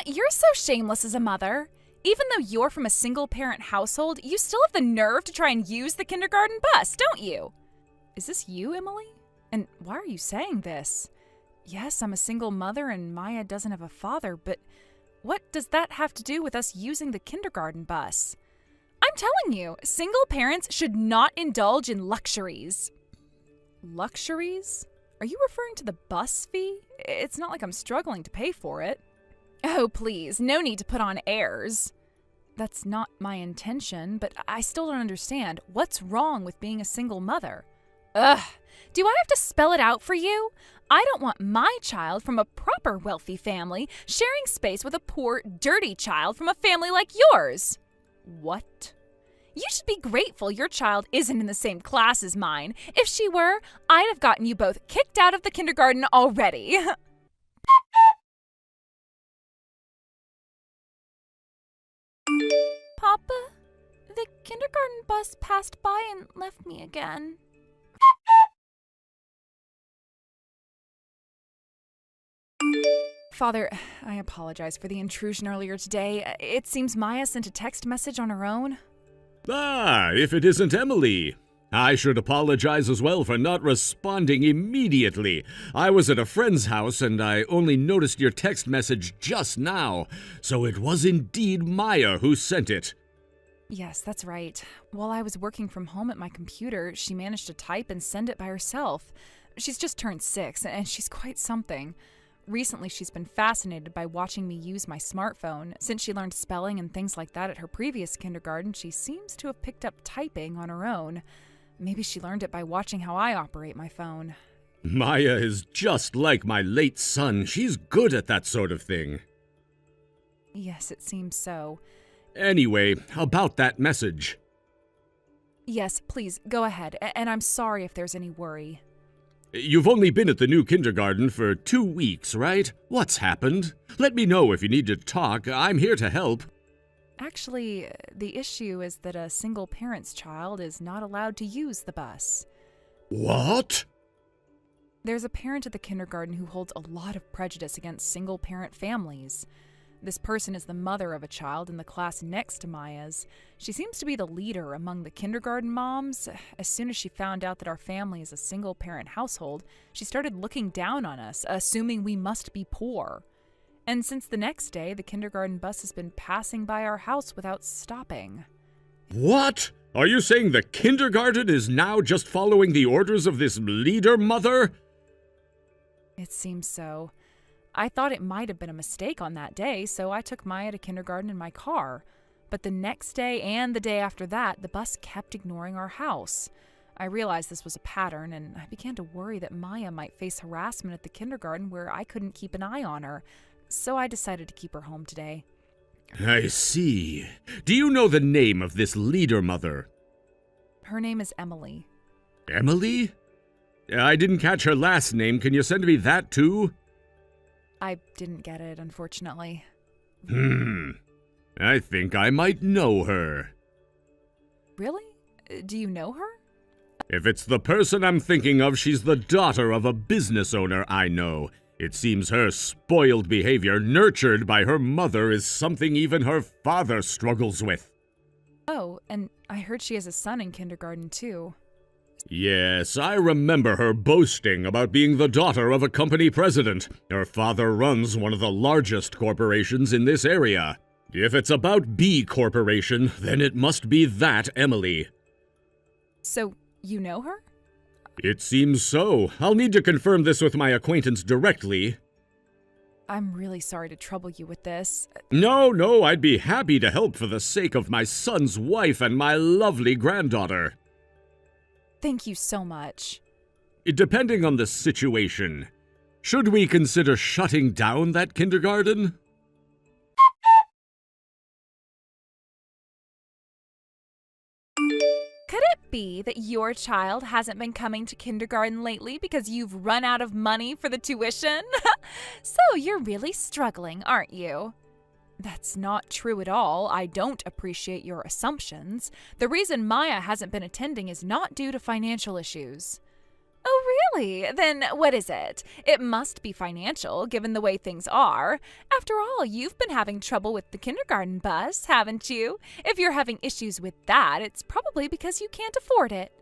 you're so shameless as a mother. Even though you're from a single-parent household, you still have the nerve to try and use the kindergarten bus, don't you? Is this you, Emily? And why are you saying this? Yes, I'm a single mother and Maya doesn't have a father, but what does that have to do with us using the kindergarten bus? I'm telling you, single parents should not indulge in luxuries. Luxuries? Are you referring to the bus fee? It's not like I'm struggling to pay for it. Oh, please, no need to put on airs. That's not my intention, but I still don't understand. What's wrong with being a single mother? Ugh, do I have to spell it out for you? I don't want my child from a proper wealthy family sharing space with a poor, dirty child from a family like yours. What? You should be grateful your child isn't in the same class as mine. If she were, I'd have gotten you both kicked out of the kindergarten already. Papa, the kindergarten bus passed by and left me again. Father, I apologize for the intrusion earlier today. It seems Maya sent a text message on her own. Ah, if it isn't Emily. I should apologize as well for not responding immediately. I was at a friend's house and I only noticed your text message just now, so it was indeed Maya who sent it. Yes, that's right. While I was working from home at my computer, she managed to type and send it by herself. She's just turned 6, and she's quite something. Recently, she's been fascinated by watching me use my smartphone. Since she learned spelling and things like that at her previous kindergarten, she seems to have picked up typing on her own. Maybe she learned it by watching how I operate my phone. Maya is just like my late son. She's good at that sort of thing. Yes, it seems so. Anyway, about that message. Yes, please, go ahead, and I'm sorry if there's any worry. You've only been at the new kindergarten for 2 weeks, right? What's happened? Let me know if you need to talk. I'm here to help. Actually, the issue is that a single parent's child is not allowed to use the bus. What? There's a parent at the kindergarten who holds a lot of prejudice against single-parent families. This person is the mother of a child in the class next to Maya's. She seems to be the leader among the kindergarten moms. As soon as she found out that our family is a single-parent household, she started looking down on us, assuming we must be poor. And since the next day, the kindergarten bus has been passing by our house without stopping. What? Are you saying the kindergarten is now just following the orders of this leader mother? It seems so. I thought it might have been a mistake on that day, so I took Maya to kindergarten in my car. But the next day and the day after that, the bus kept ignoring our house. I realized this was a pattern, and I began to worry that Maya might face harassment at the kindergarten where I couldn't keep an eye on her. So I decided to keep her home today. I see. Do you know the name of this leader mother? Her name is Emily. Emily? I didn't catch her last name. Can you send me that too? I didn't get it, unfortunately. I think I might know her. Really? Do you know her? If it's the person I'm thinking of, she's the daughter of a business owner I know. It seems her spoiled behavior, nurtured by her mother, is something even her father struggles with. Oh, and I heard she has a son in kindergarten, too. Yes, I remember her boasting about being the daughter of a company president. Her father runs one of the largest corporations in this area. If it's about B Corporation, then it must be that Emily. So, you know her? It seems so. I'll need to confirm this with my acquaintance directly. I'm really sorry to trouble you with this. No, I'd be happy to help for the sake of my son's wife and my lovely granddaughter. Thank you so much. Depending on the situation, should we consider shutting down that kindergarten? Could it be that your child hasn't been coming to kindergarten lately because you've run out of money for the tuition? So you're really struggling, aren't you? That's not true at all. I don't appreciate your assumptions. The reason Maya hasn't been attending is not due to financial issues. Oh, really? Then what is it? It must be financial, given the way things are. After all, you've been having trouble with the kindergarten bus, haven't you? If you're having issues with that, it's probably because you can't afford it.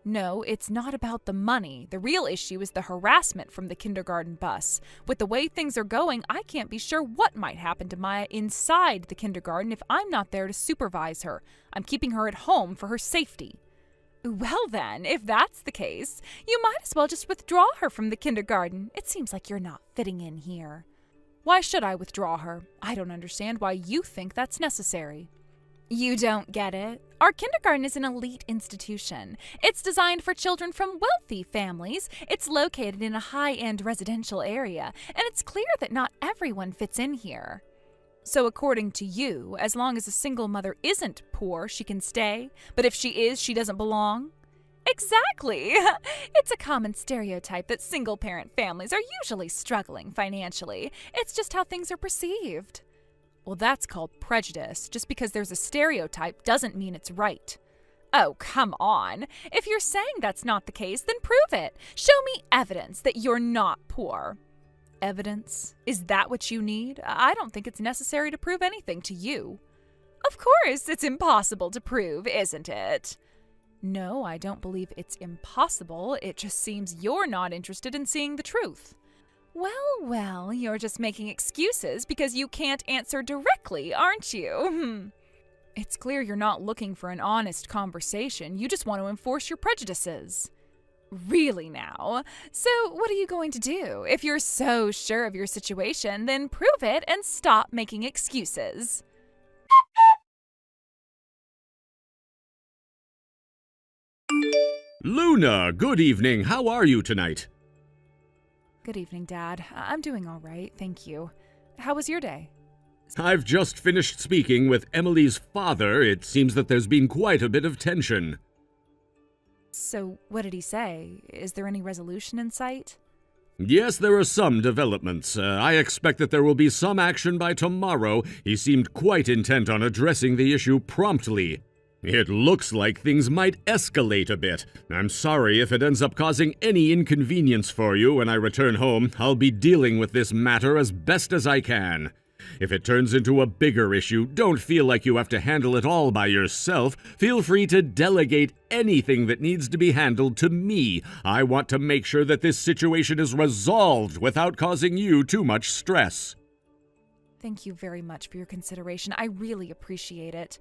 No, it's not about the money. The real issue is the harassment from the kindergarten bus. With the way things are going, I can't be sure what might happen to Maya inside the kindergarten if I'm not there to supervise her. I'm keeping her at home for her safety. Well then, if that's the case, you might as well just withdraw her from the kindergarten. It seems like you're not fitting in here. Why should I withdraw her? I don't understand why you think that's necessary. You don't get it. Our kindergarten is an elite institution. It's designed for children from wealthy families. It's located in a high-end residential area, and it's clear that not everyone fits in here. So according to you, as long as a single mother isn't poor, she can stay, but if she is, she doesn't belong? Exactly! It's a common stereotype that single-parent families are usually struggling financially. It's just how things are perceived. Well, that's called prejudice. Just because there's a stereotype doesn't mean it's right. Oh, come on. If you're saying that's not the case, then prove it. Show me evidence that you're not poor. Evidence? Is that what you need? I don't think it's necessary to prove anything to you. Of course, it's impossible to prove, isn't it? No, I don't believe it's impossible. It just seems you're not interested in seeing the truth. Well, you're just making excuses because you can't answer directly, aren't you? It's clear you're not looking for an honest conversation. You just want to enforce your prejudices. Really now? So what are you going to do? If you're so sure of your situation, then prove it and stop making excuses. Luna, good evening. How are you tonight? Good evening, Dad. I'm doing all right, thank you. How was your day? I've just finished speaking with Emily's father. It seems that there's been quite a bit of tension. So, what did he say? Is there any resolution in sight? Yes, there are some developments. I expect that there will be some action by tomorrow. He seemed quite intent on addressing the issue promptly. It looks like things might escalate a bit. I'm sorry if it ends up causing any inconvenience for you when I return home. I'll be dealing with this matter as best as I can. If it turns into a bigger issue, don't feel like you have to handle it all by yourself. Feel free to delegate anything that needs to be handled to me. I want to make sure that this situation is resolved without causing you too much stress. Thank you very much for your consideration. I really appreciate it.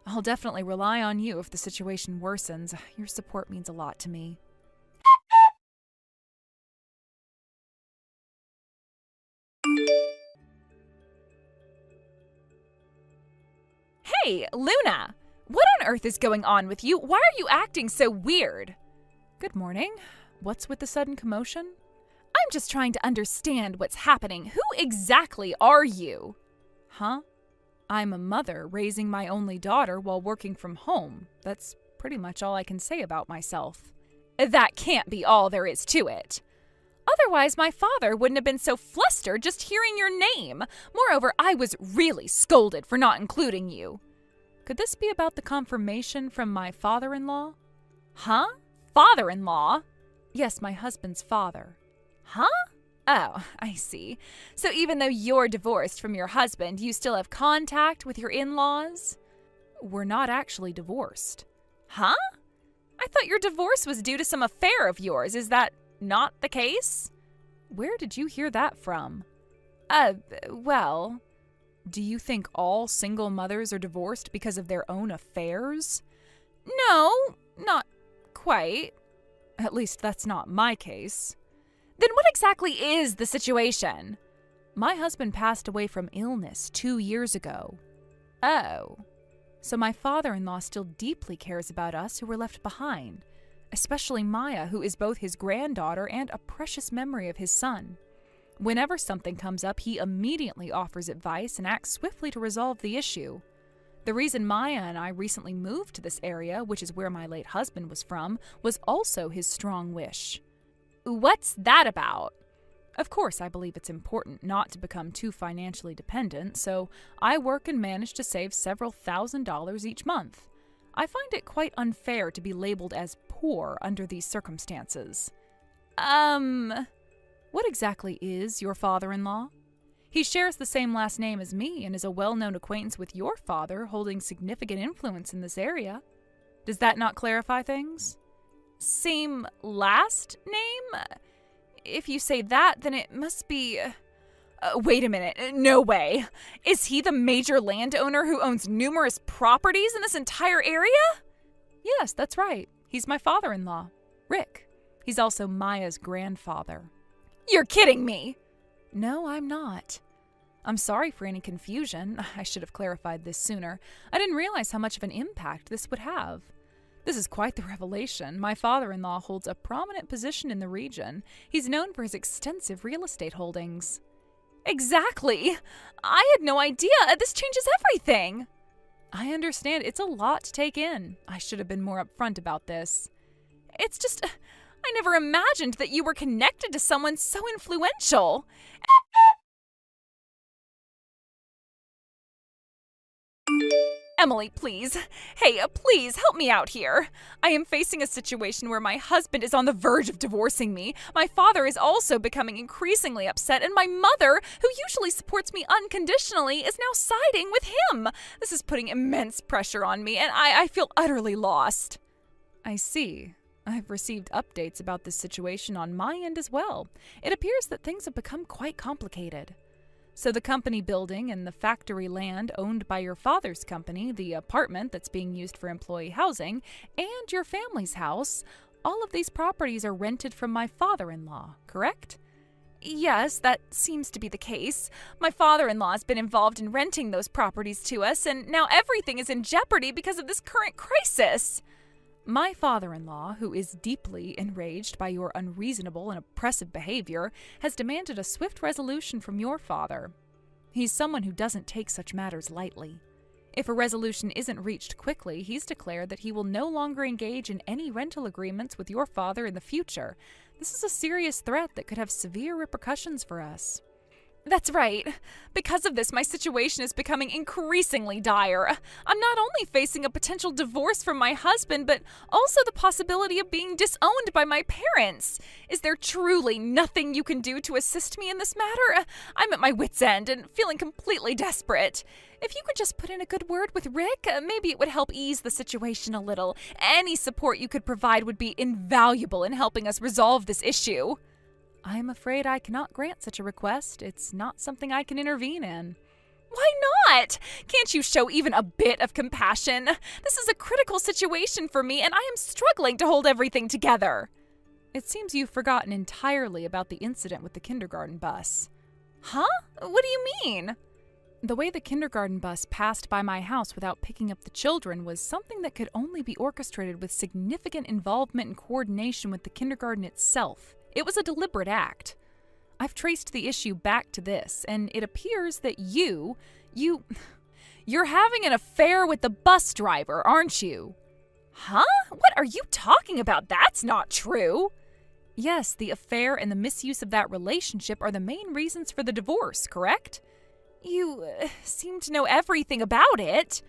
I'll definitely rely on you if the situation worsens. Your support means a lot to me. Hey, Luna! What on earth is going on with you? Why are you acting so weird? Good morning. What's with the sudden commotion? I'm just trying to understand what's happening. Who exactly are you? Huh? I'm a mother raising my only daughter while working from home. That's pretty much all I can say about myself. That can't be all there is to it. Otherwise, my father wouldn't have been so flustered just hearing your name. Moreover, I was really scolded for not including you. Could this be about the confirmation from my father-in-law? Huh? Father-in-law? Yes, my husband's father. Huh? Oh, I see. So even though you're divorced from your husband, you still have contact with your in-laws? We're not actually divorced. Huh? I thought your divorce was due to some affair of yours. Is that not the case? Where did you hear that from? Well, do you think all single mothers are divorced because of their own affairs? No, not quite. At least that's not my case. Then what exactly is the situation? My husband passed away from illness 2 years ago. Oh. So my father-in-law still deeply cares about us who were left behind, especially Maya, who is both his granddaughter and a precious memory of his son. Whenever something comes up, he immediately offers advice and acts swiftly to resolve the issue. The reason Maya and I recently moved to this area, which is where my late husband was from, was also his strong wish. What's that about? Of course, I believe it's important not to become too financially dependent, so I work and manage to save several $1,000s each month. I find it quite unfair to be labeled as poor under these circumstances. What exactly is your father-in-law? He shares the same last name as me and is a well-known acquaintance with your father, holding significant influence in this area. Does that not clarify things? Same last name? If you say that, then it must be... wait a minute. No way. Is he the major landowner who owns numerous properties in this entire area? Yes, that's right. He's my father-in-law, Rick. He's also Maya's grandfather. You're kidding me! No, I'm not. I'm sorry for any confusion. I should have clarified this sooner. I didn't realize how much of an impact this would have. This is quite the revelation. My father-in-law holds a prominent position in the region. He's known for his extensive real estate holdings. Exactly! I had no idea. This changes everything. I understand. It's a lot to take in. I should have been more upfront about this. It's just... I never imagined that you were connected to someone so influential. Emily, please. Hey, please help me out here. I am facing a situation where my husband is on the verge of divorcing me. My father is also becoming increasingly upset, and my mother, who usually supports me unconditionally, is now siding with him. This is putting immense pressure on me, and I feel utterly lost. I see. I've received updates about this situation on my end as well. It appears that things have become quite complicated. So the company building and the factory land owned by your father's company, the apartment that's being used for employee housing, and your family's house, all of these properties are rented from my father-in-law, correct? Yes, that seems to be the case. My father-in-law has been involved in renting those properties to us, and now everything is in jeopardy because of this current crisis. My father-in-law, who is deeply enraged by your unreasonable and oppressive behavior, has demanded a swift resolution from your father. He's someone who doesn't take such matters lightly. If a resolution isn't reached quickly, he's declared that he will no longer engage in any rental agreements with your father in the future. This is a serious threat that could have severe repercussions for us. That's right. Because of this, my situation is becoming increasingly dire. I'm not only facing a potential divorce from my husband, but also the possibility of being disowned by my parents. Is there truly nothing you can do to assist me in this matter? I'm at my wit's end and feeling completely desperate. If you could just put in a good word with Rick, maybe it would help ease the situation a little. Any support you could provide would be invaluable in helping us resolve this issue. I'm afraid I cannot grant such a request. It's not something I can intervene in. Why not? Can't you show even a bit of compassion? This is a critical situation for me, and I am struggling to hold everything together. It seems you've forgotten entirely about the incident with the kindergarten bus. Huh? What do you mean? The way the kindergarten bus passed by my house without picking up the children was something that could only be orchestrated with significant involvement and coordination with the kindergarten itself. It was a deliberate act. I've traced the issue back to this, and it appears that you're having an affair with the bus driver, aren't you? Huh? What are you talking about? That's not true. Yes, the affair and the misuse of that relationship are the main reasons for the divorce, correct? You seem to know everything about it.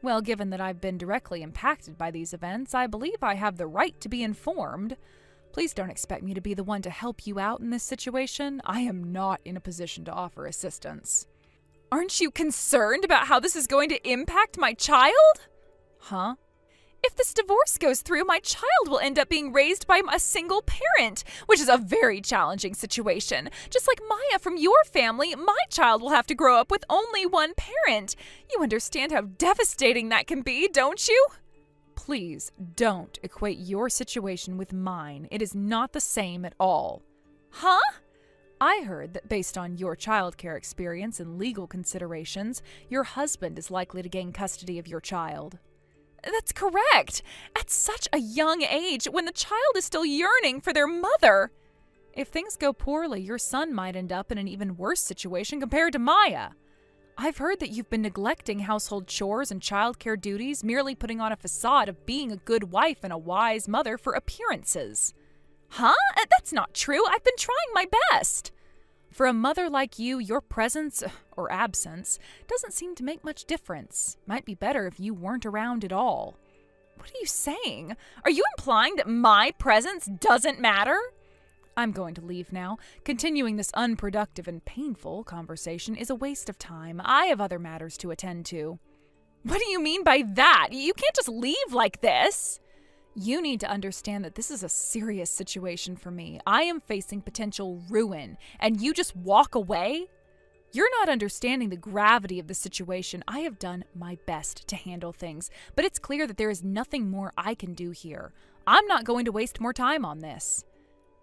Well, given that I've been directly impacted by these events, I believe I have the right to be informed. Please don't expect me to be the one to help you out in this situation. I am not in a position to offer assistance. Aren't you concerned about how this is going to impact my child? Huh? If this divorce goes through, my child will end up being raised by a single parent, which is a very challenging situation. Just like Maya from your family, my child will have to grow up with only one parent. You understand how devastating that can be, don't you? Please don't equate your situation with mine. It is not the same at all. Huh? I heard that based on your childcare experience and legal considerations, your husband is likely to gain custody of your child. That's correct. At such a young age, when the child is still yearning for their mother. If things go poorly, your son might end up in an even worse situation compared to Maya. I've heard that you've been neglecting household chores and childcare duties, merely putting on a facade of being a good wife and a wise mother for appearances. Huh? That's not true. I've been trying my best. For a mother like you, your presence, or absence, doesn't seem to make much difference. Might be better if you weren't around at all. What are you saying? Are you implying that my presence doesn't matter? I'm going to leave now. Continuing this unproductive and painful conversation is a waste of time. I have other matters to attend to. What do you mean by that? You can't just leave like this. You need to understand that this is a serious situation for me. I am facing potential ruin, and you just walk away? You're not understanding the gravity of the situation. I have done my best to handle things, but it's clear that there is nothing more I can do here. I'm not going to waste more time on this.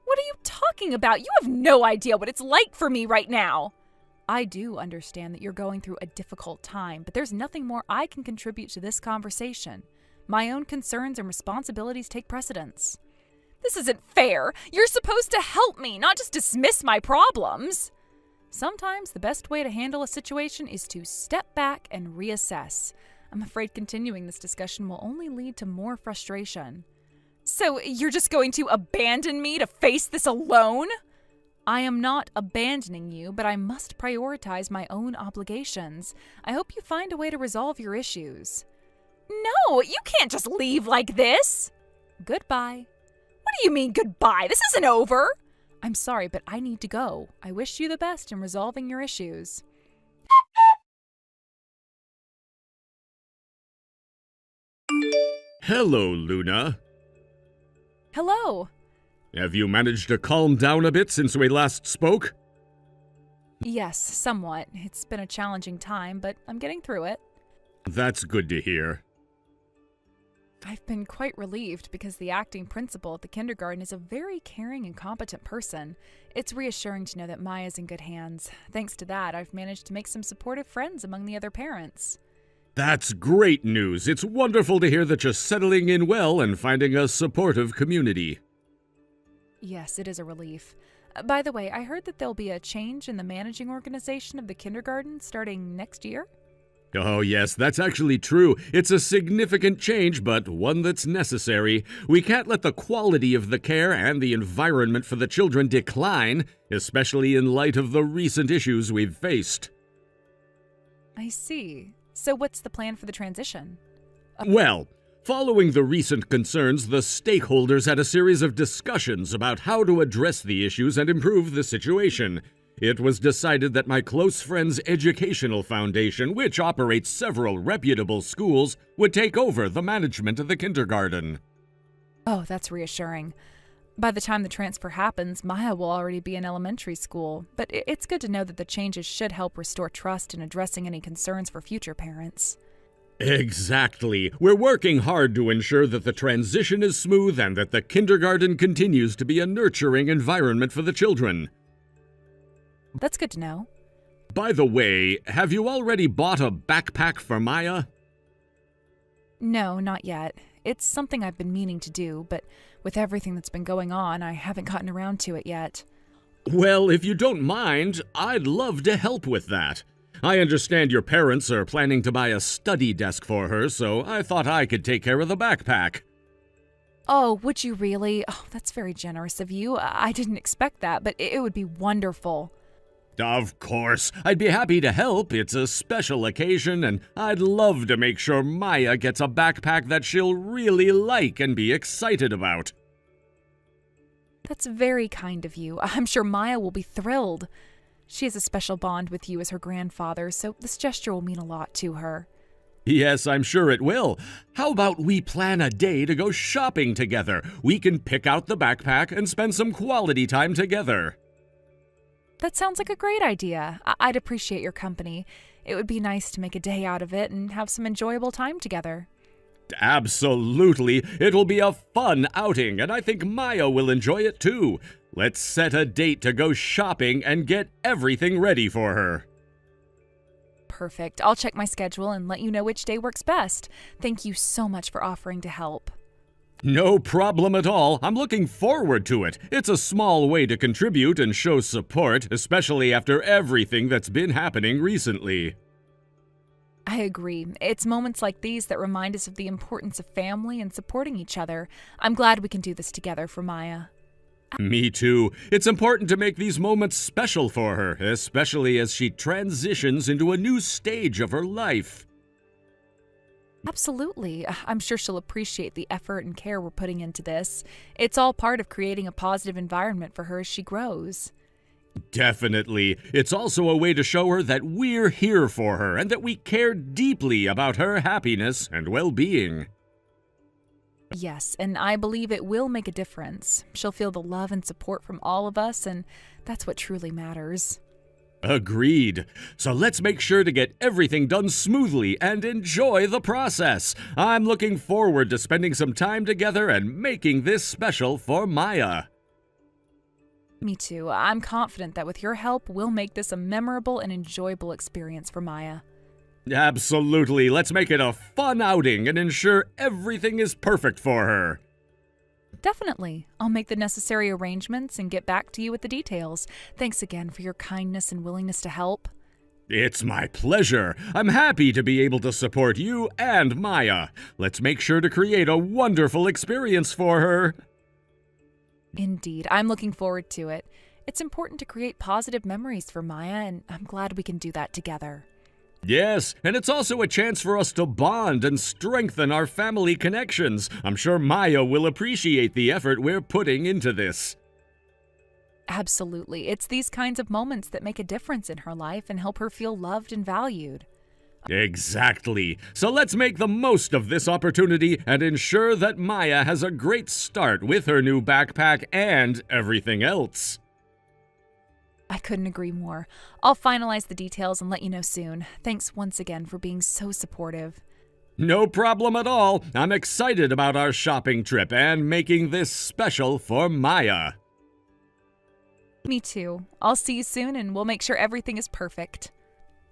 What are you talking about? You have no idea what it's like for me right now. I do understand that you're going through a difficult time, but there's nothing more I can contribute to this conversation. My own concerns and responsibilities take precedence. This isn't fair. You're supposed to help me, not just dismiss my problems. Sometimes the best way to handle a situation is to step back and reassess. I'm afraid continuing this discussion will only lead to more frustration. So you're just going to abandon me to face this alone? I am not abandoning you, but I must prioritize my own obligations. I hope you find a way to resolve your issues. No, you can't just leave like this. Goodbye. What do you mean goodbye? This isn't over. I'm sorry, but I need to go. I wish you the best in resolving your issues. Hello, Luna. Hello. Have you managed to calm down a bit since we last spoke? Yes, somewhat. It's been a challenging time, but I'm getting through it. That's good to hear. I've been quite relieved because the acting principal at the kindergarten is a very caring and competent person. It's reassuring to know that Maya's in good hands. Thanks to that, I've managed to make some supportive friends among the other parents. That's great news. It's wonderful to hear that you're settling in well and finding a supportive community. Yes, it is a relief. By the way, I heard that there'll be a change in the managing organization of the kindergarten starting next year? Oh yes, that's actually true. It's a significant change, but one that's necessary. We can't let the quality of the care and the environment for the children decline, especially in light of the recent issues we've faced. I see. So what's the plan for the transition? Well, following the recent concerns, the stakeholders had a series of discussions about how to address the issues and improve the situation. It was decided that my close friend's educational foundation, which operates several reputable schools, would take over the management of the kindergarten. Oh, that's reassuring. By the time the transfer happens, Maya will already be in elementary school, but it's good to know that the changes should help restore trust in addressing any concerns for future parents. Exactly. We're working hard to ensure that the transition is smooth and that the kindergarten continues to be a nurturing environment for the children. That's good to know. By the way, have you already bought a backpack for Maya? No, not yet. It's something I've been meaning to do, but with everything that's been going on, I haven't gotten around to it yet. Well, if you don't mind, I'd love to help with that. I understand your parents are planning to buy a study desk for her, so I thought I could take care of the backpack. Oh, would you really? Oh, that's very generous of you. I didn't expect that, but it would be wonderful. Of course, I'd be happy to help. It's a special occasion, and I'd love to make sure Maya gets a backpack that she'll really like and be excited about. That's very kind of you. I'm sure Maya will be thrilled. She has a special bond with you as her grandfather, so this gesture will mean a lot to her. Yes, I'm sure it will. How about we plan a day to go shopping together? We can pick out the backpack and spend some quality time together. That sounds like a great idea. I'd appreciate your company. It would be nice to make a day out of it and have some enjoyable time together. Absolutely. It'll be a fun outing, and I think Maya will enjoy it too. Let's set a date to go shopping and get everything ready for her. Perfect. I'll check my schedule and let you know which day works best. Thank you so much for offering to help. No problem at all. I'm looking forward to it. It's a small way to contribute and show support, especially after everything that's been happening recently. I agree. It's moments like these that remind us of the importance of family and supporting each other. I'm glad we can do this together for Maya. Me too. It's important to make these moments special for her, especially as she transitions into a new stage of her life. Absolutely. I'm sure she'll appreciate the effort and care we're putting into this. It's all part of creating a positive environment for her as she grows. Definitely. It's also a way to show her that we're here for her and that we care deeply about her happiness and well-being. Yes, and I believe it will make a difference. She'll feel the love and support from all of us, and that's what truly matters. Agreed. So let's make sure to get everything done smoothly and enjoy the process. I'm looking forward to spending some time together and making this special for Maya. Me too. I'm confident that with your help, we'll make this a memorable and enjoyable experience for Maya. Absolutely. Let's make it a fun outing and ensure everything is perfect for her. Definitely. I'll make the necessary arrangements and get back to you with the details. Thanks again for your kindness and willingness to help. It's my pleasure. I'm happy to be able to support you and Maya. Let's make sure to create a wonderful experience for her. Indeed. I'm looking forward to it. It's important to create positive memories for Maya, and I'm glad we can do that together. Yes, and it's also a chance for us to bond and strengthen our family connections. I'm sure Maya will appreciate the effort we're putting into this. Absolutely. It's these kinds of moments that make a difference in her life and help her feel loved and valued. Exactly. So let's make the most of this opportunity and ensure that Maya has a great start with her new backpack and everything else. I couldn't agree more. I'll finalize the details and let you know soon. Thanks once again for being so supportive. No problem at all. I'm excited about our shopping trip and making this special for Maya. Me too. I'll see you soon and we'll make sure everything is perfect.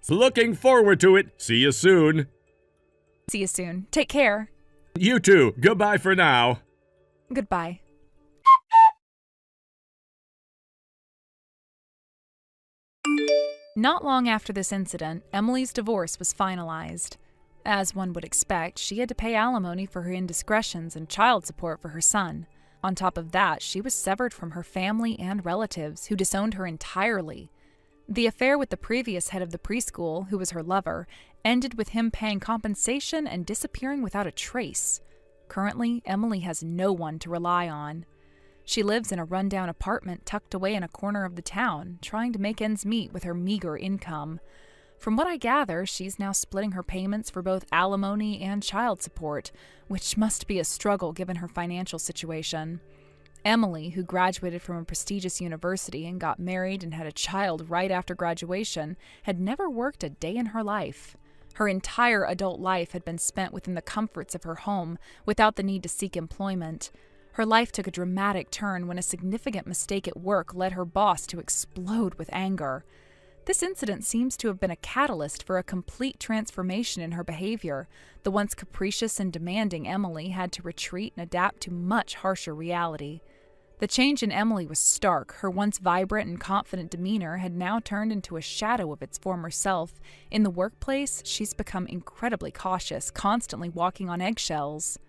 Looking forward to it. See you soon. See you soon. Take care. You too. Goodbye for now. Goodbye. Not long after this incident, Emily's divorce was finalized. As one would expect, she had to pay alimony for her indiscretions and child support for her son. On top of that, she was severed from her family and relatives, who disowned her entirely. The affair with the previous head of the preschool, who was her lover, ended with him paying compensation and disappearing without a trace. Currently, Emily has no one to rely on. She lives in a rundown apartment tucked away in a corner of the town, trying to make ends meet with her meager income. From what I gather, she's now splitting her payments for both alimony and child support, which must be a struggle given her financial situation. Emily, who graduated from a prestigious university and got married and had a child right after graduation, had never worked a day in her life. Her entire adult life had been spent within the comforts of her home, without the need to seek employment. Her life took a dramatic turn when a significant mistake at work led her boss to explode with anger. This incident seems to have been a catalyst for a complete transformation in her behavior. The once capricious and demanding Emily had to retreat and adapt to much harsher reality. The change in Emily was stark. Her once vibrant and confident demeanor had now turned into a shadow of its former self. In the workplace, she's become incredibly cautious, constantly walking on eggshells.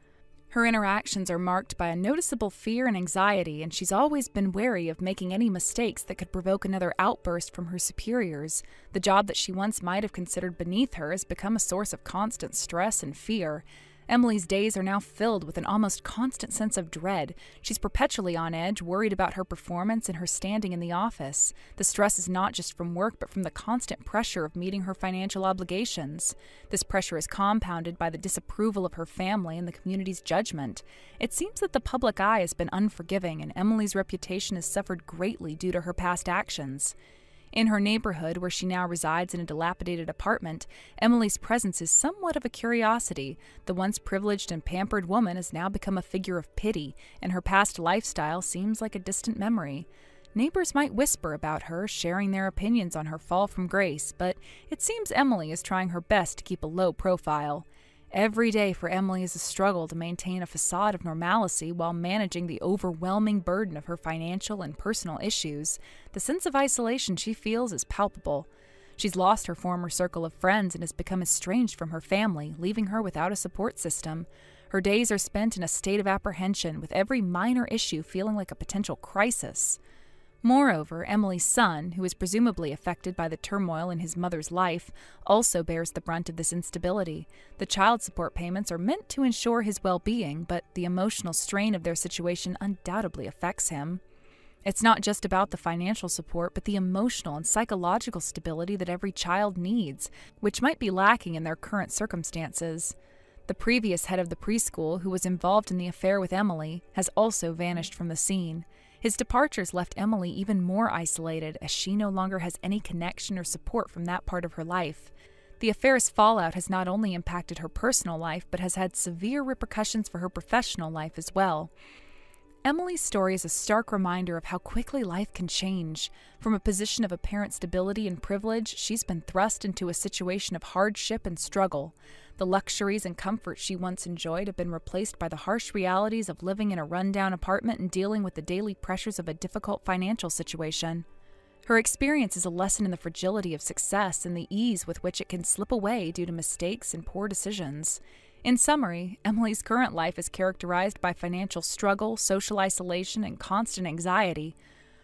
Her interactions are marked by a noticeable fear and anxiety, and she's always been wary of making any mistakes that could provoke another outburst from her superiors. The job that she once might have considered beneath her has become a source of constant stress and fear. Emily's days are now filled with an almost constant sense of dread. She's perpetually on edge, worried about her performance and her standing in the office. The stress is not just from work, but from the constant pressure of meeting her financial obligations. This pressure is compounded by the disapproval of her family and the community's judgment. It seems that the public eye has been unforgiving, and Emily's reputation has suffered greatly due to her past actions. In her neighborhood, where she now resides in a dilapidated apartment, Emily's presence is somewhat of a curiosity. The once privileged and pampered woman has now become a figure of pity, and her past lifestyle seems like a distant memory. Neighbors might whisper about her, sharing their opinions on her fall from grace, but it seems Emily is trying her best to keep a low profile. Every day for Emily is a struggle to maintain a facade of normalcy while managing the overwhelming burden of her financial and personal issues. The sense of isolation she feels is palpable. She's lost her former circle of friends and has become estranged from her family, leaving her without a support system. Her days are spent in a state of apprehension, with every minor issue feeling like a potential crisis. Moreover, Emily's son, who is presumably affected by the turmoil in his mother's life, also bears the brunt of this instability. The child support payments are meant to ensure his well-being, but the emotional strain of their situation undoubtedly affects him. It's not just about the financial support, but the emotional and psychological stability that every child needs, which might be lacking in their current circumstances. The previous head of the preschool, who was involved in the affair with Emily, has also vanished from the scene. His departures left Emily even more isolated, as she no longer has any connection or support from that part of her life. The affair's fallout has not only impacted her personal life, but has had severe repercussions for her professional life as well. Emily's story is a stark reminder of how quickly life can change. From a position of apparent stability and privilege, she's been thrust into a situation of hardship and struggle. The luxuries and comforts she once enjoyed have been replaced by the harsh realities of living in a rundown apartment and dealing with the daily pressures of a difficult financial situation. Her experience is a lesson in the fragility of success and the ease with which it can slip away due to mistakes and poor decisions. In summary, Emily's current life is characterized by financial struggle, social isolation, and constant anxiety.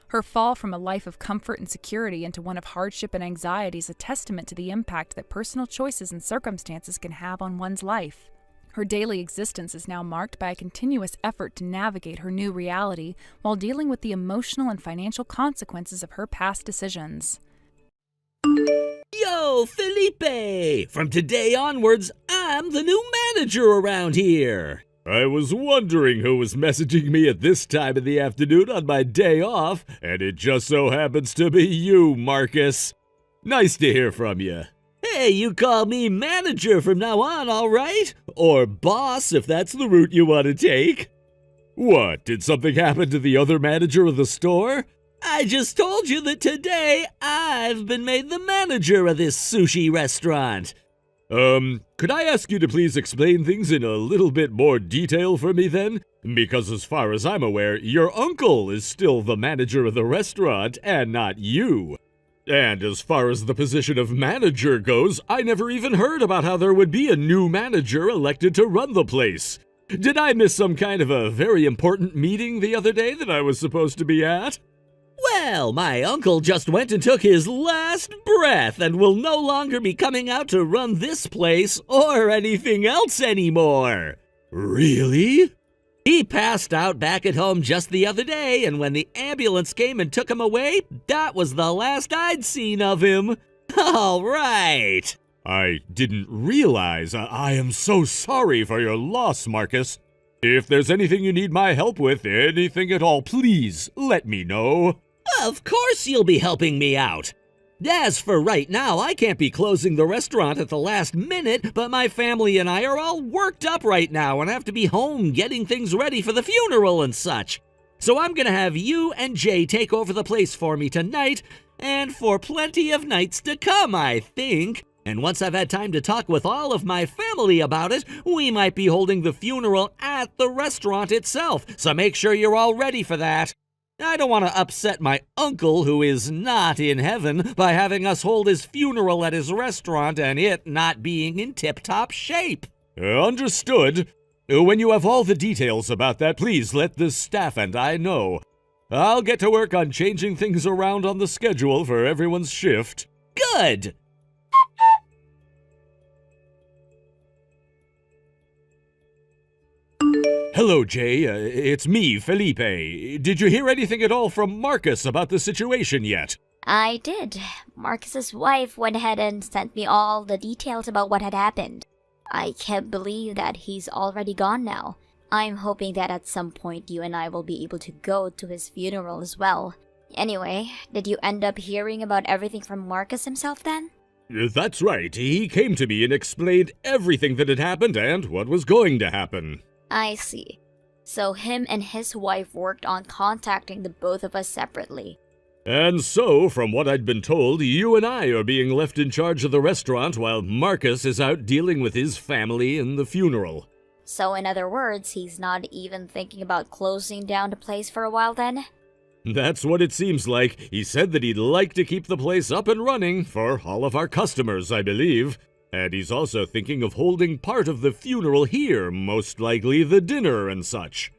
Her fall from a life of comfort and security into one of hardship and anxiety is a testament to the impact that personal choices and circumstances can have on one's life. Her daily existence is now marked by a continuous effort to navigate her new reality while dealing with the emotional and financial consequences of her past decisions. Yo, Felipe! From today onwards, I'm the new manager around here. I was wondering who was messaging me at this time of the afternoon on my day off, and it just so happens to be you, Marcus. Nice to hear from you. Hey, you call me manager from now on, all right? Or boss, if that's the route you want to take. What, did something happen to the other manager of the store? I just told you that today I've been made the manager of this sushi restaurant. Could I ask you to please explain things in a little bit more detail for me then? Because as far as I'm aware, your uncle is still the manager of the restaurant and not you. And as far as the position of manager goes, I never even heard about how there would be a new manager elected to run the place. Did I miss some kind of a very important meeting the other day that I was supposed to be at? Well, my uncle just went and took his last breath and will no longer be coming out to run this place or anything else anymore. Really? He passed out back at home just the other day, and when the ambulance came and took him away, that was the last I'd seen of him. All right. I didn't realize. I am so sorry for your loss, Marcus. If there's anything you need my help with, anything at all, please let me know. Of course you'll be helping me out. As for right now, I can't be closing the restaurant at the last minute, but my family and I are all worked up right now and have to be home getting things ready for the funeral and such. So I'm gonna have you and Jay take over the place for me tonight, and for plenty of nights to come, I think. And once I've had time to talk with all of my family about it, we might be holding the funeral at the restaurant itself, so make sure you're all ready for that. I don't want to upset my uncle, who is not in heaven, by having us hold his funeral at his restaurant and it not being in tip-top shape. Understood. When you have all the details about that, please let the staff and I know. I'll get to work on changing things around on the schedule for everyone's shift. Good! Hello, Jay. It's me, Felipe. Did you hear anything at all from Marcus about the situation yet? I did. Marcus's wife went ahead and sent me all the details about what had happened. I can't believe that he's already gone now. I'm hoping that at some point you and I will be able to go to his funeral as well. Anyway, did you end up hearing about everything from Marcus himself then? That's right. He came to me and explained everything that had happened and what was going to happen. I see. So him and his wife worked on contacting the both of us separately. And so, from what I'd been told, you and I are being left in charge of the restaurant while Marcus is out dealing with his family and the funeral. So in other words, he's not even thinking about closing down the place for a while then? That's what it seems like. He said that he'd like to keep the place up and running for all of our customers, I believe. And he's also thinking of holding part of the funeral here, most likely the dinner and such.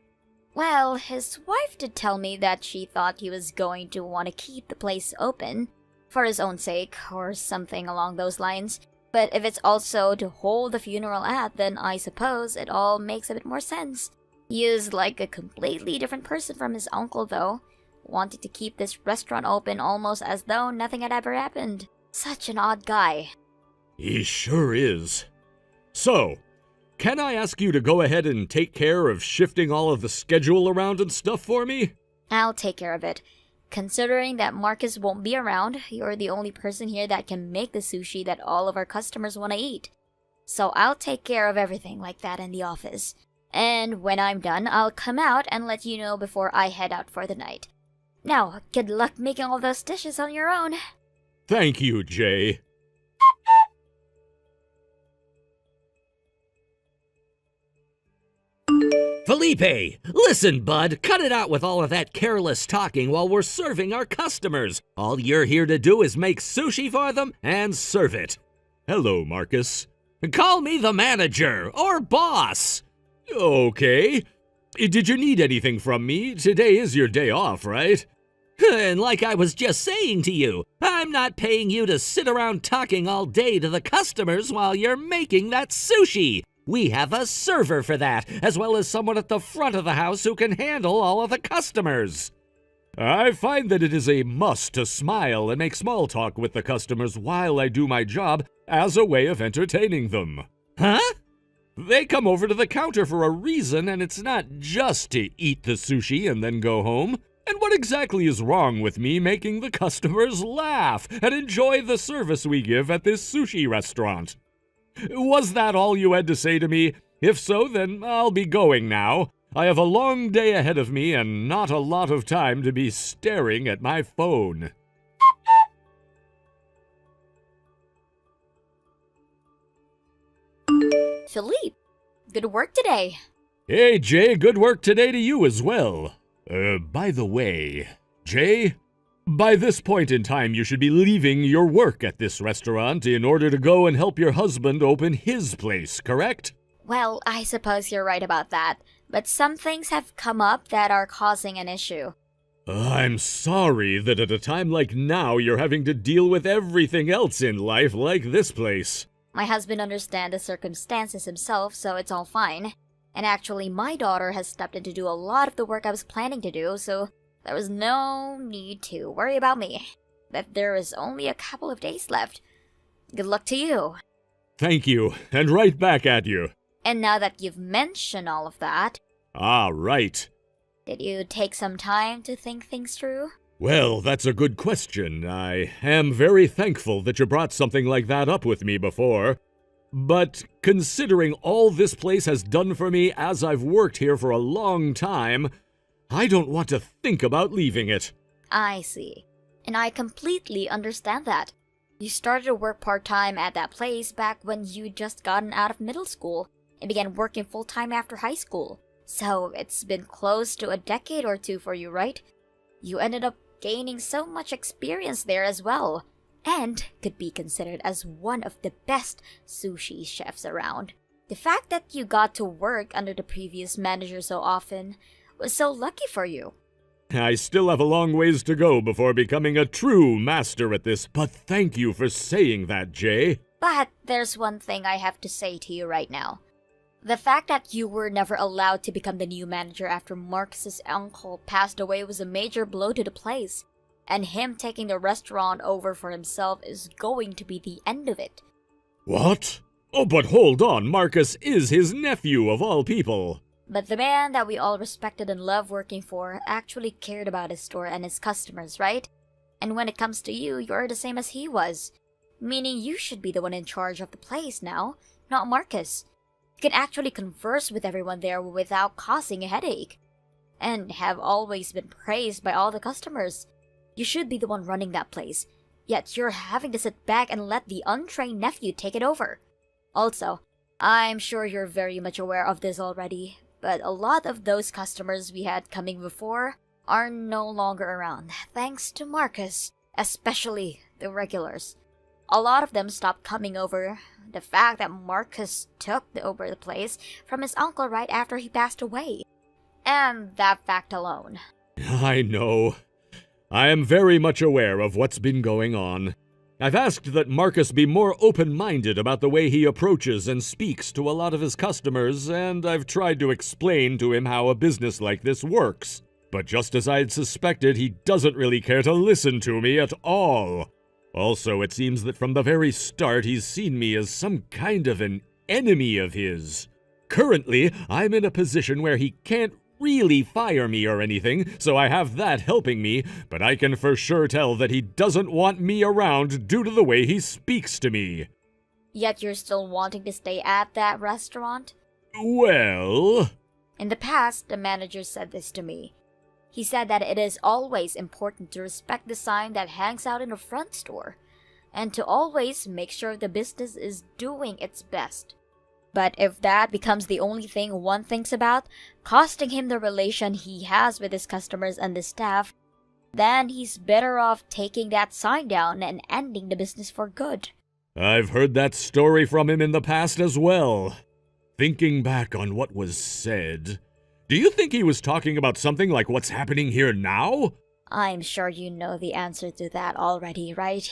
Well, his wife did tell me that she thought he was going to want to keep the place open for his own sake, or something along those lines. But if it's also to hold the funeral at, then I suppose it all makes a bit more sense. He is like a completely different person from his uncle, though, wanting to keep this restaurant open almost as though nothing had ever happened. Such an odd guy. He sure is. So, can I ask you to go ahead and take care of shifting all of the schedule around and stuff for me? I'll take care of it. Considering that Marcus won't be around, you're the only person here that can make the sushi that all of our customers want to eat. So I'll take care of everything like that in the office. And when I'm done, I'll come out and let you know before I head out for the night. Now, good luck making all those dishes on your own. Thank you, Jay. Felipe, listen, bud, cut it out with all of that careless talking while we're serving our customers. All you're here to do is make sushi for them and serve it. Hello, Marcus. Call me the manager or boss. Okay. Did you need anything from me? Today is your day off, right? And like I was just saying to you, I'm not paying you to sit around talking all day to the customers while you're making that sushi. We have a server for that, as well as someone at the front of the house who can handle all of the customers. I find that it is a must to smile and make small talk with the customers while I do my job as a way of entertaining them. Huh? They come over to the counter for a reason, and it's not just to eat the sushi and then go home. And what exactly is wrong with me making the customers laugh and enjoy the service we give at this sushi restaurant? Was that all you had to say to me? If so, then I'll be going now. I have a long day ahead of me and not a lot of time to be staring at my phone. Philippe, good work today. Hey, Jay, good work today to you as well. By the way, Jay, by this point in time, you should be leaving your work at this restaurant in order to go and help your husband open his place, correct? Well, I suppose you're right about that, but some things have come up that are causing an issue. I'm sorry that at a time like now you're having to deal with everything else in life like this place. My husband understands the circumstances himself, so it's all fine. And actually, my daughter has stepped in to do a lot of the work I was planning to do, so there was no need to worry about me. But there is only a couple of days left. Good luck to you. Thank you, and right back at you. And now that you've mentioned all of that... Ah, right. Did you take some time to think things through? Well, that's a good question. I am very thankful that you brought something like that up with me before. But considering all this place has done for me as I've worked here for a long time, I don't want to think about leaving it. I see. And I completely understand that. You started to work part-time at that place back when you'd just gotten out of middle school and began working full-time after high school. So it's been close to a decade or two for you, right? You ended up gaining so much experience there as well, and could be considered as one of the best sushi chefs around. The fact that you got to work under the previous manager so often was so lucky for you. I still have a long ways to go before becoming a true master at this, but thank you for saying that, Jay. But there's one thing I have to say to you right now. The fact that you were never allowed to become the new manager after Marcus's uncle passed away was a major blow to the place, and him taking the restaurant over for himself is going to be the end of it. What? Oh, but hold on, Marcus is his nephew of all people. But the man that we all respected and loved working for actually cared about his store and his customers, right? And when it comes to you, you're the same as he was. Meaning you should be the one in charge of the place now, not Marcus. You can actually converse with everyone there without causing a headache. And have always been praised by all the customers. You should be the one running that place. Yet you're having to sit back and let the untrained nephew take it over. Also, I'm sure you're very much aware of this already, but a lot of those customers we had coming before are no longer around, thanks to Marcus, especially the regulars. A lot of them stopped coming over. The fact that Marcus took over the place from his uncle right after he passed away. And that fact alone. I know. I am very much aware of what's been going on. I've asked that Marcus be more open-minded about the way he approaches and speaks to a lot of his customers, and I've tried to explain to him how a business like this works. But just as I'd suspected, he doesn't really care to listen to me at all. Also, it seems that from the very start he's seen me as some kind of an enemy of his. Currently, I'm in a position where he can't really fire me or anything, so I have that helping me, but I can for sure tell that he doesn't want me around due to the way he speaks to me. Yet you're still wanting to stay at that restaurant? Well... In the past, the manager said this to me. He said that it is always important to respect the sign that hangs out in the front store, and to always make sure the business is doing its best. But if that becomes the only thing one thinks about, costing him the relation he has with his customers and the staff, then he's better off taking that sign down and ending the business for good. I've heard that story from him in the past as well. Thinking back on what was said, do you think he was talking about something like what's happening here now? I'm sure you know the answer to that already, right?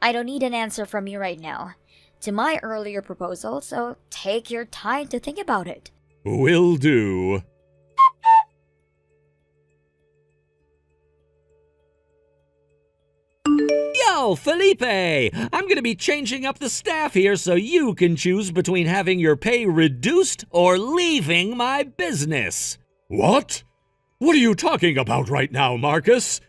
I don't need an answer from you right now to my earlier proposal, so take your time to think about it. Will do. Yo, Felipe! I'm gonna be changing up the staff here so you can choose between having your pay reduced or leaving my business. What? What are you talking about right now, Marcus?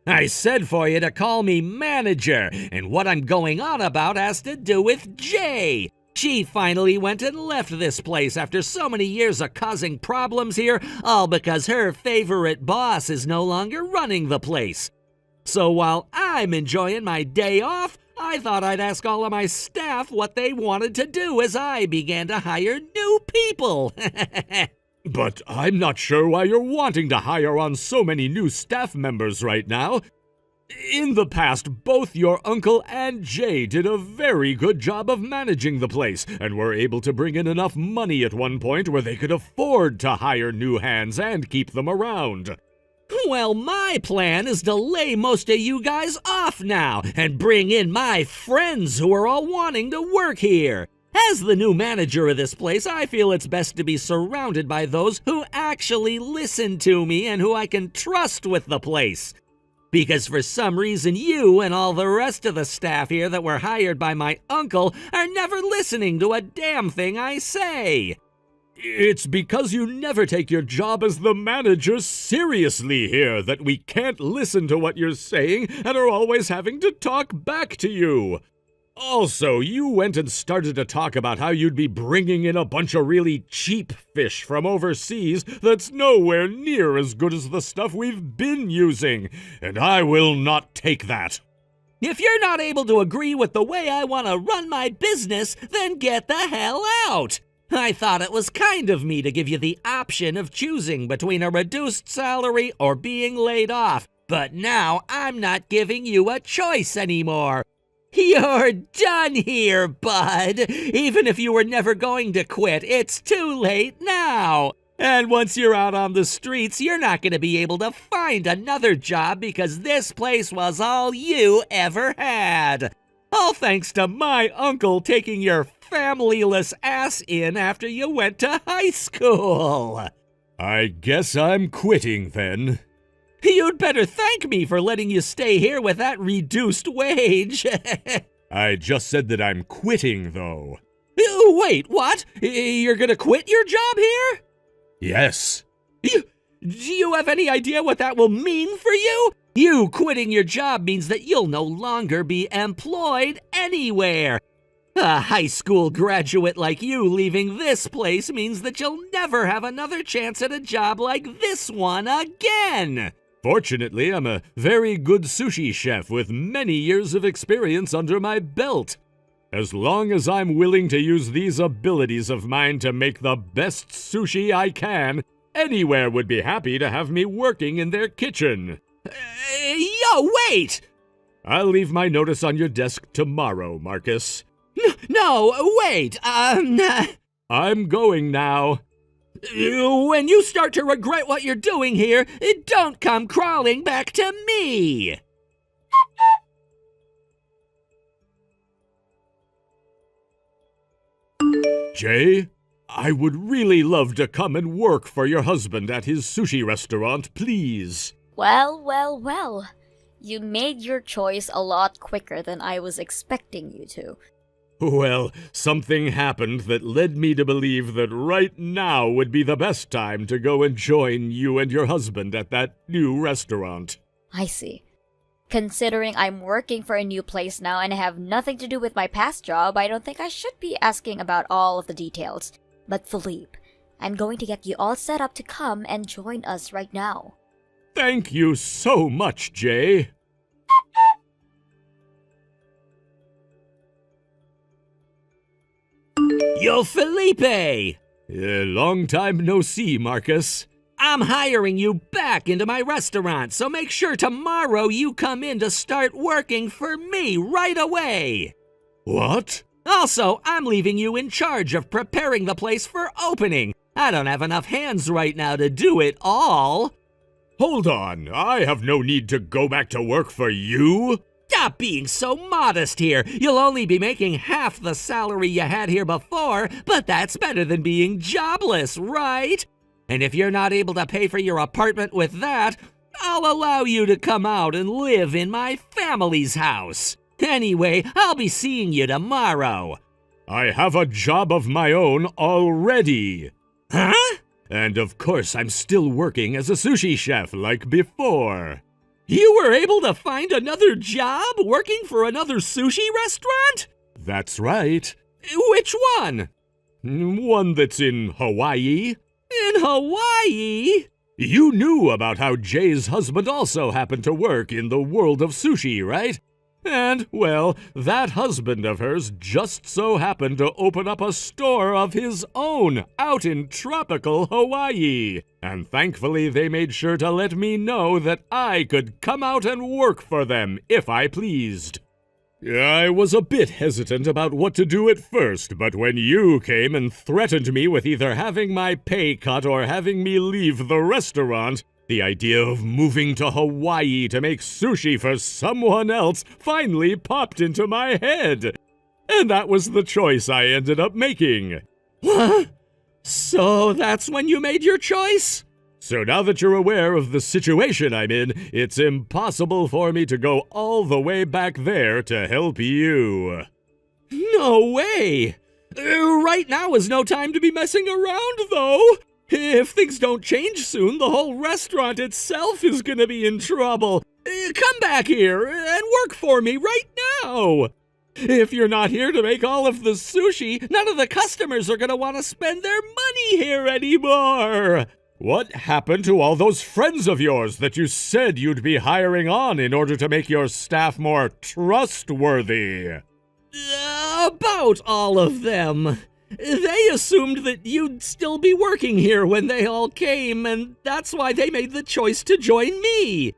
I said for you to call me manager, and what I'm going on about has to do with Jay. She finally went and left this place after so many years of causing problems here, all because her favorite boss is no longer running the place. So while I'm enjoying my day off, I thought I'd ask all of my staff what they wanted to do as I began to hire new people. But I'm not sure why you're wanting to hire on so many new staff members right now. In the past, both your uncle and Jay did a very good job of managing the place, and were able to bring in enough money at one point where they could afford to hire new hands and keep them around. Well, my plan is to lay most of you guys off now and bring in my friends who are all wanting to work here. As the new manager of this place, I feel it's best to be surrounded by those who actually listen to me and who I can trust with the place. Because for some reason you and all the rest of the staff here that were hired by my uncle are never listening to a damn thing I say. It's because you never take your job as the manager seriously here that we can't listen to what you're saying and are always having to talk back to you. Also, you went and started to talk about how you'd be bringing in a bunch of really cheap fish from overseas that's nowhere near as good as the stuff we've been using, and I will not take that. If you're not able to agree with the way I want to run my business, then get the hell out. I thought it was kind of me to give you the option of choosing between a reduced salary or being laid off, but now I'm not giving you a choice anymore. You're done here, bud. Even if you were never going to quit, it's too late now. And once you're out on the streets, you're not going to be able to find another job because this place was all you ever had. All thanks to my uncle taking your familyless ass in after you went to high school. I guess I'm quitting then. You'd better thank me for letting you stay here with that reduced wage. I just said that I'm quitting, though. Wait, what? You're gonna quit your job here? Yes. Do you have any idea what that will mean for you? You quitting your job means that you'll no longer be employed anywhere. A high school graduate like you leaving this place means that you'll never have another chance at a job like this one again. Fortunately, I'm a very good sushi chef with many years of experience under my belt. As long as I'm willing to use these abilities of mine to make the best sushi I can, anywhere would be happy to have me working in their kitchen. Yo, wait! I'll leave my notice on your desk tomorrow, Marcus. No, wait, I'm going now. When you start to regret what you're doing here, don't come crawling back to me! Jay, I would really love to come and work for your husband at his sushi restaurant, please. Well. You made your choice a lot quicker than I was expecting you to. Well, something happened that led me to believe that right now would be the best time to go and join you and your husband at that new restaurant. I see. Considering I'm working for a new place now and have nothing to do with my past job, I don't think I should be asking about all of the details. But Philippe, I'm going to get you all set up to come and join us right now. Thank you so much, Jay. Yo, Felipe! Long time no see, Marcus. I'm hiring you back into my restaurant, so make sure tomorrow you come in to start working for me right away. What? Also, I'm leaving you in charge of preparing the place for opening. I don't have enough hands right now to do it all. Hold on, I have no need to go back to work for you. Stop being so modest here. You'll only be making half the salary you had here before, but that's better than being jobless, right? And if you're not able to pay for your apartment with that, I'll allow you to come out and live in my family's house. Anyway, I'll be seeing you tomorrow. I have a job of my own already. Huh? And of course, I'm still working as a sushi chef like before. You were able to find another job working for another sushi restaurant? That's right. Which one? One that's in Hawaii. In Hawaii? You knew about how Jay's husband also happened to work in the world of sushi, right? And, well, that husband of hers just so happened to open up a store of his own out in tropical Hawaii. And thankfully they made sure to let me know that I could come out and work for them if I pleased. I was a bit hesitant about what to do at first, but when you came and threatened me with either having my pay cut or having me leave the restaurant, the idea of moving to Hawaii to make sushi for someone else finally popped into my head. And that was the choice I ended up making. What? So that's when you made your choice? So now that you're aware of the situation I'm in, it's impossible for me to go all the way back there to help you. No way! Right now is no time to be messing around, though. If things don't change soon, the whole restaurant itself is gonna be in trouble. Come back here and work for me right now. If you're not here to make all of the sushi, none of the customers are gonna want to spend their money here anymore. What happened to all those friends of yours that you said you'd be hiring on in order to make your staff more trustworthy? About all of them. They assumed that you'd still be working here when they all came, and that's why they made the choice to join me.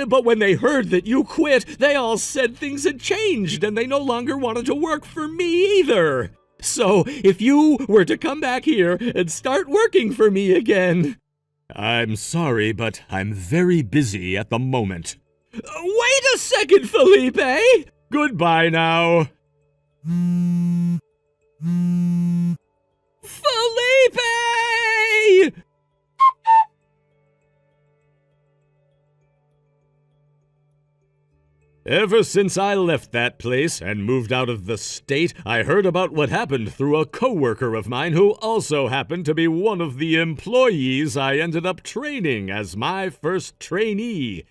But when they heard that you quit, they all said things had changed and they no longer wanted to work for me either. So if you were to come back here and start working for me again... I'm sorry, but I'm very busy at the moment. Wait a second, Felipe! Goodbye now. Felipe! Ever since I left that place and moved out of the state, I heard about what happened through a coworker of mine who also happened to be one of the employees I ended up training as my first trainee.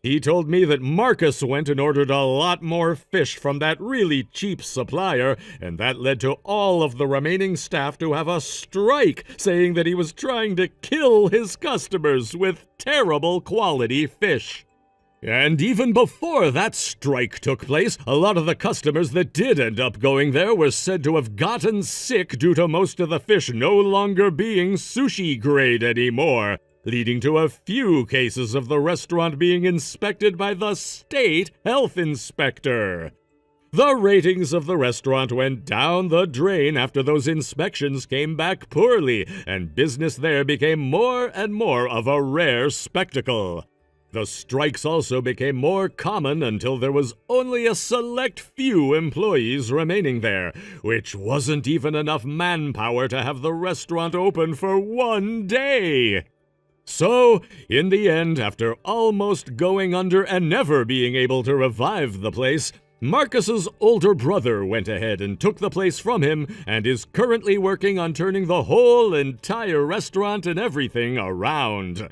He told me that Marcus went and ordered a lot more fish from that really cheap supplier, and that led to all of the remaining staff to have a strike, saying that he was trying to kill his customers with terrible quality fish. And even before that strike took place, a lot of the customers that did end up going there were said to have gotten sick due to most of the fish no longer being sushi grade anymore, leading to a few cases of the restaurant being inspected by the state health inspector. The ratings of the restaurant went down the drain after those inspections came back poorly, and business there became more and more of a rare spectacle. The strikes also became more common until there was only a select few employees remaining there, which wasn't even enough manpower to have the restaurant open for one day. So, in the end, after almost going under and never being able to revive the place, Marcus's older brother went ahead and took the place from him and is currently working on turning the whole entire restaurant and everything around.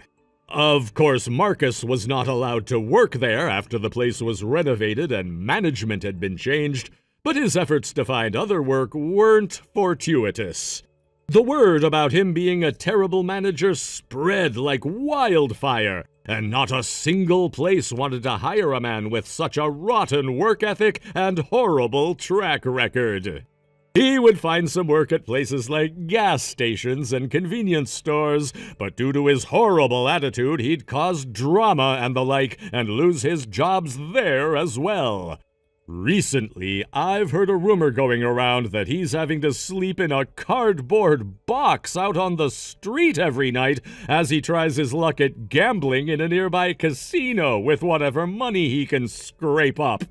Of course, Marcus was not allowed to work there after the place was renovated and management had been changed, but his efforts to find other work weren't fortuitous. The word about him being a terrible manager spread like wildfire, and not a single place wanted to hire a man with such a rotten work ethic and horrible track record. He would find some work at places like gas stations and convenience stores, but due to his horrible attitude, he'd cause drama and the like and lose his jobs there as well. Recently, I've heard a rumor going around that he's having to sleep in a cardboard box out on the street every night as he tries his luck at gambling in a nearby casino with whatever money he can scrape up.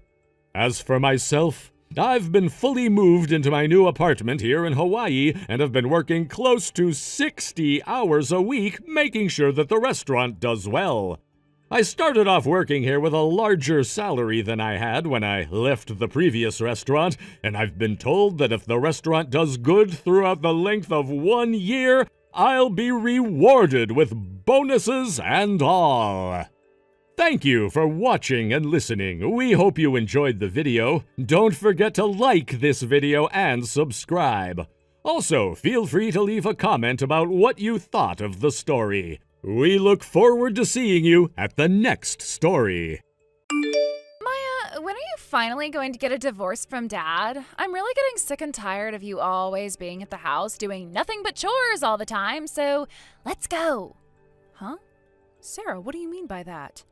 As for myself, I've been fully moved into my new apartment here in Hawaii and have been working close to 60 hours a week making sure that the restaurant does well. I started off working here with a larger salary than I had when I left the previous restaurant, and I've been told that if the restaurant does good throughout the length of 1 year, I'll be rewarded with bonuses and all. Thank you for watching and listening. We hope you enjoyed the video. Don't forget to like this video and subscribe. Also, feel free to leave a comment about what you thought of the story. We look forward to seeing you at the next story. Maya, when are you finally going to get a divorce from Dad? I'm really getting sick and tired of you always being at the house doing nothing but chores all the time, so let's go. Huh? Sarah, what do you mean by that?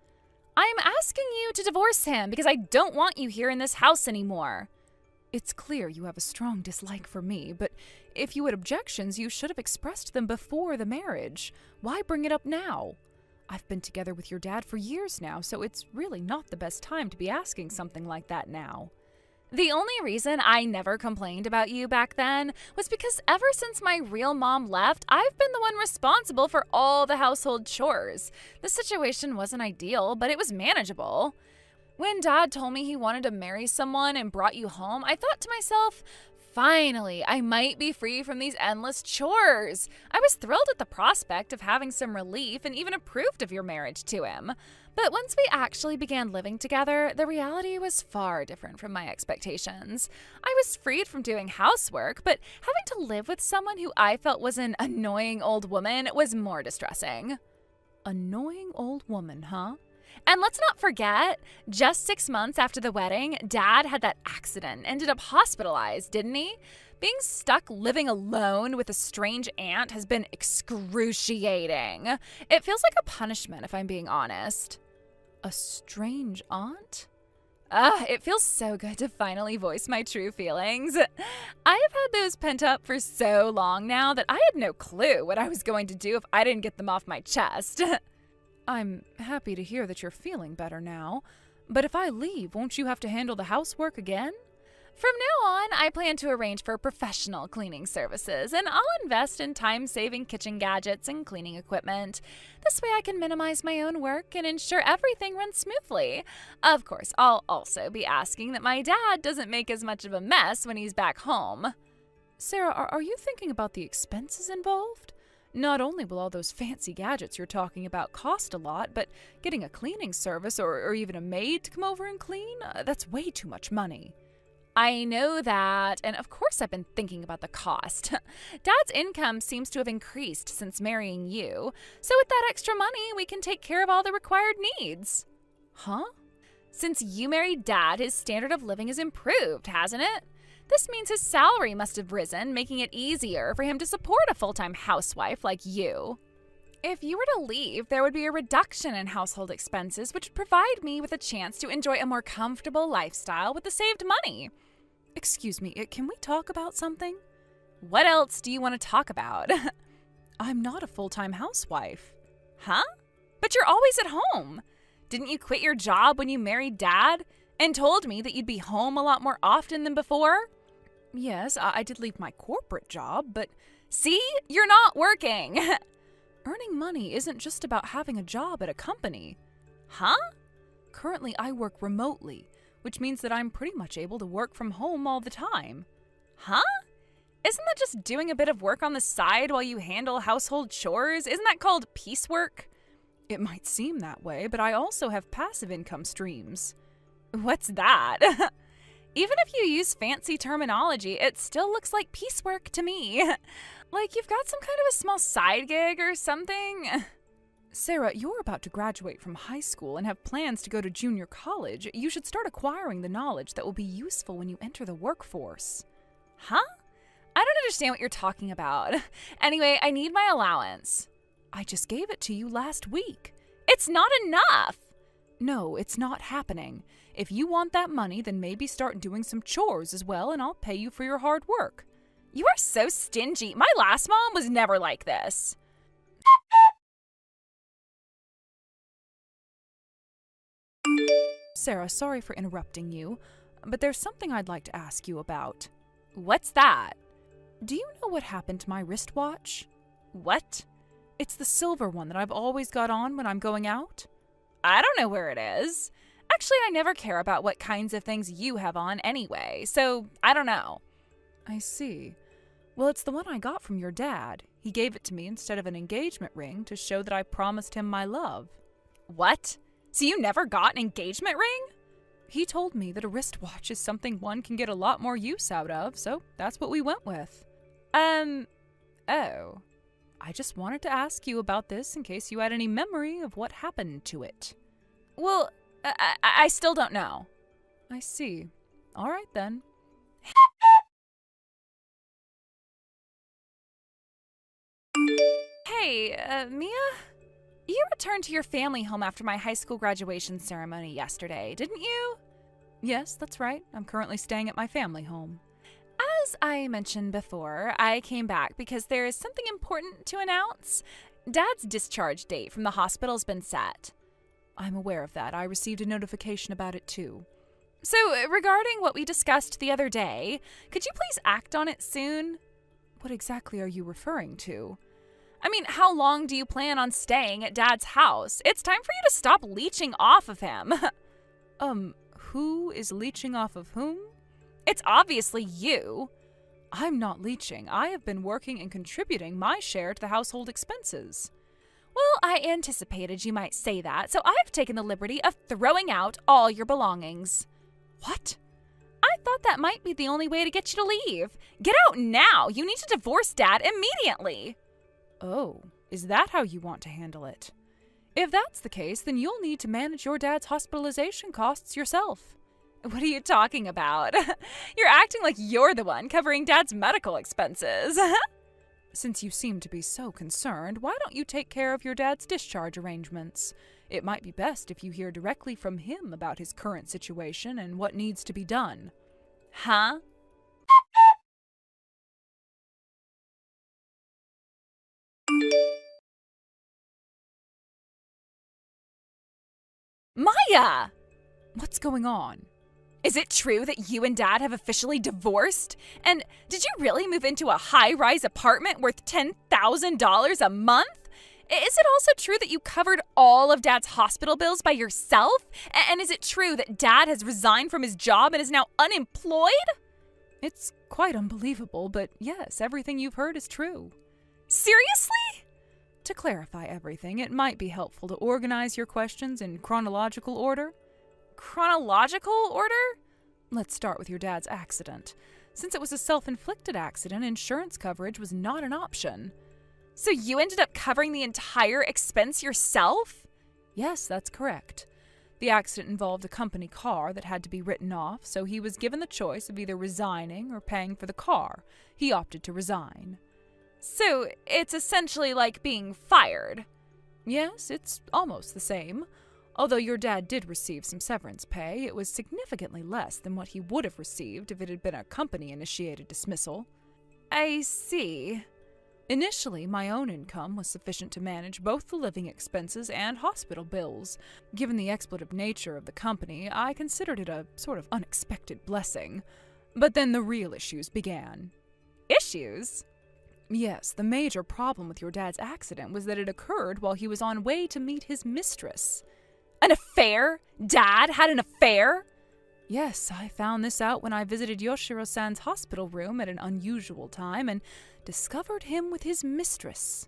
I'm asking you to divorce him because I don't want you here in this house anymore. It's clear you have a strong dislike for me, but if you had objections, you should have expressed them before the marriage. Why bring it up now? I've been together with your dad for years now, so it's really not the best time to be asking something like that now. The only reason I never complained about you back then was because ever since my real mom left, I've been the one responsible for all the household chores. The situation wasn't ideal, but it was manageable. When Dad told me he wanted to marry someone and brought you home, I thought to myself, finally, I might be free from these endless chores. I was thrilled at the prospect of having some relief and even approved of your marriage to him. But once we actually began living together, the reality was far different from my expectations. I was freed from doing housework, but having to live with someone who I felt was an annoying old woman was more distressing. Annoying old woman, huh? And let's not forget, just 6 months after the wedding, Dad had that accident, ended up hospitalized, didn't he? Being stuck living alone with a strange aunt has been excruciating. It feels like a punishment, if I'm being honest. A strange aunt? It feels so good to finally voice my true feelings. I have had those pent up for so long now that I had no clue what I was going to do if I didn't get them off my chest. I'm happy to hear that you're feeling better now, but if I leave, won't you have to handle the housework again? From now on, I plan to arrange for professional cleaning services, and I'll invest in time-saving kitchen gadgets and cleaning equipment. This way I can minimize my own work and ensure everything runs smoothly. Of course, I'll also be asking that my dad doesn't make as much of a mess when he's back home. Sarah, are you thinking about the expenses involved? Not only will all those fancy gadgets you're talking about cost a lot, but getting a cleaning service or even a maid to come over and clean, that's way too much money. I know that, and of course I've been thinking about the cost. Dad's income seems to have increased since marrying you, so with that extra money, we can take care of all the required needs. Huh? Since you married Dad, his standard of living has improved, hasn't it? This means his salary must have risen, making it easier for him to support a full-time housewife like you. If you were to leave, there would be a reduction in household expenses, which would provide me with a chance to enjoy a more comfortable lifestyle with the saved money. Excuse me, can we talk about something? What else do you want to talk about? I'm not a full-time housewife. Huh? But you're always at home. Didn't you quit your job when you married Dad and told me that you'd be home a lot more often than before? Yes, I did leave my corporate job, but see, you're not working. Earning money isn't just about having a job at a company. Huh? Currently, I work remotely, which means that I'm pretty much able to work from home all the time. Huh? Isn't that just doing a bit of work on the side while you handle household chores? Isn't that called piecework? It might seem that way, but I also have passive income streams. What's that? Even if you use fancy terminology, it still looks like piecework to me. Like you've got some kind of a small side gig or something. Sarah, you're about to graduate from high school and have plans to go to junior college. You should start acquiring the knowledge that will be useful when you enter the workforce. Huh? I don't understand what you're talking about. Anyway, I need my allowance. I just gave it to you last week. It's not enough. No, it's not happening. If you want that money, then maybe start doing some chores as well, and I'll pay you for your hard work. You are so stingy. My last mom was never like this. Sarah, sorry for interrupting you, but there's something I'd like to ask you about. What's that? Do you know what happened to my wristwatch? What? It's the silver one that I've always got on when I'm going out. I don't know where it is. Actually, I never care about what kinds of things you have on anyway, so I don't know. I see. Well, it's the one I got from your dad. He gave it to me instead of an engagement ring to show that I promised him my love. What? So you never got an engagement ring? He told me that a wristwatch is something one can get a lot more use out of, so that's what we went with. Oh. I just wanted to ask you about this in case you had any memory of what happened to it. Well, I still don't know. I see. All right, then. Hey, Mia? You returned to your family home after my high school graduation ceremony yesterday, didn't you? Yes, that's right. I'm currently staying at my family home. As I mentioned before, I came back because there is something important to announce. Dad's discharge date from the hospital's been set. I'm aware of that. I received a notification about it too. So, regarding what we discussed the other day, could you please act on it soon? What exactly are you referring to? I mean, how long do you plan on staying at Dad's house? It's time for you to stop leeching off of him. Who is leeching off of whom? It's obviously you. I'm not leeching. I have been working and contributing my share to the household expenses. Well, I anticipated you might say that, so I've taken the liberty of throwing out all your belongings. What? I thought that might be the only way to get you to leave. Get out now. You need to divorce Dad immediately. Oh, is that how you want to handle it? If that's the case, then you'll need to manage your dad's hospitalization costs yourself. What are you talking about? You're acting like you're the one covering Dad's medical expenses. Since you seem to be so concerned, why don't you take care of your dad's discharge arrangements? It might be best if you hear directly from him about his current situation and what needs to be done. Huh? Maya! What's going on? Is it true that you and Dad have officially divorced? And did you really move into a high-rise apartment worth $10,000 a month? Is it also true that you covered all of Dad's hospital bills by yourself? And is it true that Dad has resigned from his job and is now unemployed? It's quite unbelievable, but yes, everything you've heard is true. Seriously? To clarify everything, it might be helpful to organize your questions in chronological order. Chronological order? Let's start with your dad's accident. Since it was a self-inflicted accident, insurance coverage was not an option. So you ended up covering the entire expense yourself? Yes, that's correct. The accident involved a company car that had to be written off, so he was given the choice of either resigning or paying for the car. He opted to resign. So it's essentially like being fired. Yes, it's almost the same. Although your dad did receive some severance pay, it was significantly less than what he would have received if it had been a company-initiated dismissal. I see. Initially, my own income was sufficient to manage both the living expenses and hospital bills. Given the expletive nature of the company, I considered it a sort of unexpected blessing. But then the real issues began. Issues? Yes, the major problem with your dad's accident was that it occurred while he was on way to meet his mistress. An affair? Dad had an affair? Yes, I found this out when I visited Yoshiro-san's hospital room at an unusual time and discovered him with his mistress.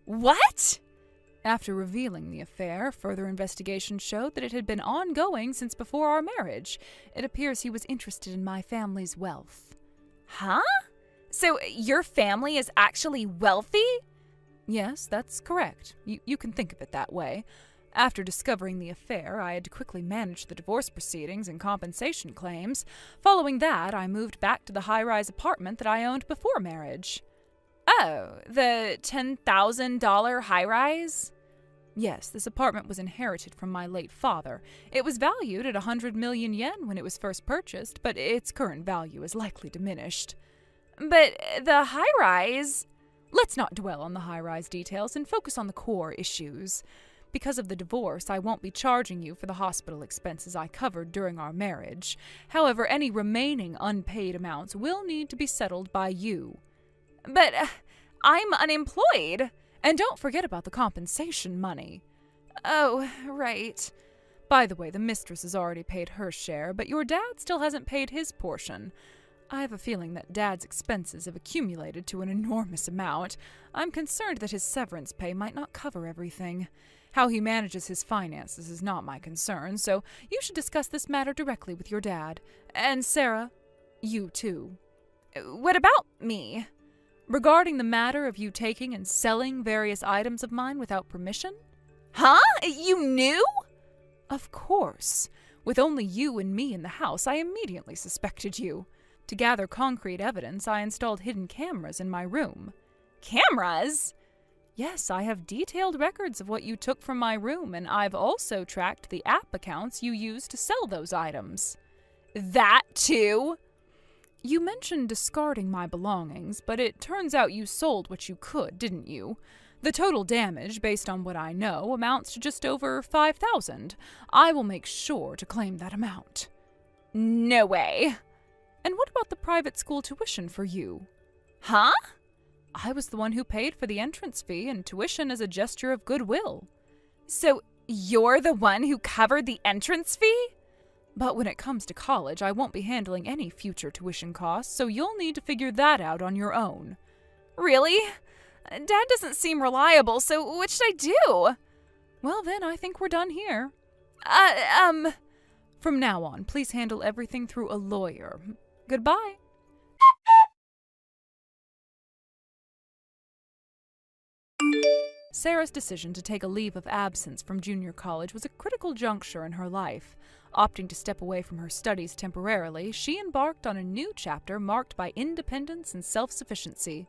What? After revealing the affair, further investigation showed that it had been ongoing since before our marriage. It appears he was interested in my family's wealth. Huh? So your family is actually wealthy? Yes, that's correct. You can think of it that way. After discovering the affair, I had to quickly manage the divorce proceedings and compensation claims. Following that, I moved back to the high-rise apartment that I owned before marriage. Oh, the $10,000 high-rise? Yes, this apartment was inherited from my late father. It was valued at 100 million yen when it was first purchased, but its current value is likely diminished. But the high-rise... Let's not dwell on the high-rise details and focus on the core issues. Because of the divorce, I won't be charging you for the hospital expenses I covered during our marriage. However, any remaining unpaid amounts will need to be settled by you. But I'm unemployed. And don't forget about the compensation money. Oh, right. By the way, the mistress has already paid her share, but your dad still hasn't paid his portion. I have a feeling that Dad's expenses have accumulated to an enormous amount. I'm concerned that his severance pay might not cover everything. How he manages his finances is not my concern, so you should discuss this matter directly with your dad. And Sarah, you too. What about me? Regarding the matter of you taking and selling various items of mine without permission? Huh? You knew? Of course. With only you and me in the house, I immediately suspected you. To gather concrete evidence, I installed hidden cameras in my room. Cameras? Yes, I have detailed records of what you took from my room, and I've also tracked the app accounts you used to sell those items. That too? You mentioned discarding my belongings, but it turns out you sold what you could, didn't you? The total damage, based on what I know, amounts to just over 5,000. I will make sure to claim that amount. No way. And what about the private school tuition for you? Huh? I was the one who paid for the entrance fee and tuition as a gesture of goodwill. So you're the one who covered the entrance fee? But when it comes to college, I won't be handling any future tuition costs, so you'll need to figure that out on your own. Really? Dad doesn't seem reliable, so what should I do? Well then, I think we're done here. From now on, please handle everything through a lawyer. Goodbye. Sarah's decision to take a leave of absence from junior college was a critical juncture in her life. Opting to step away from her studies temporarily, she embarked on a new chapter marked by independence and self-sufficiency.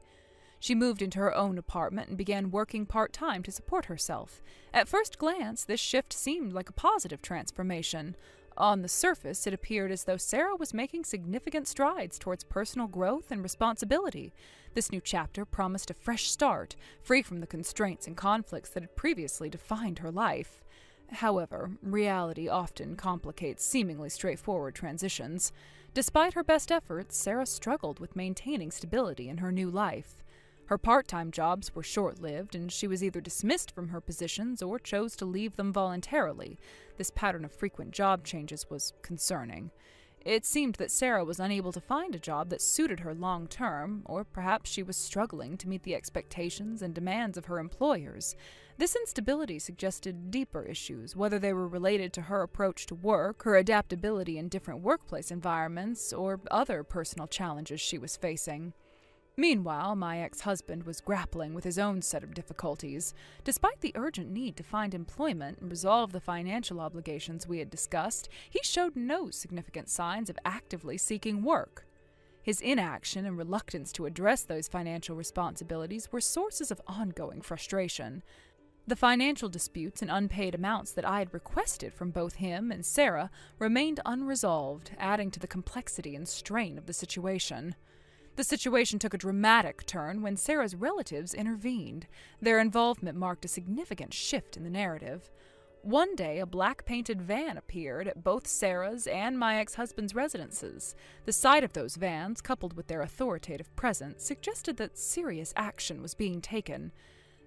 She moved into her own apartment and began working part-time to support herself. At first glance, this shift seemed like a positive transformation. On the surface, it appeared as though Sarah was making significant strides towards personal growth and responsibility. This new chapter promised a fresh start, free from the constraints and conflicts that had previously defined her life. However, reality often complicates seemingly straightforward transitions. Despite her best efforts, Sarah struggled with maintaining stability in her new life. Her part-time jobs were short-lived, and she was either dismissed from her positions or chose to leave them voluntarily. This pattern of frequent job changes was concerning. It seemed that Sarah was unable to find a job that suited her long-term, or perhaps she was struggling to meet the expectations and demands of her employers. This instability suggested deeper issues, whether they were related to her approach to work, her adaptability in different workplace environments, or other personal challenges she was facing. Meanwhile, my ex-husband was grappling with his own set of difficulties. Despite the urgent need to find employment and resolve the financial obligations we had discussed, he showed no significant signs of actively seeking work. His inaction and reluctance to address those financial responsibilities were sources of ongoing frustration. The financial disputes and unpaid amounts that I had requested from both him and Sarah remained unresolved, adding to the complexity and strain of the situation. The situation took a dramatic turn when Sarah's relatives intervened. Their involvement marked a significant shift in the narrative. One day, a black-painted van appeared at both Sarah's and my ex-husband's residences. The sight of those vans, coupled with their authoritative presence, suggested that serious action was being taken.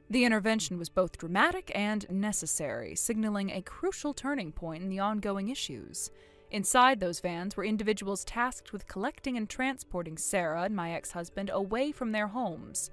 The intervention was both dramatic and necessary, signaling a crucial turning point in the ongoing issues. Inside those vans were individuals tasked with collecting and transporting Sarah and my ex-husband away from their homes.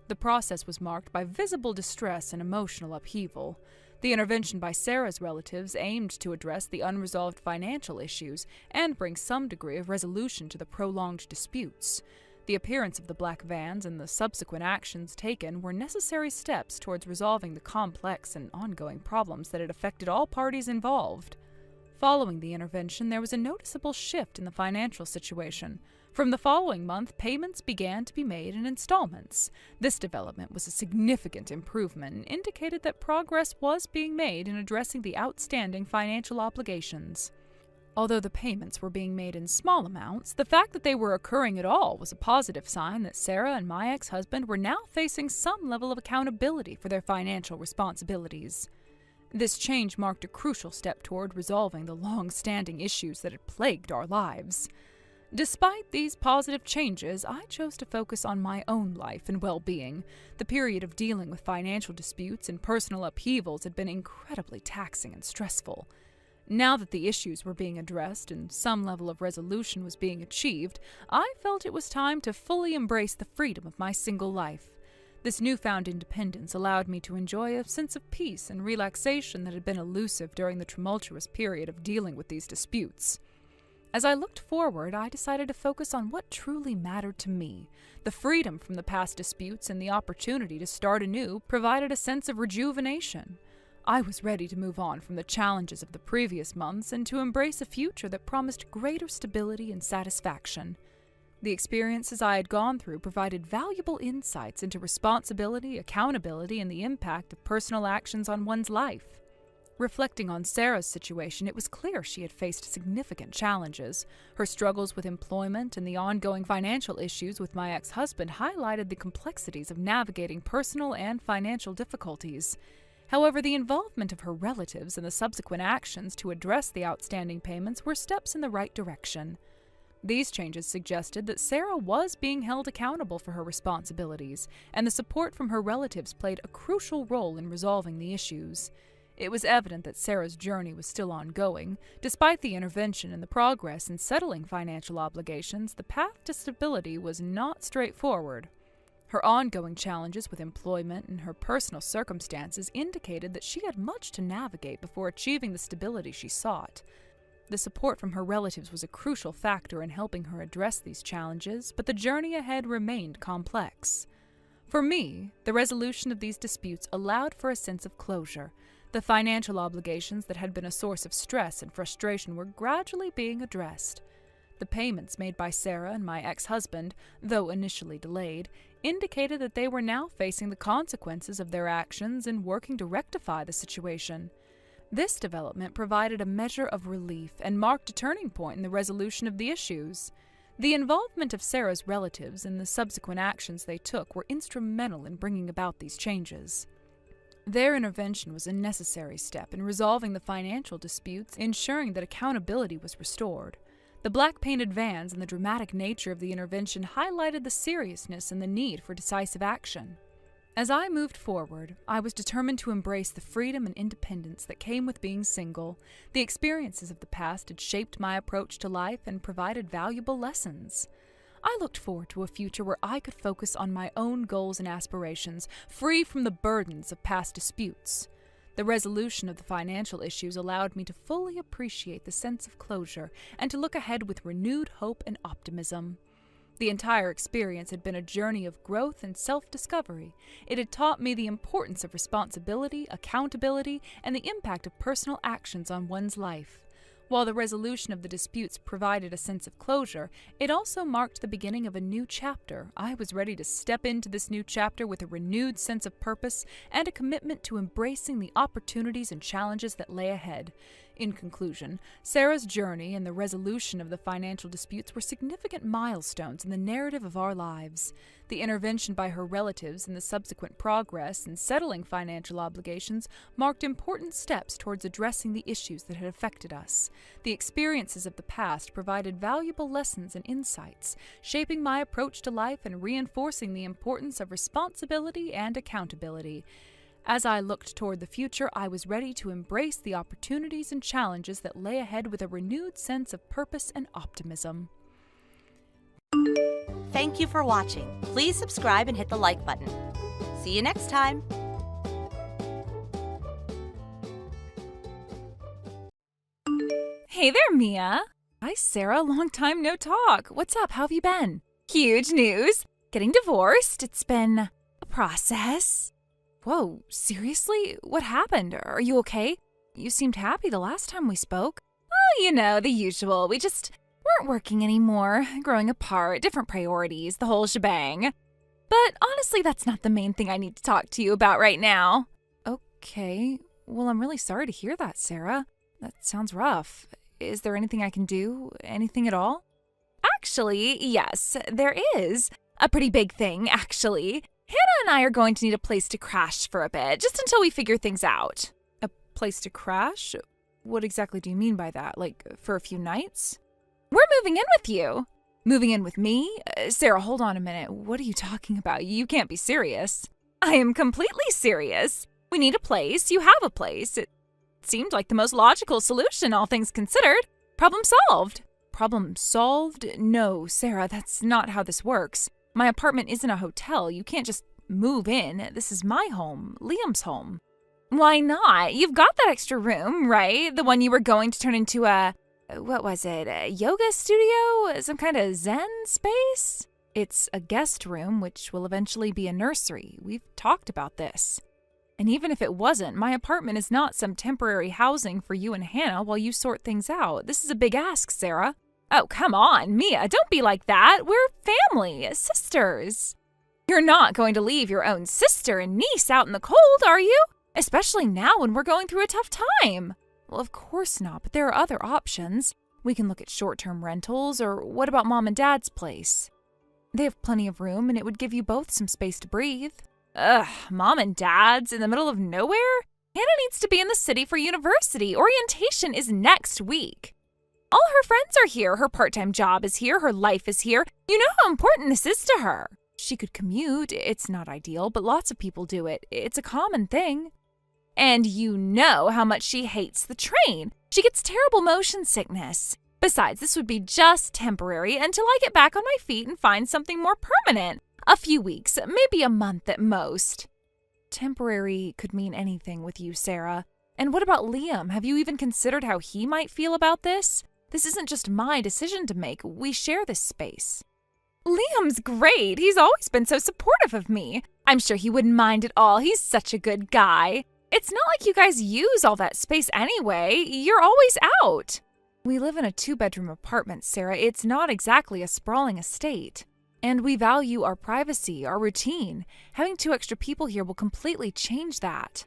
The process was marked by visible distress and emotional upheaval. The intervention by Sarah's relatives aimed to address the unresolved financial issues and bring some degree of resolution to the prolonged disputes. The appearance of the black vans and the subsequent actions taken were necessary steps towards resolving the complex and ongoing problems that had affected all parties involved. Following the intervention, there was a noticeable shift in the financial situation. From the following month, payments began to be made in installments. This development was a significant improvement and indicated that progress was being made in addressing the outstanding financial obligations. Although the payments were being made in small amounts, the fact that they were occurring at all was a positive sign that Sarah and my ex-husband were now facing some level of accountability for their financial responsibilities. This change marked a crucial step toward resolving the long-standing issues that had plagued our lives. Despite these positive changes, I chose to focus on my own life and well-being. The period of dealing with financial disputes and personal upheavals had been incredibly taxing and stressful. Now that the issues were being addressed and some level of resolution was being achieved, I felt it was time to fully embrace the freedom of my single life. This newfound independence allowed me to enjoy a sense of peace and relaxation that had been elusive during the tumultuous period of dealing with these disputes. As I looked forward, I decided to focus on what truly mattered to me. The freedom from the past disputes and the opportunity to start anew provided a sense of rejuvenation. I was ready to move on from the challenges of the previous months and to embrace a future that promised greater stability and satisfaction. The experiences I had gone through provided valuable insights into responsibility, accountability, and the impact of personal actions on one's life. Reflecting on Sarah's situation, it was clear she had faced significant challenges. Her struggles with employment and the ongoing financial issues with my ex-husband highlighted the complexities of navigating personal and financial difficulties. However, the involvement of her relatives and the subsequent actions to address the outstanding payments were steps in the right direction. These changes suggested that Sarah was being held accountable for her responsibilities, and the support from her relatives played a crucial role in resolving the issues. It was evident that Sarah's journey was still ongoing. Despite the intervention and the progress in settling financial obligations, the path to stability was not straightforward. Her ongoing challenges with employment and her personal circumstances indicated that she had much to navigate before achieving the stability she sought. The support from her relatives was a crucial factor in helping her address these challenges, but the journey ahead remained complex. For me, the resolution of these disputes allowed for a sense of closure. The financial obligations that had been a source of stress and frustration were gradually being addressed. The payments made by Sarah and my ex-husband, though initially delayed, indicated that they were now facing the consequences of their actions and working to rectify the situation. This development provided a measure of relief and marked a turning point in the resolution of the issues. The involvement of Sarah's relatives and the subsequent actions they took were instrumental in bringing about these changes. Their intervention was a necessary step in resolving the financial disputes, ensuring that accountability was restored. The black-painted vans and the dramatic nature of the intervention highlighted the seriousness and the need for decisive action. As I moved forward, I was determined to embrace the freedom and independence that came with being single. The experiences of the past had shaped my approach to life and provided valuable lessons. I looked forward to a future where I could focus on my own goals and aspirations, free from the burdens of past disputes. The resolution of the financial issues allowed me to fully appreciate the sense of closure and to look ahead with renewed hope and optimism. The entire experience had been a journey of growth and self-discovery. It had taught me the importance of responsibility, accountability, and the impact of personal actions on one's life. While the resolution of the disputes provided a sense of closure, it also marked the beginning of a new chapter. I was ready to step into this new chapter with a renewed sense of purpose and a commitment to embracing the opportunities and challenges that lay ahead. In conclusion, Sarah's journey and the resolution of the financial disputes were significant milestones in the narrative of our lives. The intervention by her relatives and the subsequent progress in settling financial obligations marked important steps towards addressing the issues that had affected us. The experiences of the past provided valuable lessons and insights, shaping my approach to life and reinforcing the importance of responsibility and accountability. As I looked toward the future, I was ready to embrace the opportunities and challenges that lay ahead with a renewed sense of purpose and optimism. Thank you for watching. Please subscribe and hit the like button. See you next time. Hey there, Mia. Hi, Sarah. Long time no talk. What's up? How have you been? Huge news. Getting divorced. It's been a process. Whoa, seriously? What happened? Are you okay? You seemed happy the last time we spoke. Oh, you know, the usual. We just weren't working anymore, growing apart, different priorities, the whole shebang. But honestly, that's not the main thing I need to talk to you about right now. Okay. Well, I'm really sorry to hear that, Sarah. That sounds rough. Is there anything I can do? Anything at all? Actually, yes, there is. A pretty big thing, actually. Hannah and I are going to need a place to crash for a bit, just until we figure things out. A place to crash? What exactly do you mean by that? Like, for a few nights? We're moving in with you. Moving in with me? Sarah, hold on a minute. What are you talking about? You can't be serious. I am completely serious. We need a place. You have a place. It seemed like the most logical solution, all things considered. Problem solved. Problem solved? No, Sarah, that's not how this works. My apartment isn't a hotel. You can't just move in. This is my home, Liam's home. Why not? You've got that extra room, right? The one you were going to turn into a yoga studio? Some kind of Zen space? It's a guest room, which will eventually be a nursery. We've talked about this. And even if it wasn't, my apartment is not some temporary housing for you and Hannah while you sort things out. This is a big ask, Sarah. Oh, come on, Mia, don't be like that. We're family, sisters. You're not going to leave your own sister and niece out in the cold, are you? Especially now when we're going through a tough time. Well, of course not, but there are other options. We can look at short-term rentals, or what about Mom and Dad's place? They have plenty of room, and it would give you both some space to breathe. Ugh, Mom and Dad's in the middle of nowhere? Hannah needs to be in the city for university. Orientation is next week. All her friends are here. Her part-time job is here. Her life is here. You know how important this is to her. She could commute. It's not ideal, but lots of people do it. It's a common thing. And you know how much she hates the train. She gets terrible motion sickness. Besides, this would be just temporary until I get back on my feet and find something more permanent. A few weeks, maybe a month at most. Temporary could mean anything with you, Sarah. And what about Liam? Have you even considered how he might feel about this? This isn't just my decision to make. We share this space. Liam's great. He's always been so supportive of me. I'm sure he wouldn't mind at all. He's such a good guy. It's not like you guys use all that space anyway. You're always out. We live in a 2-bedroom apartment, Sarah. It's not exactly a sprawling estate. And we value our privacy, our routine. Having 2 extra people here will completely change that.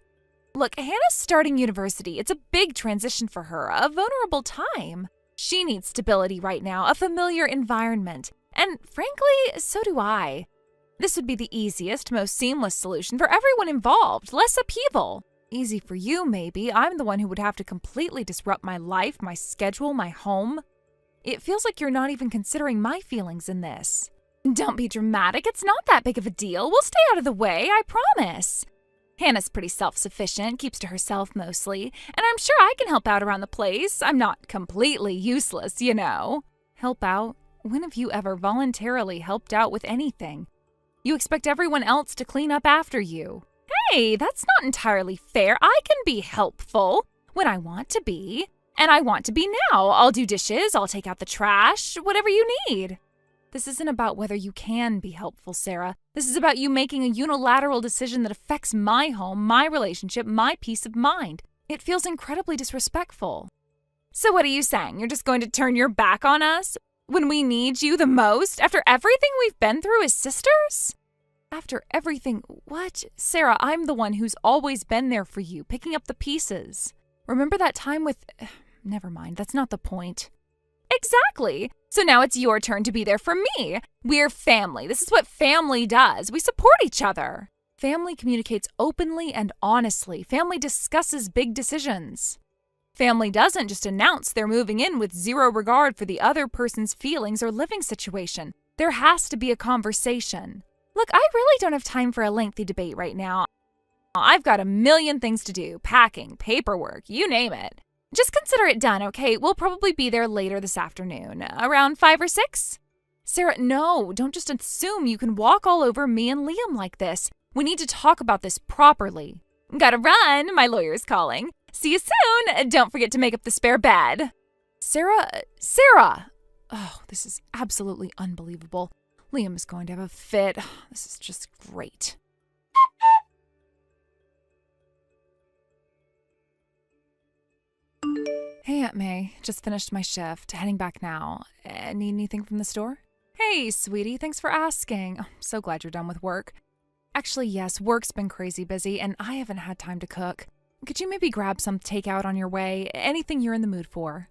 Look, Hannah's starting university. It's a big transition for her, a vulnerable time. She needs stability right now, a familiar environment. And frankly, so do I. This would be the easiest, most seamless solution for everyone involved, less upheaval. Easy for you, maybe. I'm the one who would have to completely disrupt my life, my schedule, my home. It feels like you're not even considering my feelings in this. Don't be dramatic. It's not that big of a deal. We'll stay out of the way, I promise. Hannah's pretty self-sufficient, keeps to herself mostly, and I'm sure I can help out around the place. I'm not completely useless, you know. Help out? When have you ever voluntarily helped out with anything? You expect everyone else to clean up after you. Hey, that's not entirely fair. I can be helpful when I want to be, and I want to be now. I'll do dishes, I'll take out the trash, whatever you need. This isn't about whether you can be helpful, Sarah. This is about you making a unilateral decision that affects my home, my relationship, my peace of mind. It feels incredibly disrespectful. So what are you saying? You're just going to turn your back on us when we need you the most after everything we've been through as sisters? After everything, what? Sarah, I'm the one who's always been there for you, picking up the pieces. Remember that time with... Never mind, that's not the point. Exactly. So now it's your turn to be there for me. We're family. This is what family does. We support each other. Family communicates openly and honestly. Family discusses big decisions. Family doesn't just announce they're moving in with zero regard for the other person's feelings or living situation. There has to be a conversation. Look, I really don't have time for a lengthy debate right now. I've got a million things to do. Packing, paperwork, you name it. Just consider it done, okay? We'll probably be there later this afternoon. Around 5 or 6? Sarah, no, don't just assume you can walk all over me and Liam like this. We need to talk about this properly. Gotta run, my lawyer's calling. See you soon. Don't forget to make up the spare bed. Sarah! Oh, this is absolutely unbelievable. Liam is going to have a fit. This is just great. Hey, Aunt May. Just finished my shift. Heading back now. Need anything from the store? Hey, sweetie. Thanks for asking. I'm so glad you're done with work. Actually, yes, work's been crazy busy, and I haven't had time to cook. Could you maybe grab some takeout on your way? Anything you're in the mood for?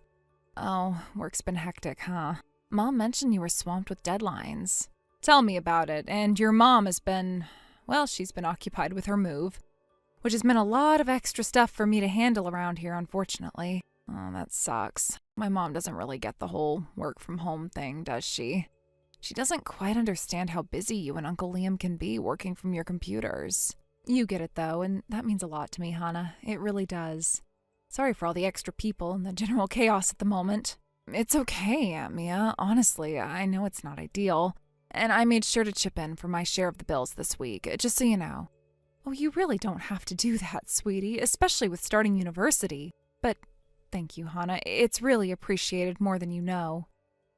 Oh, work's been hectic, huh? Mom mentioned you were swamped with deadlines. Tell me about it. And your mom has been... Well, she's been occupied with her move, which has been a lot of extra stuff for me to handle around here, unfortunately. Oh, that sucks. My mom doesn't really get the whole work from home thing, does she? She doesn't quite understand how busy you and Uncle Liam can be working from your computers. You get it, though, and that means a lot to me, Hannah. It really does. Sorry for all the extra people and the general chaos at the moment. It's okay, Aunt Mia. Honestly, I know it's not ideal. And I made sure to chip in for my share of the bills this week, just so you know. Oh, you really don't have to do that, sweetie, especially with starting university. But thank you, Hannah. It's really appreciated more than you know.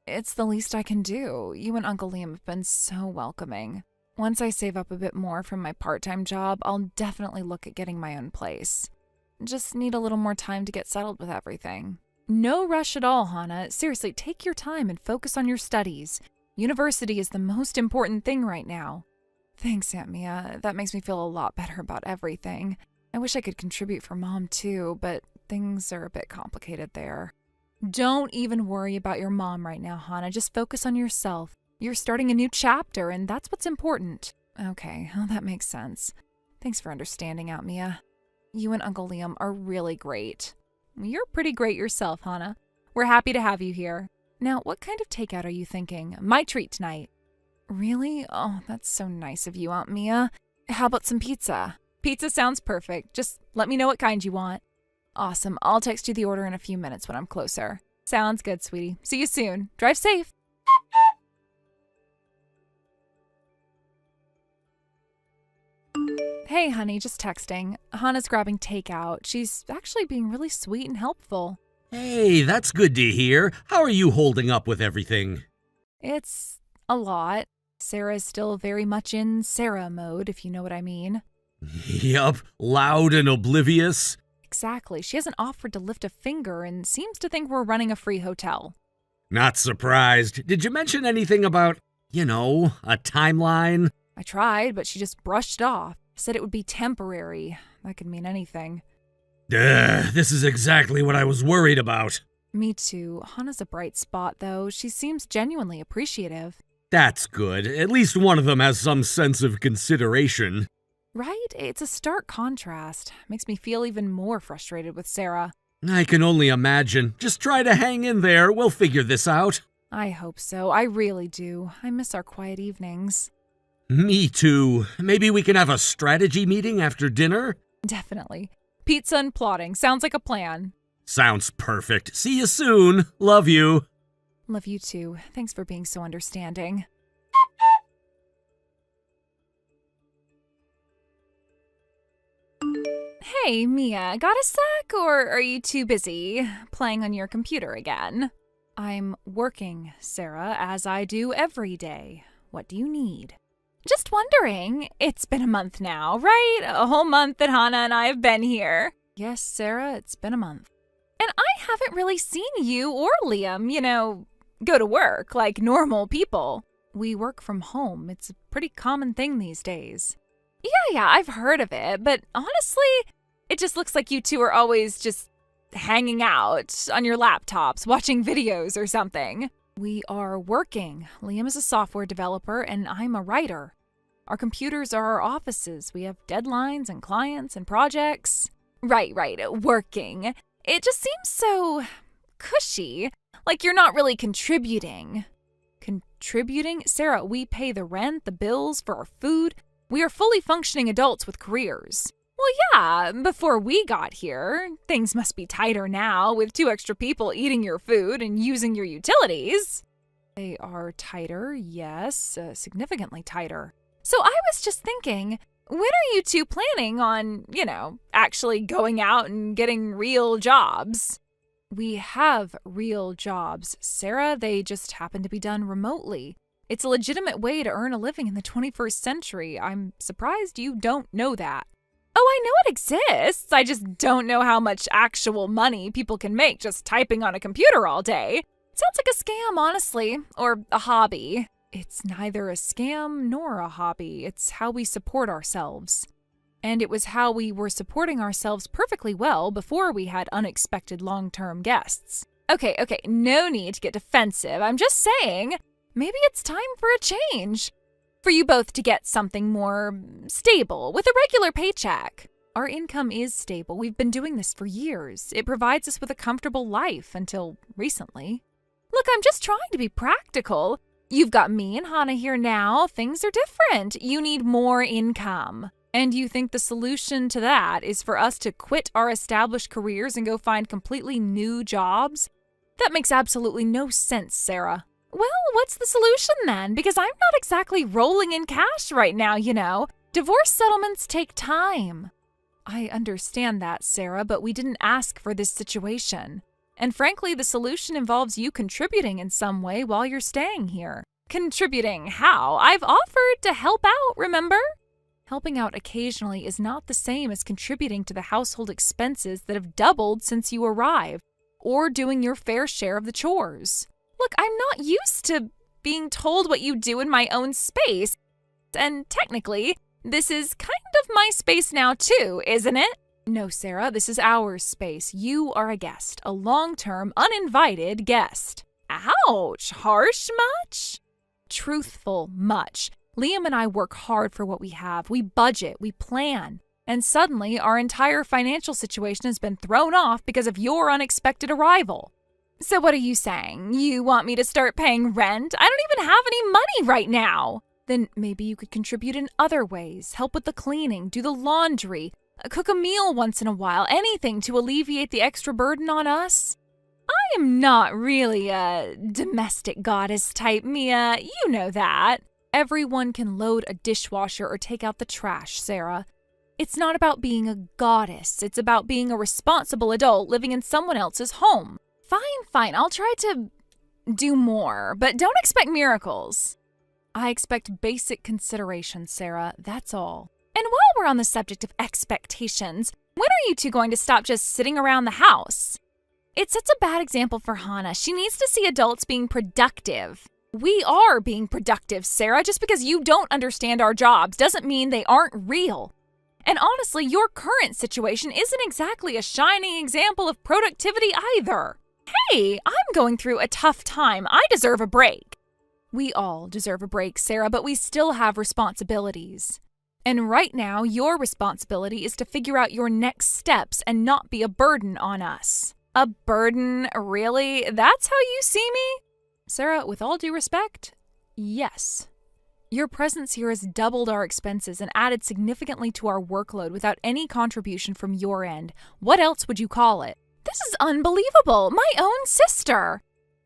It's the least I can do. You and Uncle Liam have been so welcoming. Once I save up a bit more from my part-time job, I'll definitely look at getting my own place. Just need a little more time to get settled with everything. No rush at all, Hannah. Seriously, take your time and focus on your studies. University is the most important thing right now. Thanks, Aunt Mia. That makes me feel a lot better about everything. I wish I could contribute for Mom too, but things are a bit complicated there. Don't even worry about your mom right now, Hannah. Just focus on yourself. You're starting a new chapter, and that's what's important. Okay, well, that makes sense. Thanks for understanding, Aunt Mia. You and Uncle Liam are really great. You're pretty great yourself, Hannah. We're happy to have you here. Now, what kind of takeout are you thinking? My treat tonight. Really? Oh, that's so nice of you, Aunt Mia. How about some pizza? Pizza sounds perfect. Just let me know what kind you want. Awesome. I'll text you the order in a few minutes when I'm closer. Sounds good, sweetie. See you soon. Drive safe. Hey, honey, just texting. Hannah's grabbing takeout. She's actually being really sweet and helpful. Hey, that's good to hear. How are you holding up with everything? It's a lot. Sarah's still very much in Sarah mode, if you know what I mean. Yup, loud and oblivious. Exactly. She hasn't offered to lift a finger and seems to think we're running a free hotel. Not surprised. Did you mention anything about, a timeline? I tried, but she just brushed it off. Said it would be temporary. That could mean anything. This is exactly what I was worried about. Me too. Hannah's a bright spot, though. She seems genuinely appreciative. That's good. At least one of them has some sense of consideration. Right? It's a stark contrast. Makes me feel even more frustrated with Sarah. I can only imagine. Just try to hang in there. We'll figure this out. I hope so. I really do. I miss our quiet evenings. Me too. Maybe we can have a strategy meeting after dinner? Definitely. Pizza and plotting. Sounds like a plan. Sounds perfect. See you soon. Love you. Love you too. Thanks for being so understanding. Hey, Mia, got a sec, or are you too busy playing on your computer again? I'm working, Sarah, as I do every day. What do you need? Just wondering. It's been a month now, right? A whole month that Hannah and I have been here. Yes, Sarah, it's been a month. And I haven't really seen you or Liam, go to work like normal people. We work from home. It's a pretty common thing these days. Yeah, I've heard of it, but honestly, it just looks like you two are always just hanging out on your laptops, watching videos or something. We are working. Liam is a software developer and I'm a writer. Our computers are our offices. We have deadlines and clients and projects. Right, working. It just seems so cushy, like you're not really contributing. Contributing? Sarah, we pay the rent, the bills for our food. We are fully functioning adults with careers. Well, yeah, before we got here. Things must be tighter now with 2 extra people eating your food and using your utilities. They are tighter, yes, significantly tighter. So I was just thinking, when are you two planning on, actually going out and getting real jobs? We have real jobs, Sarah. They just happen to be done remotely. It's a legitimate way to earn a living in the 21st century. I'm surprised you don't know that. Oh, I know it exists. I just don't know how much actual money people can make just typing on a computer all day. Sounds like a scam, honestly, or a hobby. It's neither a scam nor a hobby. It's how we support ourselves. And it was how we were supporting ourselves perfectly well before we had unexpected long-term guests. Okay, no need to get defensive. I'm just saying, maybe it's time for a change. For you both to get something more stable, with a regular paycheck. Our income is stable. We've been doing this for years. It provides us with a comfortable life until recently. Look, I'm just trying to be practical. You've got me and Hannah here now. Things are different. You need more income. And you think the solution to that is for us to quit our established careers and go find completely new jobs? That makes absolutely no sense, Sarah. Well, what's the solution then? Because I'm not exactly rolling in cash right now, Divorce settlements take time. I understand that, Sarah, but we didn't ask for this situation. And frankly, the solution involves you contributing in some way while you're staying here. Contributing how? I've offered to help out, remember? Helping out occasionally is not the same as contributing to the household expenses that have doubled since you arrived, or doing your fair share of the chores. Look, I'm not used to being told what you do in my own space, and technically, this is kind of my space now too, isn't it? No, Sarah, this is our space. You are a guest, a long-term, uninvited guest. Ouch! Harsh much? Truthful much. Liam and I work hard for what we have. We budget, we plan. And suddenly, our entire financial situation has been thrown off because of your unexpected arrival. So what are you saying? You want me to start paying rent? I don't even have any money right now. Then maybe you could contribute in other ways. Help with the cleaning, do the laundry, cook a meal once in a while, anything to alleviate the extra burden on us. I am not really a domestic goddess type, Mia. You know that. Everyone can load a dishwasher or take out the trash, Sarah. It's not about being a goddess. It's about being a responsible adult living in someone else's home. Fine. I'll try to do more, but don't expect miracles. I expect basic consideration, Sarah. That's all. And while we're on the subject of expectations, when are you two going to stop just sitting around the house? It sets a bad example for Hannah. She needs to see adults being productive. We are being productive, Sarah. Just because you don't understand our jobs doesn't mean they aren't real. And honestly, your current situation isn't exactly a shining example of productivity either. Hey, I'm going through a tough time. I deserve a break. We all deserve a break, Sarah, but we still have responsibilities. And right now, your responsibility is to figure out your next steps and not be a burden on us. A burden? Really? That's how you see me? Sarah, with all due respect, yes. Your presence here has doubled our expenses and added significantly to our workload without any contribution from your end. What else would you call it? This is unbelievable. My own sister.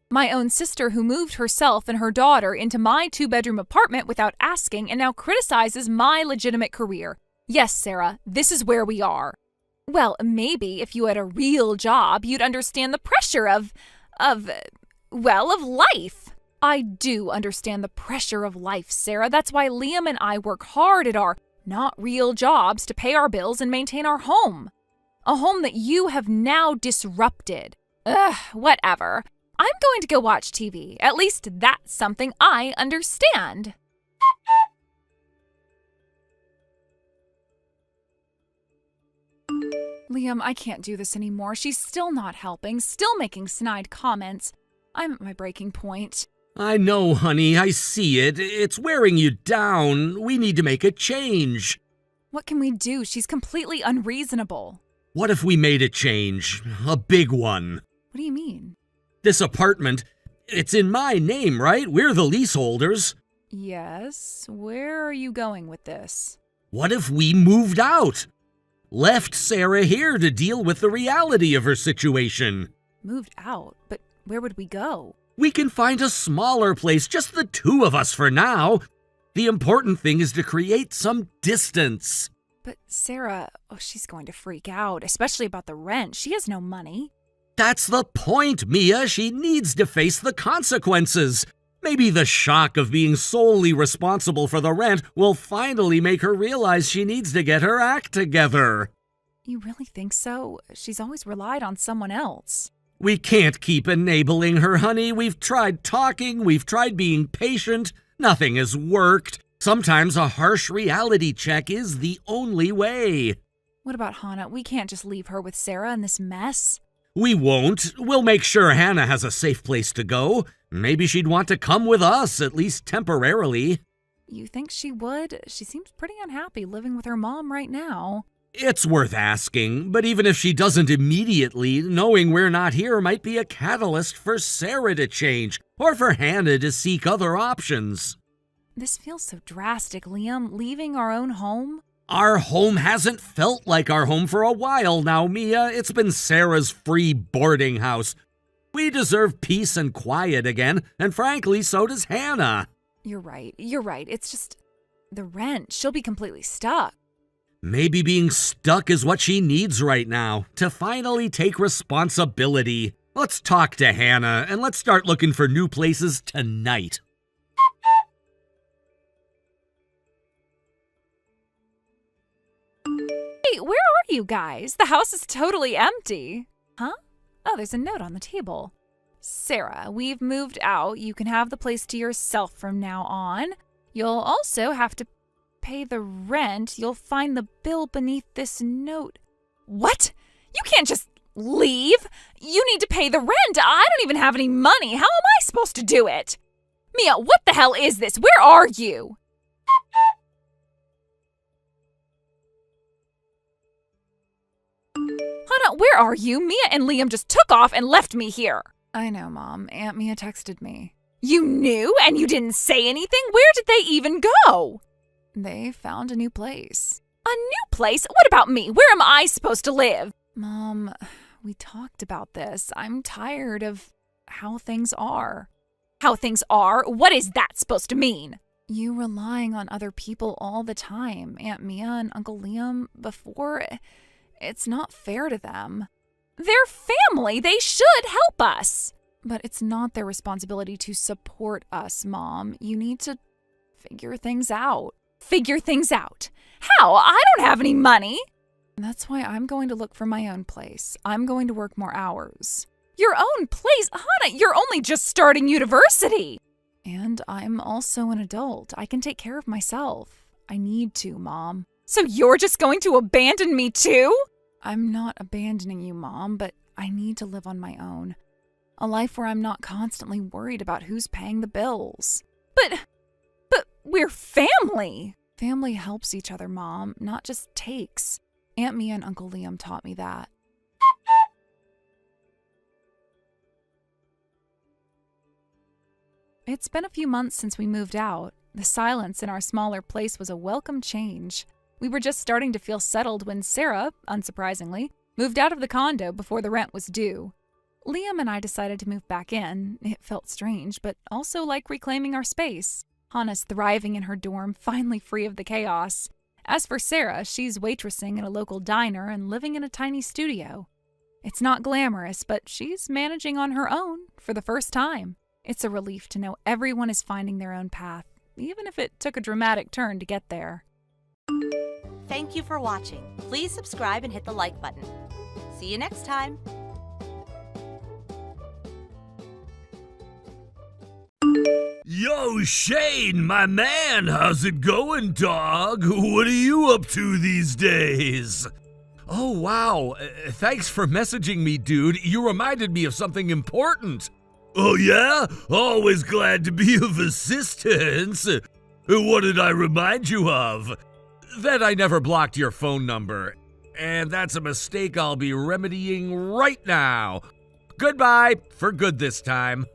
My own sister who moved herself and her daughter into my 2-bedroom apartment without asking and now criticizes my legitimate career. Yes, Sarah, this is where we are. Well, maybe if you had a real job, you'd understand the pressure of life. I do understand the pressure of life, Sarah. That's why Liam and I work hard at our not real jobs to pay our bills and maintain our home. A home that you have now disrupted. Ugh, whatever. I'm going to go watch TV. At least that's something I understand. Liam, I can't do this anymore. She's still not helping, still making snide comments. I'm at my breaking point. I know, honey, I see it. It's wearing you down. We need to make a change. What can we do? She's completely unreasonable. What if we made a change? A big one. What do you mean? This apartment, it's in my name, right? We're the leaseholders. Yes, where are you going with this? What if we moved out? Left Sarah here to deal with the reality of her situation. Moved out? But where would we go? We can find a smaller place, just the two of us for now. The important thing is to create some distance. But Sarah, she's going to freak out, especially about the rent. She has no money. That's the point, Mia. She needs to face the consequences. Maybe the shock of being solely responsible for the rent will finally make her realize she needs to get her act together. You really think so? She's always relied on someone else. We can't keep enabling her, honey. We've tried talking, we've tried being patient. Nothing has worked. Sometimes a harsh reality check is the only way. What about Hannah? We can't just leave her with Sarah in this mess. We won't. We'll make sure Hannah has a safe place to go. Maybe she'd want to come with us, at least temporarily. You think she would? She seems pretty unhappy living with her mom right now. It's worth asking, but even if she doesn't immediately, knowing we're not here might be a catalyst for Sarah to change, or for Hannah to seek other options. This feels so drastic, Liam. Leaving our own home? Our home hasn't felt like our home for a while now, Mia. It's been Sarah's free boarding house. We deserve peace and quiet again, and frankly, so does Hannah. You're right. It's just the rent. She'll be completely stuck. Maybe being stuck is what she needs right now, to finally take responsibility. Let's talk to Hannah, and let's start looking for new places tonight. Hey, where are you guys? The house is totally empty. Huh? Oh, there's a note on the table. Sarah, we've moved out. You can have the place to yourself from now on. You'll also have to pay the rent. You'll find the bill beneath this note. What? You can't just leave. You need to pay the rent. I don't even have any money. How am I supposed to do it? Mia, what the hell is this? Where are you? Hannah, where are you? Mia and Liam just took off and left me here. I know, Mom. Aunt Mia texted me. You knew and you didn't say anything? Where did they even go? They found a new place. A new place? What about me? Where am I supposed to live? Mom, we talked about this. I'm tired of how things are. How things are? What is that supposed to mean? You relying on other people all the time. Aunt Mia and Uncle Liam before. It's not fair to them. They're family. They should help us. But it's not their responsibility to support us, Mom. You need to figure things out. Figure things out? How? I don't have any money. That's why I'm going to look for my own place. I'm going to work more hours. Your own place? Hannah, you're only just starting university. And I'm also an adult. I can take care of myself. I need to, Mom. So you're just going to abandon me too? I'm not abandoning you, Mom, but I need to live on my own. A life where I'm not constantly worried about who's paying the bills. But we're family. Family helps each other, Mom, not just takes. Aunt Mia and Uncle Liam taught me that. It's been a few months since we moved out. The silence in our smaller place was a welcome change. We were just starting to feel settled when Sarah, unsurprisingly, moved out of the condo before the rent was due. Liam and I decided to move back in. It felt strange, but also like reclaiming our space. Hannah's thriving in her dorm, finally free of the chaos. As for Sarah, she's waitressing at a local diner and living in a tiny studio. It's not glamorous, but she's managing on her own for the first time. It's a relief to know everyone is finding their own path, even if it took a dramatic turn to get there. Thank you for watching. Please subscribe and hit the like button. See you next time. Yo, Shane, my man, how's it going, dog? What are you up to these days? Oh, wow. Thanks for messaging me, dude. You reminded me of something important. Oh, yeah? Always glad to be of assistance. What did I remind you of? That I never blocked your phone number. And that's a mistake I'll be remedying right now. Goodbye, for good this time.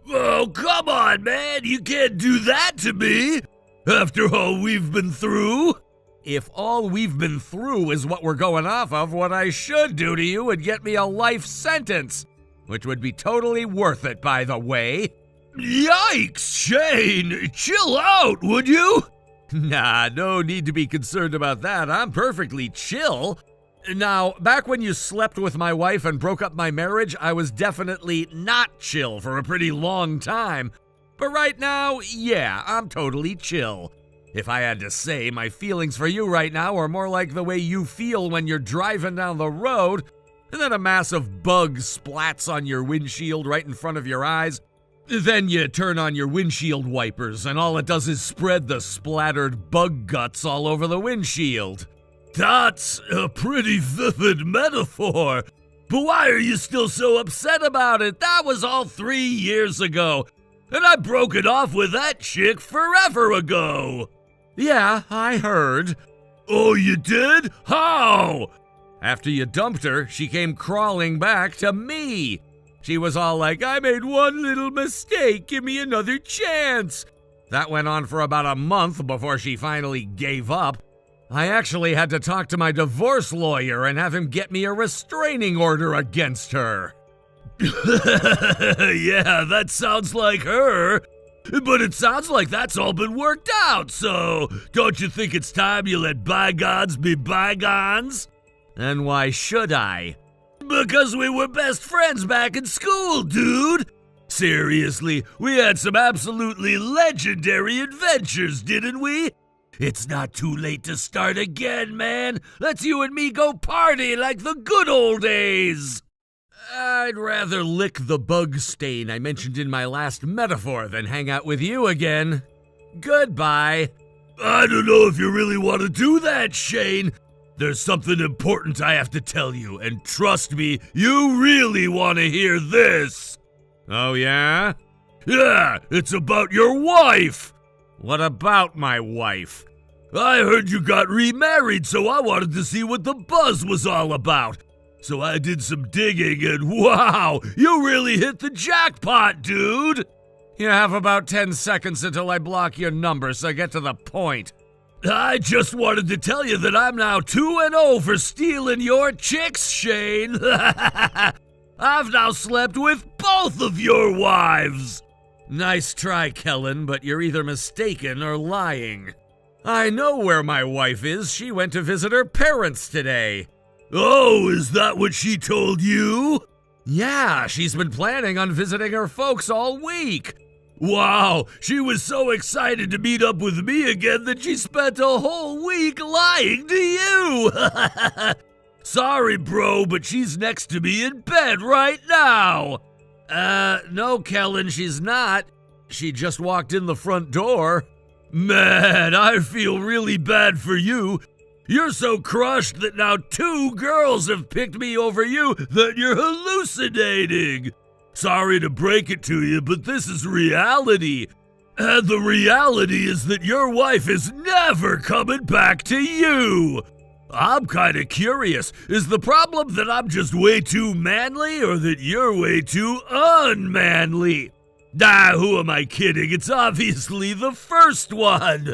Oh, come on, man. You can't do that to me. After all we've been through. If all we've been through is what we're going off of, what I should do to you would get me a life sentence. Which would be totally worth it, by the way. Yikes, Shane. Chill out, would you? Nah, no need to be concerned about that. I'm perfectly chill. Now, back when you slept with my wife and broke up my marriage, I was definitely not chill for a pretty long time. But right now, yeah, I'm totally chill. If I had to say, my feelings for you right now are more like the way you feel when you're driving down the road, and then a massive bug splats on your windshield right in front of your eyes. Then you turn on your windshield wipers, and all it does is spread the splattered bug guts all over the windshield. That's a pretty vivid metaphor. But why are you still so upset about it? That was all 3 years ago. And I broke it off with that chick forever ago. Yeah, I heard. Oh, you did? How? After you dumped her, she came crawling back to me. She was all like, I made one little mistake, give me another chance. That went on for about a month before she finally gave up. I actually had to talk to my divorce lawyer and have him get me a restraining order against her. Yeah, that sounds like her. But it sounds like that's all been worked out, so don't you think it's time you let bygones be bygones? And why should I? Because we were best friends back in school, dude. Seriously, we had some absolutely legendary adventures, didn't we? It's not too late to start again, man. Let's you and me go party like the good old days. I'd rather lick the bug stain I mentioned in my last metaphor than hang out with you again. Goodbye. I don't know if you really want to do that, Shane. There's something important I have to tell you, and trust me, you really want to hear this. Oh, yeah? Yeah, it's about your wife. What about my wife? I heard you got remarried, so I wanted to see what the buzz was all about. So I did some digging, and wow, you really hit the jackpot, dude! You have about 10 seconds until I block your number, so get to the point. I just wanted to tell you that I'm now 2-0 for stealing your chicks, Shane. I've now slept with both of your wives. Nice try, Kellen, but you're either mistaken or lying. I know where my wife is. She went to visit her parents today. Oh, is that what she told you? Yeah, she's been planning on visiting her folks all week. Wow, she was so excited to meet up with me again that she spent a whole week lying to you. Sorry, bro, but she's next to me in bed right now. No, Kellen, she's not. She just walked in the front door. Man, I feel really bad for you. You're so crushed that now 2 girls have picked me over you that you're hallucinating. Sorry to break it to you, but this is reality. And the reality is that your wife is never coming back to you. I'm kinda curious, is the problem that I'm just way too manly or that you're way too unmanly? Nah, who am I kidding? It's obviously the first one.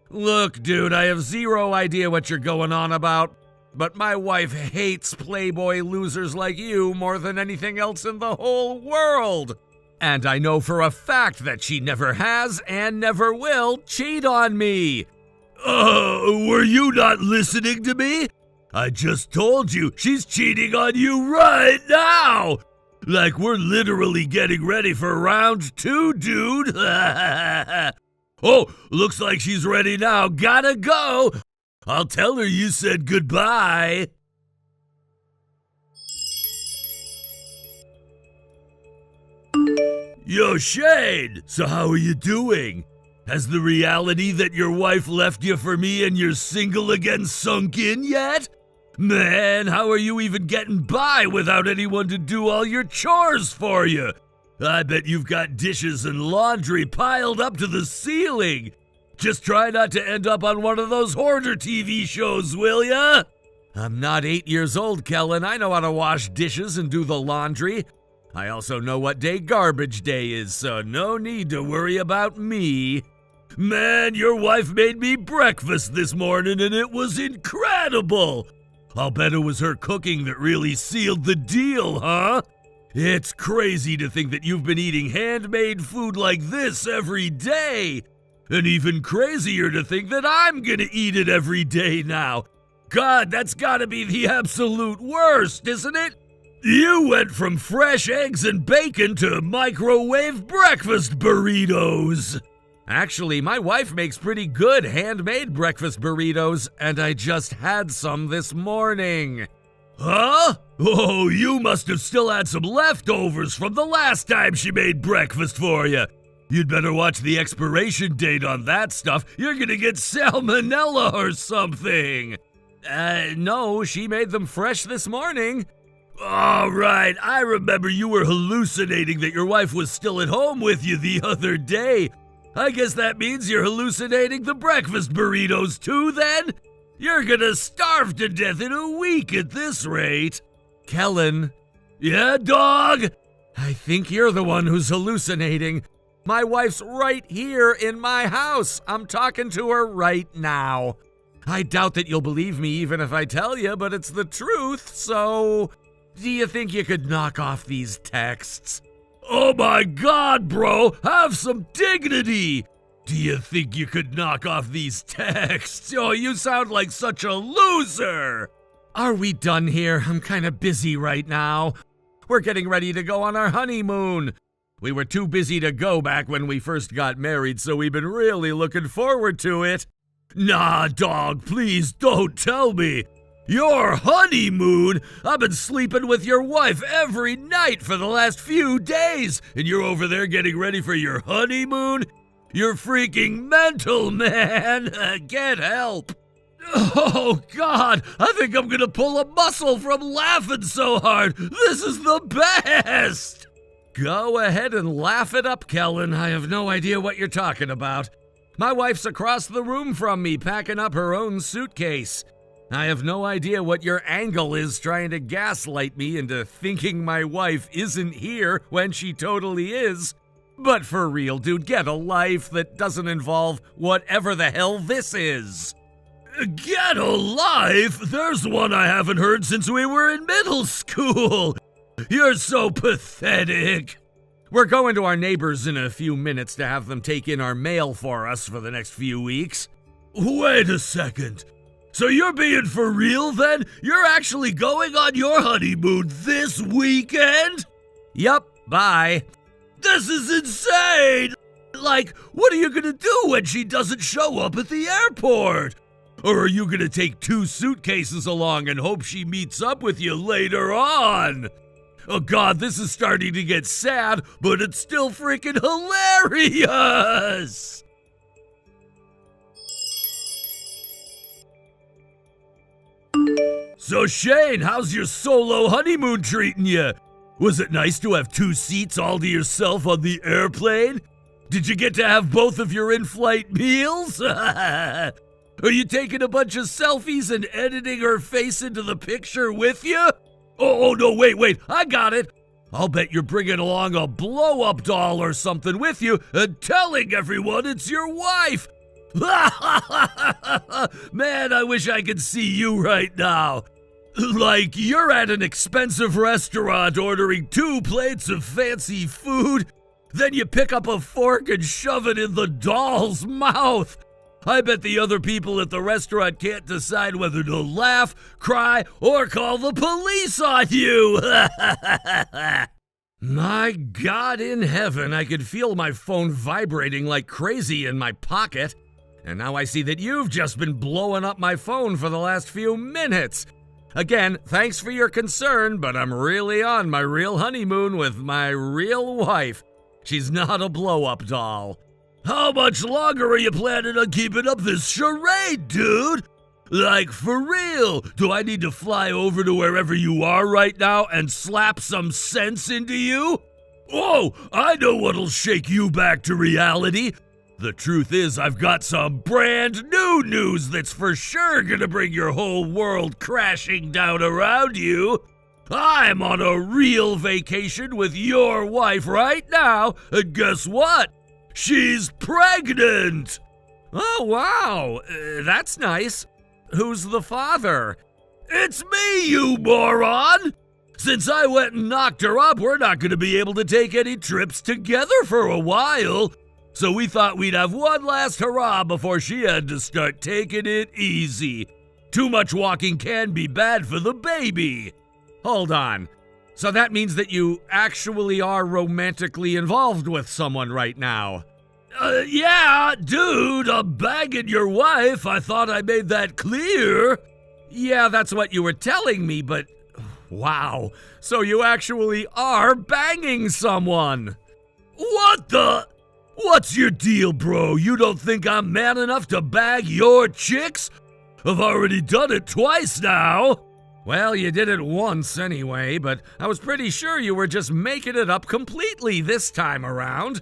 Look, dude, I have zero idea what you're going on about, but my wife hates playboy losers like you more than anything else in the whole world. And I know for a fact that she never has and never will cheat on me. Were you not listening to me? I just told you she's cheating on you right now. Like we're literally getting ready for round 2, dude. Oh, looks like she's ready now. Gotta go. I'll tell her you said goodbye. Yo, Shane! So how are you doing? Has the reality that your wife left you for me and you're single again sunk in yet? Man, how are you even getting by without anyone to do all your chores for you? I bet you've got dishes and laundry piled up to the ceiling. Just try not to end up on one of those hoarder TV shows, will ya? I'm not 8 years old, Kellen. I know how to wash dishes and do the laundry. I also know what day garbage day is, so no need to worry about me. Man, your wife made me breakfast this morning and it was incredible. I'll bet it was her cooking that really sealed the deal, huh? It's crazy to think that you've been eating handmade food like this every day. And even crazier to think that I'm gonna eat it every day now. God, that's gotta be the absolute worst, isn't it? You went from fresh eggs and bacon to microwave breakfast burritos. Actually, my wife makes pretty good handmade breakfast burritos, and I just had some this morning. Huh? Oh, you must have still had some leftovers from the last time she made breakfast for you. You'd better watch the expiration date on that stuff. You're gonna get salmonella or something. No, she made them fresh this morning. All right, I remember you were hallucinating that your wife was still at home with you the other day. I guess that means you're hallucinating the breakfast burritos too, then? You're gonna starve to death in a week at this rate. Kellen. Yeah, dog? I think you're the one who's hallucinating. My wife's right here in my house. I'm talking to her right now. I doubt that you'll believe me even if I tell you, but it's the truth, so... Do you think you could knock off these texts? Oh my God, bro! Have some dignity! Do you think you could knock off these texts? Oh, you sound like such a loser! Are we done here? I'm kind of busy right now. We're getting ready to go on our honeymoon. We were too busy to go back when we first got married, so we've been really looking forward to it. Nah, dog, please don't tell me. Your honeymoon? I've been sleeping with your wife every night for the last few days, and you're over there getting ready for your honeymoon? You're freaking mental, man. Get help. Oh, God, I think I'm gonna pull a muscle from laughing so hard. This is the best. Go ahead and laugh it up, Kellen. I have no idea what you're talking about. My wife's across the room from me, packing up her own suitcase. I have no idea what your angle is trying to gaslight me into thinking my wife isn't here when she totally is. But for real, dude, get a life that doesn't involve whatever the hell this is. Get a life? There's one I haven't heard since we were in middle school. You're so pathetic. We're going to our neighbors in a few minutes to have them take in our mail for us for the next few weeks. Wait a second. So you're being for real then? You're actually going on your honeymoon this weekend? Yup, bye. This is insane! Like, what are you gonna do when she doesn't show up at the airport? Or are you gonna take 2 suitcases along and hope she meets up with you later on? Oh God, this is starting to get sad, but it's still freaking hilarious! So Shane, how's your solo honeymoon treating you? Was it nice to have 2 seats all to yourself on the airplane? Did you get to have both of your in-flight meals? Are you taking a bunch of selfies and editing her face into the picture with you? Oh no, wait, I got it. I'll bet you're bringing along a blow-up doll or something with you and telling everyone it's your wife. Man, I wish I could see you right now. Like, you're at an expensive restaurant ordering 2 plates of fancy food, then you pick up a fork and shove it in the doll's mouth. I bet the other people at the restaurant can't decide whether to laugh, cry, or call the police on you. My God in heaven, I could feel my phone vibrating like crazy in my pocket. And now I see that you've just been blowing up my phone for the last few minutes. Again, thanks for your concern, but I'm really on my real honeymoon with my real wife. She's not a blow-up doll. How much longer are you planning on keeping up this charade, dude? Like, for real, do I need to fly over to wherever you are right now and slap some sense into you? Oh, I know what'll shake you back to reality. The truth is, I've got some brand new news that's for sure gonna bring your whole world crashing down around you. I'm on a real vacation with your wife right now, and guess what? She's pregnant! Oh, wow. That's nice. Who's the father? It's me, you moron! Since I went and knocked her up, we're not going to be able to take any trips together for a while. So we thought we'd have one last hurrah before she had to start taking it easy. Too much walking can be bad for the baby. Hold on. So that means that you actually are romantically involved with someone right now? Yeah, dude, I'm banging your wife. I thought I made that clear. Yeah, that's what you were telling me, but... Wow, so you actually are banging someone. What the? What's your deal, bro? You don't think I'm man enough to bag your chicks? I've already done it twice now. Well, you did it once anyway, but I was pretty sure you were just making it up completely this time around.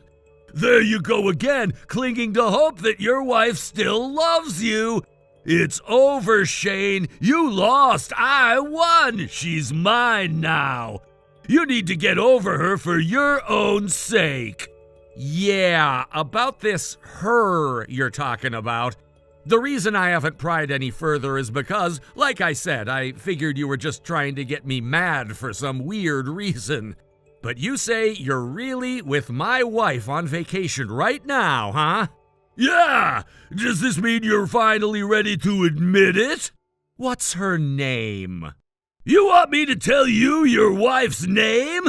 There you go again, clinging to hope that your wife still loves you. It's over, Shane. You lost. I won. She's mine now. You need to get over her for your own sake. Yeah, about this her you're talking about. The reason I haven't pried any further is because, like I said, I figured you were just trying to get me mad for some weird reason. But you say you're really with my wife on vacation right now, huh? Yeah! Does this mean you're finally ready to admit it? What's her name? You want me to tell you your wife's name?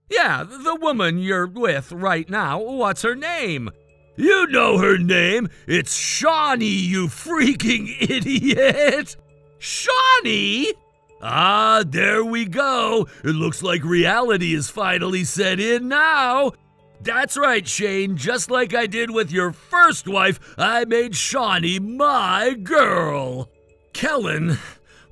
Yeah, the woman you're with right now. What's her name? You know her name. It's Shawnee, you freaking idiot! Shawnee? Ah, there we go. It looks like reality is finally set in now. That's right, Shane. Just like I did with your first wife, I made Shawnee my girl. Kellen,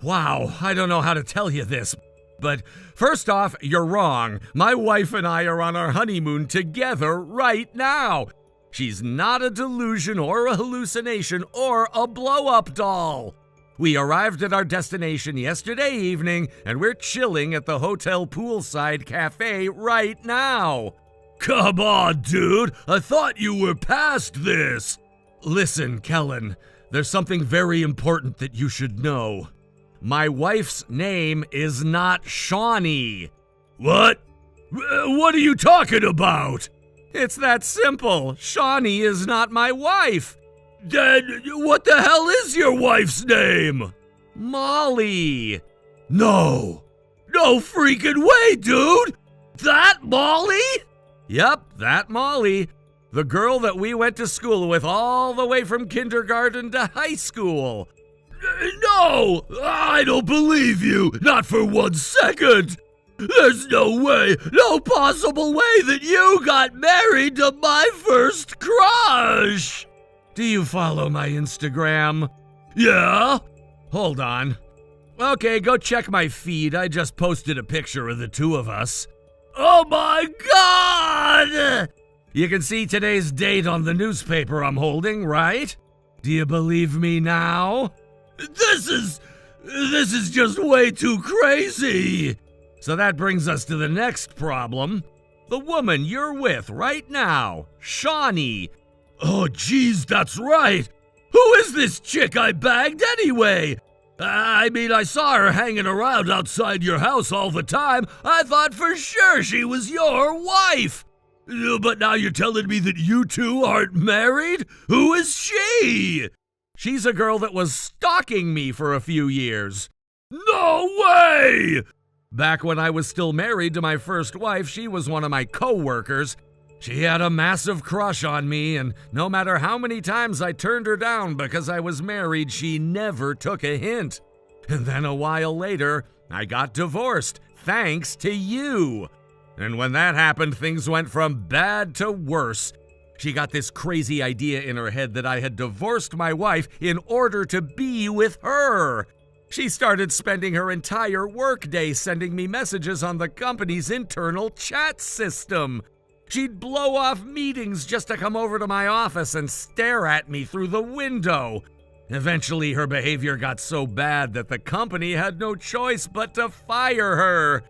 wow, I don't know how to tell you this, but first off, you're wrong. My wife and I are on our honeymoon together right now. She's not a delusion or a hallucination or a blow-up doll. We arrived at our destination yesterday evening, and we're chilling at the hotel poolside cafe right now. Come on, dude. I thought you were past this. Listen, Kellen, there's something very important that you should know. My wife's name is not Shawnee. What? What are you talking about? It's that simple. Shawnee is not my wife. Then what the hell is your wife's name? Molly. No freaking way, dude. That Molly? Yep, that Molly. The girl that we went to school with all the way from kindergarten to high school. No, I don't believe you. Not for 1 second. There's no way, no possible way that you got married to my first crush. Do you follow my Instagram? Yeah. Hold on. Okay, go check my feed. I just posted a picture of the two of us. Oh my God! You can see today's date on the newspaper I'm holding, right? Do you believe me now? This is just way too crazy. So that brings us to the next problem. The woman you're with right now, Shawnee. Oh, geez, that's right. Who is this chick I bagged anyway? I mean, I saw her hanging around outside your house all the time. I thought for sure she was your wife. But now you're telling me that you two aren't married? Who is she? She's a girl that was stalking me for a few years. No way! Back when I was still married to my first wife, she was one of my co-workers. She had a massive crush on me, and no matter how many times I turned her down because I was married, she never took a hint. And then a while later, I got divorced, thanks to you. And when that happened, things went from bad to worse. She got this crazy idea in her head that I had divorced my wife in order to be with her. She started spending her entire workday sending me messages on the company's internal chat system. She'd blow off meetings just to come over to my office and stare at me through the window. Eventually, her behavior got so bad that the company had no choice but to fire her.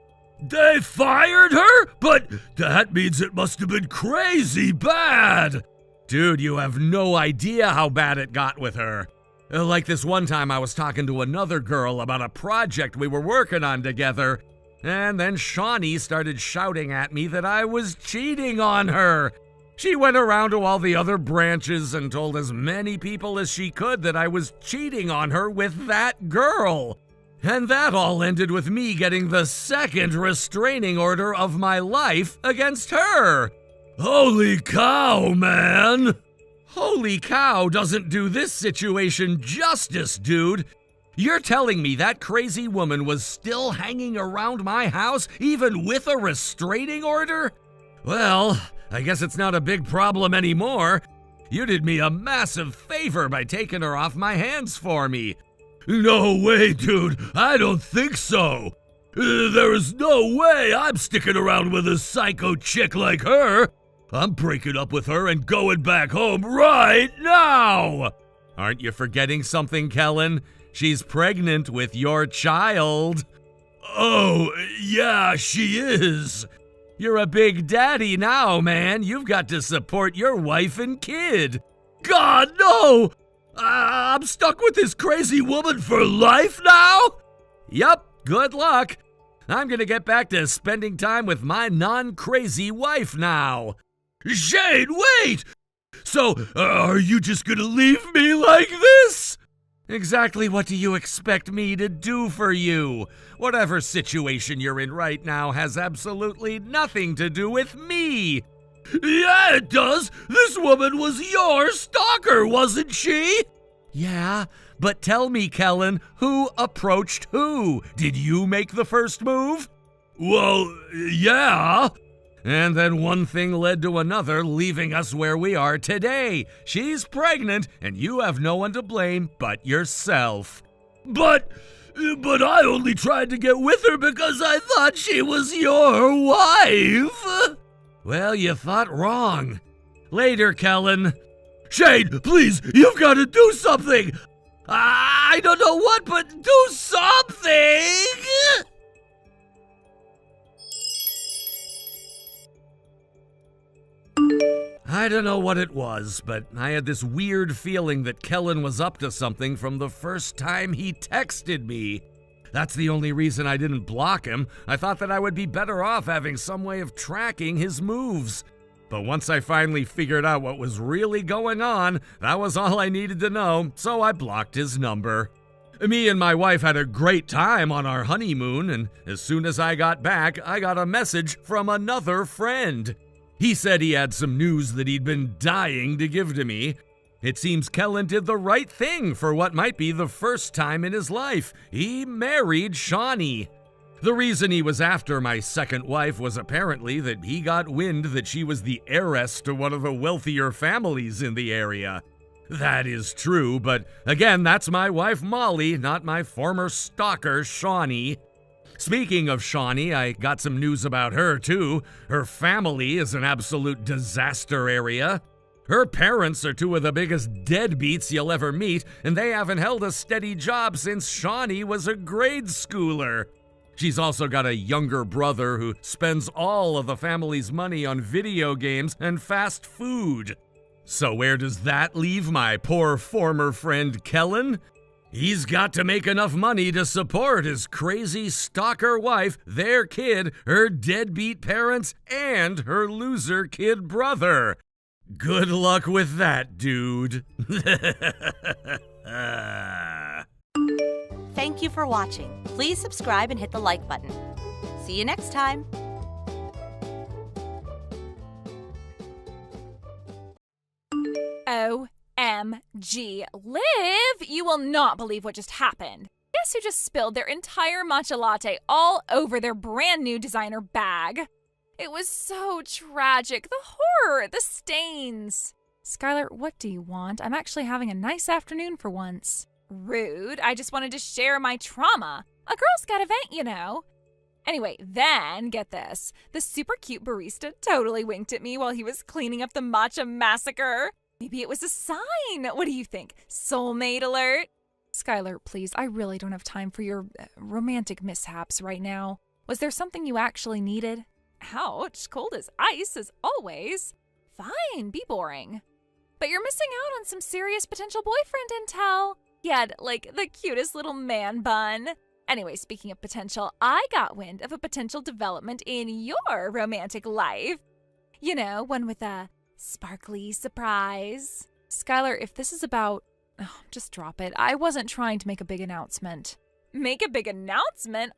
They fired her? But that means it must have been crazy bad. Dude, you have no idea how bad it got with her. Like this one time I was talking to another girl about a project we were working on together, and then Shawnee started shouting at me that I was cheating on her. She went around to all the other branches and told as many people as she could that I was cheating on her with that girl. And that all ended with me getting the second restraining order of my life against her. Holy cow, man! Holy cow doesn't do this situation justice, dude. You're telling me that crazy woman was still hanging around my house even with a restraining order? Well, I guess it's not a big problem anymore. You did me a massive favor by taking her off my hands for me. No way, dude. I don't think so. There is no way I'm sticking around with a psycho chick like her. I'm breaking up with her and going back home right now. Aren't you forgetting something, Kellen? She's pregnant with your child. Oh, yeah, she is. You're a big daddy now, man. You've got to support your wife and kid. God, no! I'm stuck with this crazy woman for life now? Yup, good luck. I'm gonna get back to spending time with my non-crazy wife now. Shane, wait! So, are you just gonna leave me like this? Exactly what do you expect me to do for you? Whatever situation you're in right now has absolutely nothing to do with me. Yeah, it does. This woman was your stalker, wasn't she? Yeah, but tell me, Kellen, who approached who? Did you make the first move? Well, yeah. And then one thing led to another, leaving us where we are today. She's pregnant, and you have no one to blame but yourself. But I only tried to get with her because I thought she was your wife. Well, you thought wrong. Later, Kellen. Shane, please, you've got to do something. I don't know what, but do something. I don't know what it was, but I had this weird feeling that Kellen was up to something from the first time he texted me. That's the only reason I didn't block him. I thought that I would be better off having some way of tracking his moves. But once I finally figured out what was really going on, that was all I needed to know, so I blocked his number. Me and my wife had a great time on our honeymoon, and as soon as I got back, I got a message from another friend. He said he had some news that he'd been dying to give to me. It seems Kellen did the right thing for what might be the first time in his life. He married Shawnee. The reason he was after my second wife was apparently that he got wind that she was the heiress to one of the wealthier families in the area. That is true, but again, that's my wife Molly, not my former stalker Shawnee. Speaking of Shawnee, I got some news about her too. Her family is an absolute disaster area. Her parents are two of the biggest deadbeats you'll ever meet, and they haven't held a steady job since Shawnee was a grade schooler. She's also got a younger brother who spends all of the family's money on video games and fast food. So where does that leave my poor former friend Kellen? He's got to make enough money to support his crazy stalker wife, their kid, her deadbeat parents, and her loser kid brother. Good luck with that, dude. Thank you for watching. Please subscribe and hit the like button. See you next time. OMG. Liv, you will not believe what just happened. Guess who just spilled their entire matcha latte all over their brand new designer bag? It was so tragic. The horror, the stains. Skylar, what do you want? I'm actually having a nice afternoon for once. Rude. I just wanted to share my trauma. A Girl Scout event, you know. Anyway, then, get this. The super cute barista totally winked at me while he was cleaning up the matcha massacre. Maybe it was a sign. What do you think? Soulmate alert? Skylar, please, I really don't have time for your romantic mishaps right now. Was there something you actually needed? Ouch, cold as ice as always. Fine, be boring. But you're missing out on some serious potential boyfriend intel. He had, like, the cutest little man bun. Anyway, speaking of potential, I got wind of a potential development in your romantic life. You know, one with a sparkly surprise. Skylar, if this is about... Oh, just drop it. I wasn't trying to make a big announcement. Make a big announcement?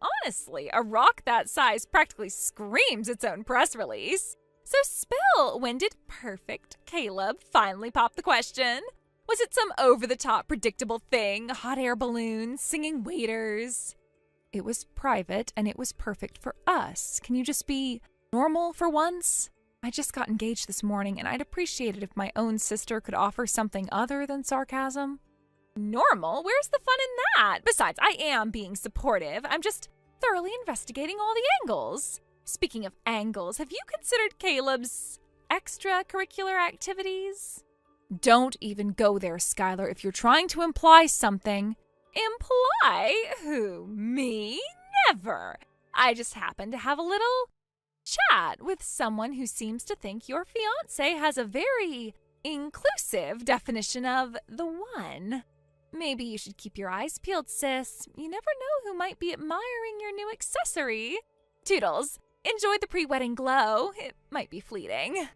Honestly, a rock that size practically screams its own press release. So spill, when did perfect Caleb finally pop the question? Was it some over-the-top predictable thing, hot air balloons, singing waiters? It was private and it was perfect for us. Can you just be normal for once? I just got engaged this morning and I'd appreciate it if my own sister could offer something other than sarcasm. Normal? Where's the fun in that? Besides, I am being supportive. I'm just thoroughly investigating all the angles. Speaking of angles, have you considered Caleb's extracurricular activities? Don't even go there, Skylar. If you're trying to imply something... Imply? Who, me? Never. I just happen to have a little chat with someone who seems to think your fiancé has a very inclusive definition of the one. Maybe you should keep your eyes peeled, sis. You never know who might be admiring your new accessory. Toodles, enjoy the pre-wedding glow. It might be fleeting.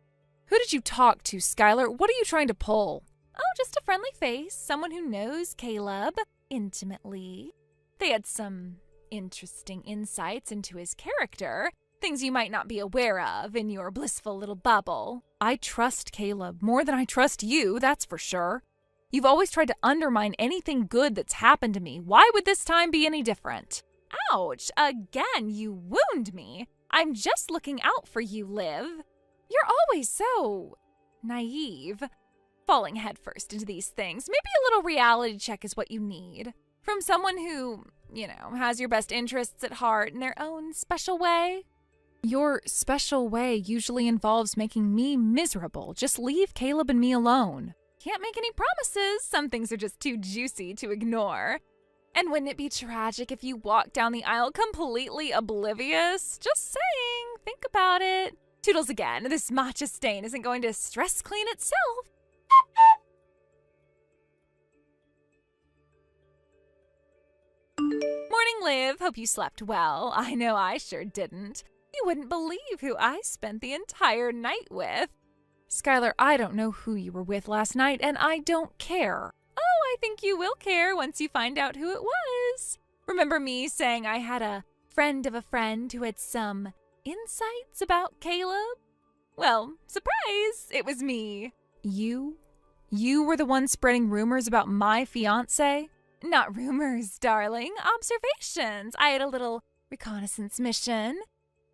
Who did you talk to, Skylar? What are you trying to pull? Oh, just a friendly face. Someone who knows Caleb intimately. They had some interesting insights into his character. Things you might not be aware of in your blissful little bubble. I trust Caleb more than I trust you, that's for sure. You've always tried to undermine anything good that's happened to me. Why would this time be any different? Ouch, again, you wound me. I'm just looking out for you, Liv. You're always so naive. Falling headfirst into these things. Maybe a little reality check is what you need. From someone who, has your best interests at heart in their own special way. Your special way usually involves making me miserable. Just leave Caleb and me alone. Can't make any promises. Some things are just too juicy to ignore. And wouldn't it be tragic if you walked down the aisle completely oblivious? Just saying. Think about it. Toodles again. This matcha stain isn't going to stress clean itself. Morning, Liv. Hope you slept well. I know I sure didn't. You wouldn't believe who I spent the entire night with. Skylar, I don't know who you were with last night, and I don't care. Oh, I think you will care once you find out who it was. Remember me saying I had a friend of a friend who had some insights about Caleb? Well, surprise, it was me. You? You were the one spreading rumors about my fiancé? Not rumors, darling. Observations. I had a little reconnaissance mission.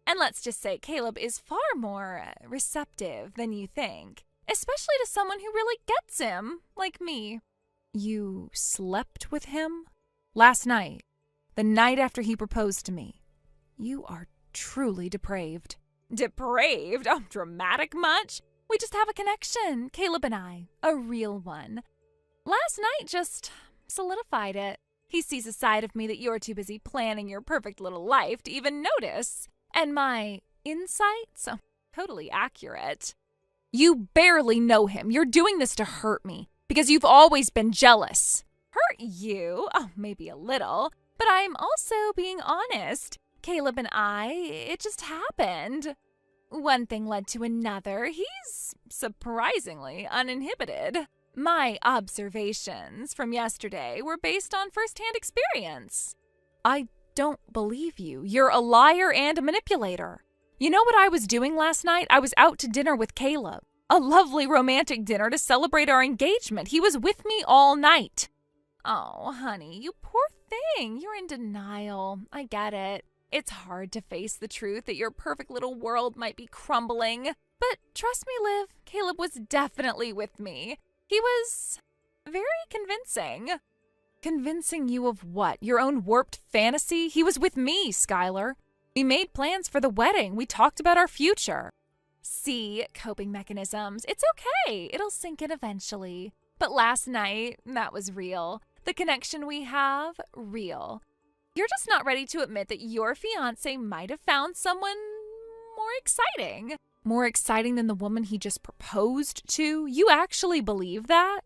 And let's just say Caleb is far more receptive than you think. Especially to someone who really gets him, like me. You slept with him? Last night. The night after he proposed to me. You are truly depraved. Depraved? Oh, dramatic much? We just have a connection, Caleb and I. A real one. Last night just solidified it. He sees a side of me that you're too busy planning your perfect little life to even notice. And my insights? Oh, totally accurate. You barely know him. You're doing this to hurt me because you've always been jealous. Hurt you? Oh, maybe a little. But I'm also being honest. Caleb and I, it just happened. One thing led to another. He's surprisingly uninhibited. My observations from yesterday were based on first-hand experience. I don't believe you. You're a liar and a manipulator. You know what I was doing last night? I was out to dinner with Caleb. A lovely romantic dinner to celebrate our engagement. He was with me all night. Oh, honey, you poor thing. You're in denial. I get it. It's hard to face the truth that your perfect little world might be crumbling. But trust me, Liv, Caleb was definitely with me. He was very convincing. Convincing you of what? Your own warped fantasy? He was with me, Skylar. We made plans for the wedding. We talked about our future. See, coping mechanisms. It's okay. It'll sink in eventually. But last night, that was real. The connection we have, real. You're just not ready to admit that your fiancé might have found someone more exciting. More exciting than the woman he just proposed to? You actually believe that?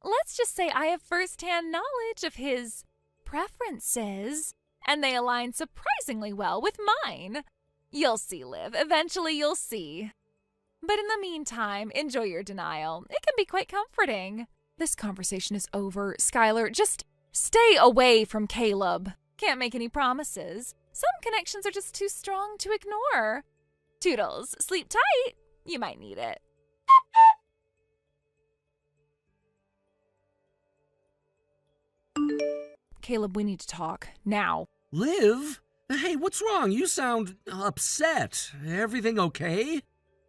Let's just say I have first-hand knowledge of his preferences, and they align surprisingly well with mine. You'll see, Liv. Eventually you'll see. But in the meantime, enjoy your denial. It can be quite comforting. This conversation is over. Skylar, just stay away from Caleb. Can't make any promises. Some connections are just too strong to ignore. Toodles, sleep tight. You might need it. Caleb, we need to talk. Now. Liv? Hey, what's wrong? You sound upset. Everything okay?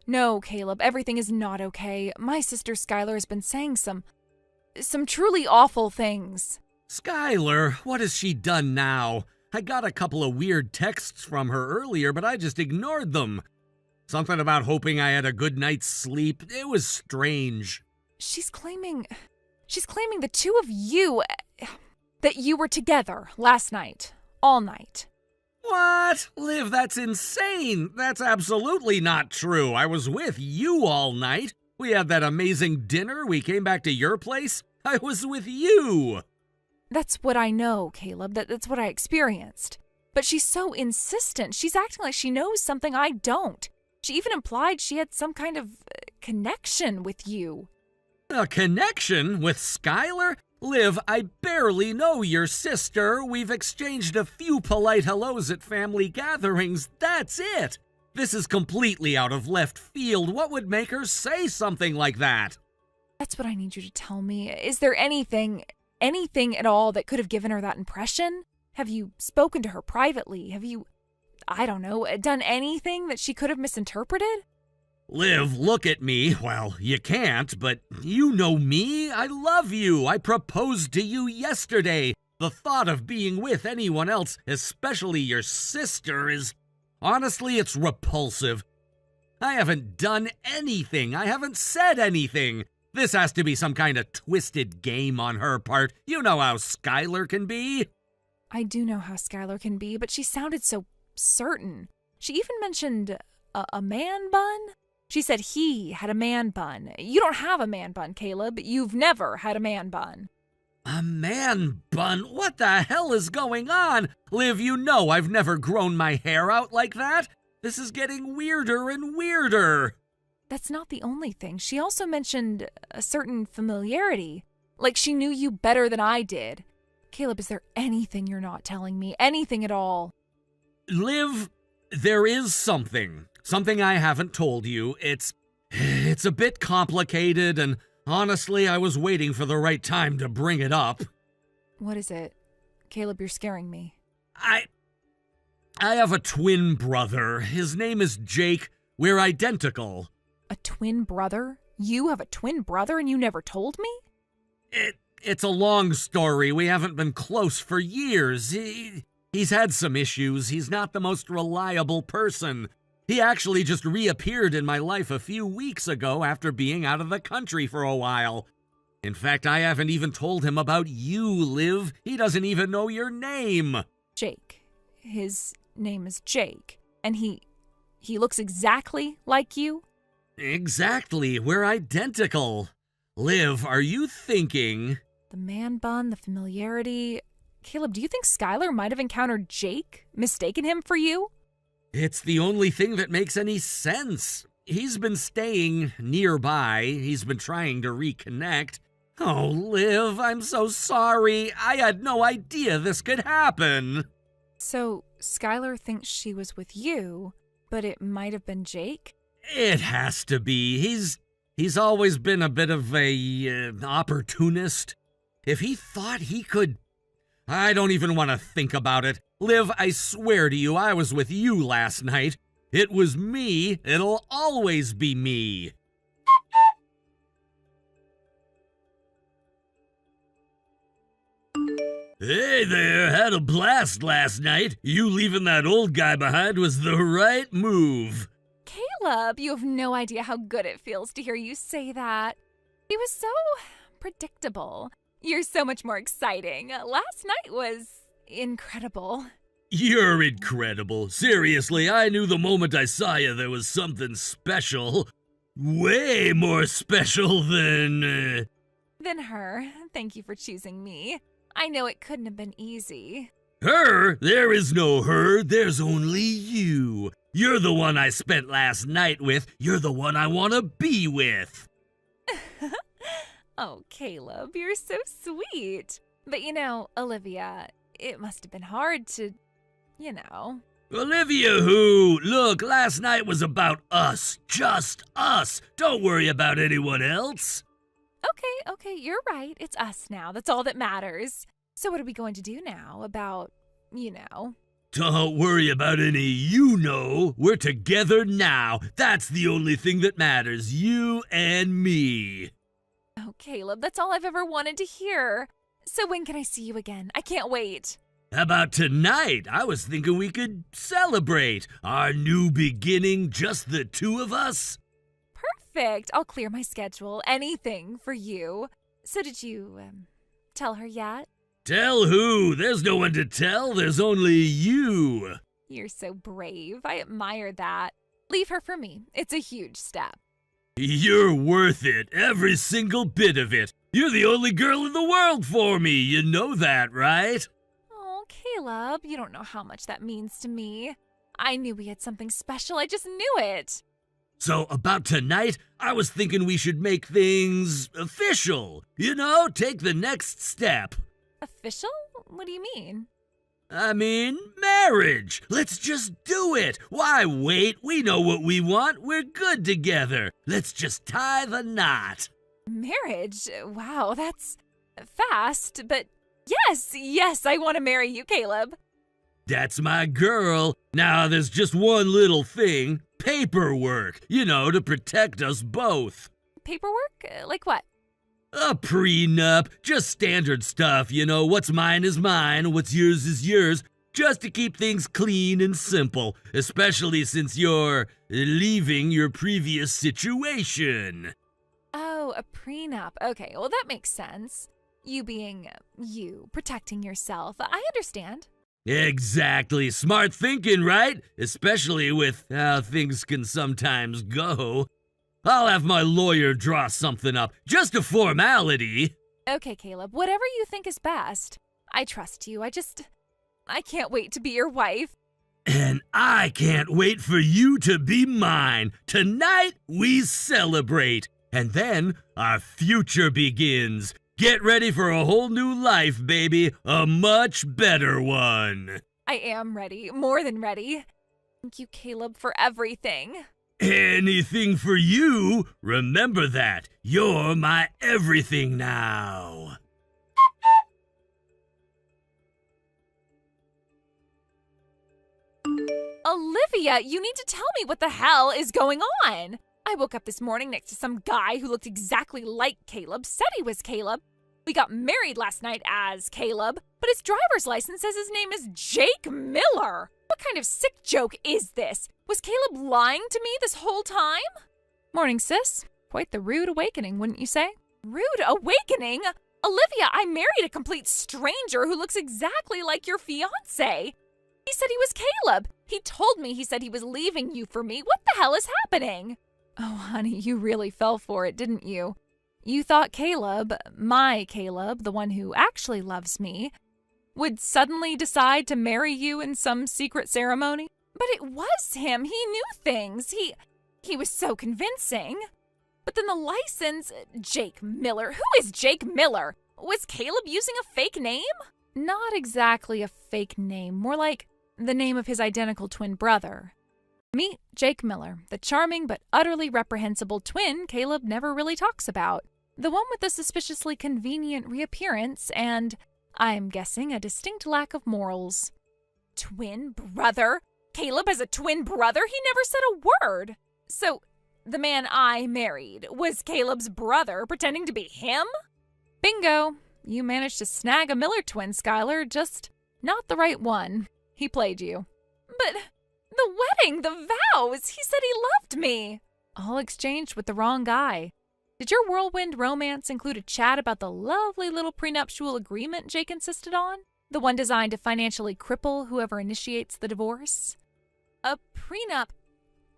No, Caleb, everything is not okay. My sister Skylar has been saying some truly awful things. Skylar, what has she done now? I got a couple of weird texts from her earlier, but I just ignored them. Something about hoping I had a good night's sleep. It was strange. She's claiming the two of you, that you were together last night, all night. What? Liv, that's insane. That's absolutely not true. I was with you all night. We had that amazing dinner. We came back to your place. I was with you. That's what I know, Caleb. That's what I experienced. But she's so insistent. She's acting like she knows something I don't. She even implied she had some kind of connection with you. A connection with Skylar? Liv, I barely know your sister. We've exchanged a few polite hellos at family gatherings. That's it. This is completely out of left field. What would make her say something like that? That's what I need you to tell me. Is there anything at all that could have given her that impression? Have you spoken to her privately? Have you, I don't know, done anything that she could have misinterpreted? Liv, look at me. Well, you can't, but you know me. I love you. I proposed to you yesterday. The thought of being with anyone else, especially your sister, is... honestly, it's repulsive. I haven't done anything. I haven't said anything. This has to be some kind of twisted game on her part. You know how Skylar can be. I do know how Skylar can be, but she sounded so certain. She even mentioned a man bun. She said he had a man bun. You don't have a man bun, Caleb. You've never had a man bun. A man bun? What the hell is going on? Liv, you know I've never grown my hair out like that. This is getting weirder and weirder. That's not the only thing. She also mentioned a certain familiarity. Like she knew you better than I did. Caleb, is there anything you're not telling me? Anything at all? Liv, there is something. Something I haven't told you. It's a bit complicated, and honestly, I was waiting for the right time to bring it up. What is it? Caleb, you're scaring me. I have a twin brother. His name is Jake. We're identical. A twin brother? You have a twin brother and you never told me? It's a long story. We haven't been close for years. He's had some issues. He's not the most reliable person. He actually just reappeared in my life a few weeks ago after being out of the country for a while. In fact, I haven't even told him about you, Liv. He doesn't even know your name. Jake. His name is Jake. And he looks exactly like you? Exactly. We're identical. Liv, are you thinking... The man bun, the familiarity... Caleb, do you think Skylar might have encountered Jake? Mistaken him for you? It's the only thing that makes any sense. He's been staying nearby. He's been trying to reconnect. Oh, Liv, I'm so sorry. I had no idea this could happen. So, Skylar thinks she was with you, but it might have been Jake? It has to be. He's always been a bit of a opportunist. If he thought he could... I don't even want to think about it. Liv, I swear to you, I was with you last night. It was me. It'll always be me. Hey there, had a blast last night. You leaving that old guy behind was the right move. Caleb, you have no idea how good it feels to hear you say that. He was so predictable. You're so much more exciting. Last night was incredible. You're incredible. Seriously, I knew the moment I saw you there was something special. Way more special than... Than her. Thank you for choosing me. I know it couldn't have been easy. Her? There is no her, there's only you. You're the one I spent last night with. You're the one I want to be with. Oh, Caleb, you're so sweet. But Olivia, it must have been hard to, Olivia who? Look, last night was about us. Just us. Don't worry about anyone else. Okay, you're right. It's us now. That's all that matters. So what are we going to do now about, Don't worry about any We're together now. That's the only thing that matters. You and me. Oh, Caleb, that's all I've ever wanted to hear. So when can I see you again? I can't wait. How about tonight? I was thinking we could celebrate our new beginning, just the two of us. Perfect. I'll clear my schedule. Anything for you. So did you, tell her yet? Tell who? There's no one to tell. There's only you. You're so brave. I admire that. Leave her for me. It's a huge step. You're worth it. Every single bit of it. You're the only girl in the world for me. You know that, right? Oh, Caleb, you don't know how much that means to me. I knew we had something special. I just knew it. So about tonight, I was thinking we should make things official. Take the next step. Official? What do you mean? I mean, marriage. Let's just do it. Why wait? We know what we want. We're good together. Let's just tie the knot. Marriage? Wow, that's fast. But yes, I want to marry you, Caleb. That's my girl. Now there's just one little thing. Paperwork. To protect us both. Paperwork? Like what? A prenup, just standard stuff, what's mine is mine, what's yours is yours, just to keep things clean and simple, especially since you're leaving your previous situation. Oh, a prenup. Okay, well that makes sense. You being you, protecting yourself. I understand. Exactly. Smart thinking, right? Especially with how things can sometimes go. I'll have my lawyer draw something up, just a formality. Okay, Caleb, whatever you think is best. I trust you. I can't wait to be your wife. And I can't wait for you to be mine. Tonight, we celebrate. And then, our future begins. Get ready for a whole new life, baby. A much better one. I am ready. More than ready. Thank you, Caleb, for everything. Anything for you. Remember that. You're my everything now. Olivia, you need to tell me what the hell is going on. I woke up this morning next to some guy who looked exactly like Caleb, said he was Caleb. We got married last night as Caleb, but his driver's license says his name is Jake Miller. What kind of sick joke is this? Was Caleb lying to me this whole time? Morning, sis. Quite the rude awakening, wouldn't you say? Rude awakening? Olivia, I married a complete stranger who looks exactly like your fiancé. He said he was Caleb. He told me he said he was leaving you for me. What the hell is happening? Oh, honey, you really fell for it, didn't you? You thought Caleb, my Caleb, the one who actually loves me, would suddenly decide to marry you in some secret ceremony? But it was him. He knew things. He was so convincing. But then the license, Jake Miller. Who is Jake Miller? Was Caleb using a fake name? Not exactly a fake name, more like the name of his identical twin brother. Meet Jake Miller, the charming but utterly reprehensible twin Caleb never really talks about. The one with the suspiciously convenient reappearance and I'm guessing a distinct lack of morals. Twin brother? Caleb has a twin brother? He never said a word. So, the man I married was Caleb's brother pretending to be him? Bingo. You managed to snag a Miller twin, Skylar, just not the right one. He played you. But the wedding, the vows, he said he loved me. All exchanged with the wrong guy. Did your whirlwind romance include a chat about the lovely little prenuptial agreement Jake insisted on? The one designed to financially cripple whoever initiates the divorce? A prenup.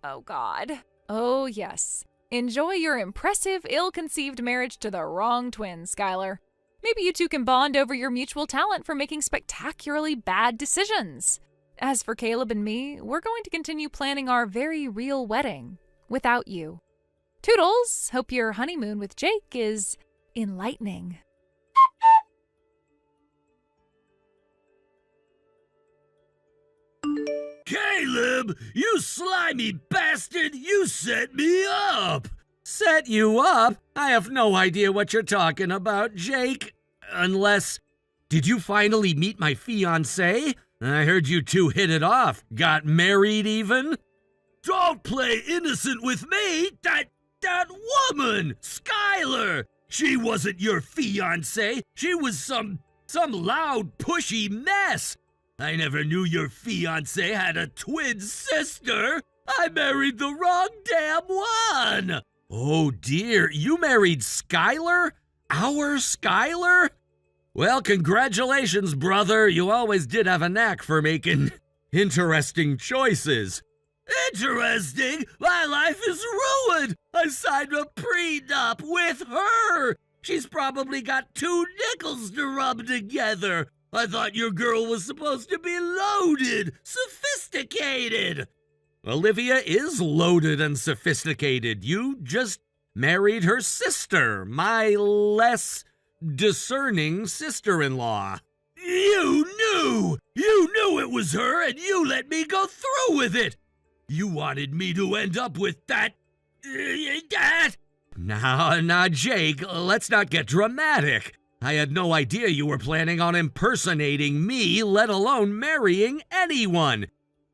Oh, God. Oh, yes. Enjoy your impressive, ill-conceived marriage to the wrong twin, Skylar. Maybe you two can bond over your mutual talent for making spectacularly bad decisions. As for Caleb and me, we're going to continue planning our very real wedding without you. Toodles, hope your honeymoon with Jake is enlightening. Caleb, you slimy bastard, you set me up! Set you up? I have no idea what you're talking about, Jake. Unless, did you finally meet my fiancé? I heard you two hit it off. Got married even? Don't play innocent with me! That woman! Skylar! She wasn't your fiancé. She was some loud, pushy mess. I never knew your fiancé had a twin sister. I married the wrong damn one. Oh dear, you married Skylar? Our Skylar? Well, congratulations, brother. You always did have a knack for making interesting choices. Interesting? My life is ruined. I signed a prenup with her. She's probably got 2 nickels to rub together. I thought your girl was supposed to be loaded, sophisticated. Olivia is loaded and sophisticated. You just married her sister, my less discerning sister-in-law. You knew it was her, and you let me go through with it. You wanted me to end up with that. Now, Jake, let's not get dramatic. I had no idea you were planning on impersonating me, let alone marrying anyone.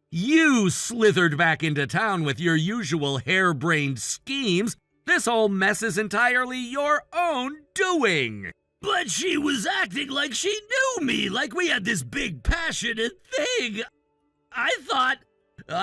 You slithered back into town with your usual harebrained schemes. This whole mess is entirely your own doing. But she was acting like she knew me, like we had this big passionate thing. I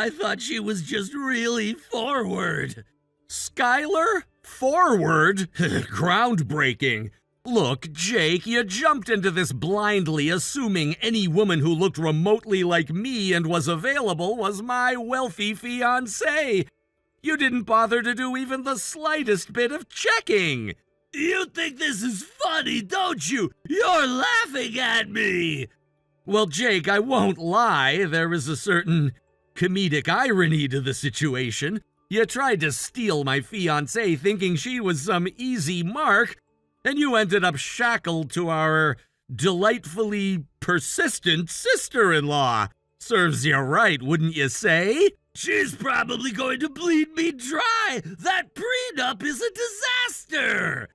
thought she was just really forward. Skylar? Forward? Groundbreaking. Look, Jake, you jumped into this blindly assuming any woman who looked remotely like me and was available was my wealthy fiancé. You didn't bother to do even the slightest bit of checking. You think this is funny, don't you? You're laughing at me. Well, Jake, I won't lie. There is a certain comedic irony to the situation. You tried to steal my fiancée thinking she was some easy mark, and you ended up shackled to our delightfully persistent sister-in-law. Serves you right, wouldn't you say? She's probably going to bleed me dry. That prenup is a disaster.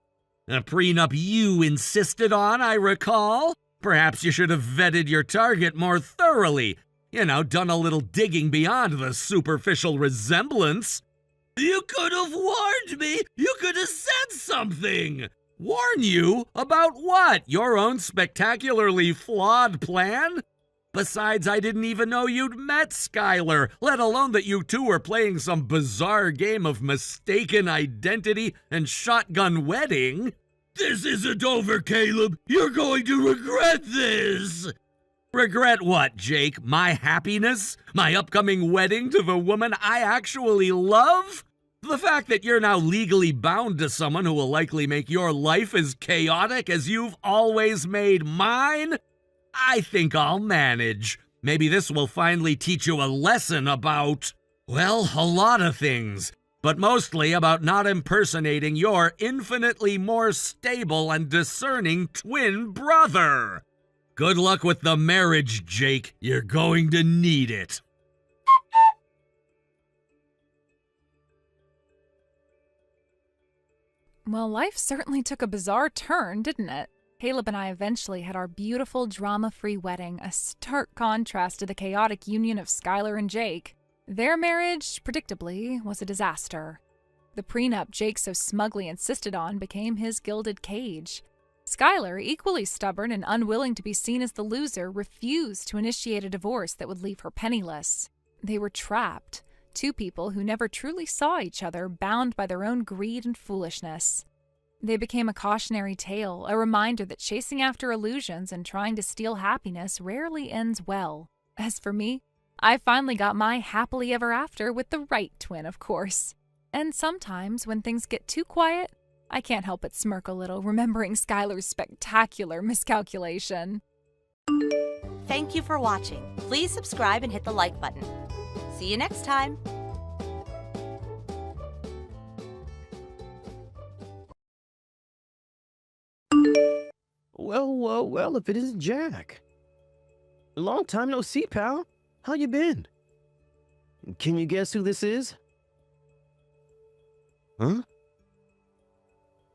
A prenup you insisted on, I recall. Perhaps you should have vetted your target more thoroughly. You know, done a little digging beyond the superficial resemblance. You could have warned me. You could have said something. Warn you? About what? Your own spectacularly flawed plan? Besides, I didn't even know you'd met Skylar, let alone that you two were playing some bizarre game of mistaken identity and shotgun wedding. This isn't over, Caleb. You're going to regret this. Regret what, Jake? My happiness? My upcoming wedding to the woman I actually love? The fact that you're now legally bound to someone who will likely make your life as chaotic as you've always made mine? I think I'll manage. Maybe this will finally teach you a lesson about, well, a lot of things, but mostly about not impersonating your infinitely more stable and discerning twin brother. Good luck with the marriage, Jake. You're going to need it. Well, life certainly took a bizarre turn, didn't it? Caleb and I eventually had our beautiful drama-free wedding, a stark contrast to the chaotic union of Skylar and Jake. Their marriage, predictably, was a disaster. The prenup Jake so smugly insisted on became his gilded cage. Skylar, equally stubborn and unwilling to be seen as the loser, refused to initiate a divorce that would leave her penniless. They were trapped, two people who never truly saw each other, bound by their own greed and foolishness. They became a cautionary tale, a reminder that chasing after illusions and trying to steal happiness rarely ends well. As for me, I finally got my happily ever after with the right twin, of course. And sometimes, when things get too quiet, I can't help but smirk a little, remembering Skylar's spectacular miscalculation. Thank you for watching. Please subscribe and hit the like button. See you next time. Well, if it isn't Jack. Long time no see, pal. How you been? Can you guess who this is? Huh?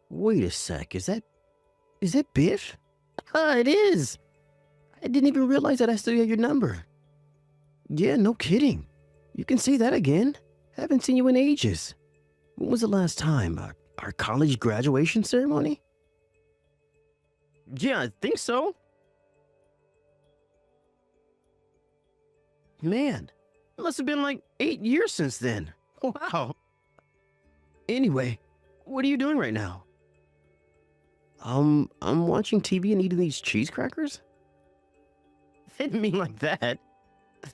Wait a sec, is that Biff? It is! I didn't even realize that I still had your number. Yeah, no kidding. You can say that again. Haven't seen you in ages. When was the last time? Our college graduation ceremony? Yeah, I think so. Man, it must have been like 8 years since then. Wow. Anyway, what are you doing right now? I'm watching TV and eating these cheese crackers? I didn't mean like that.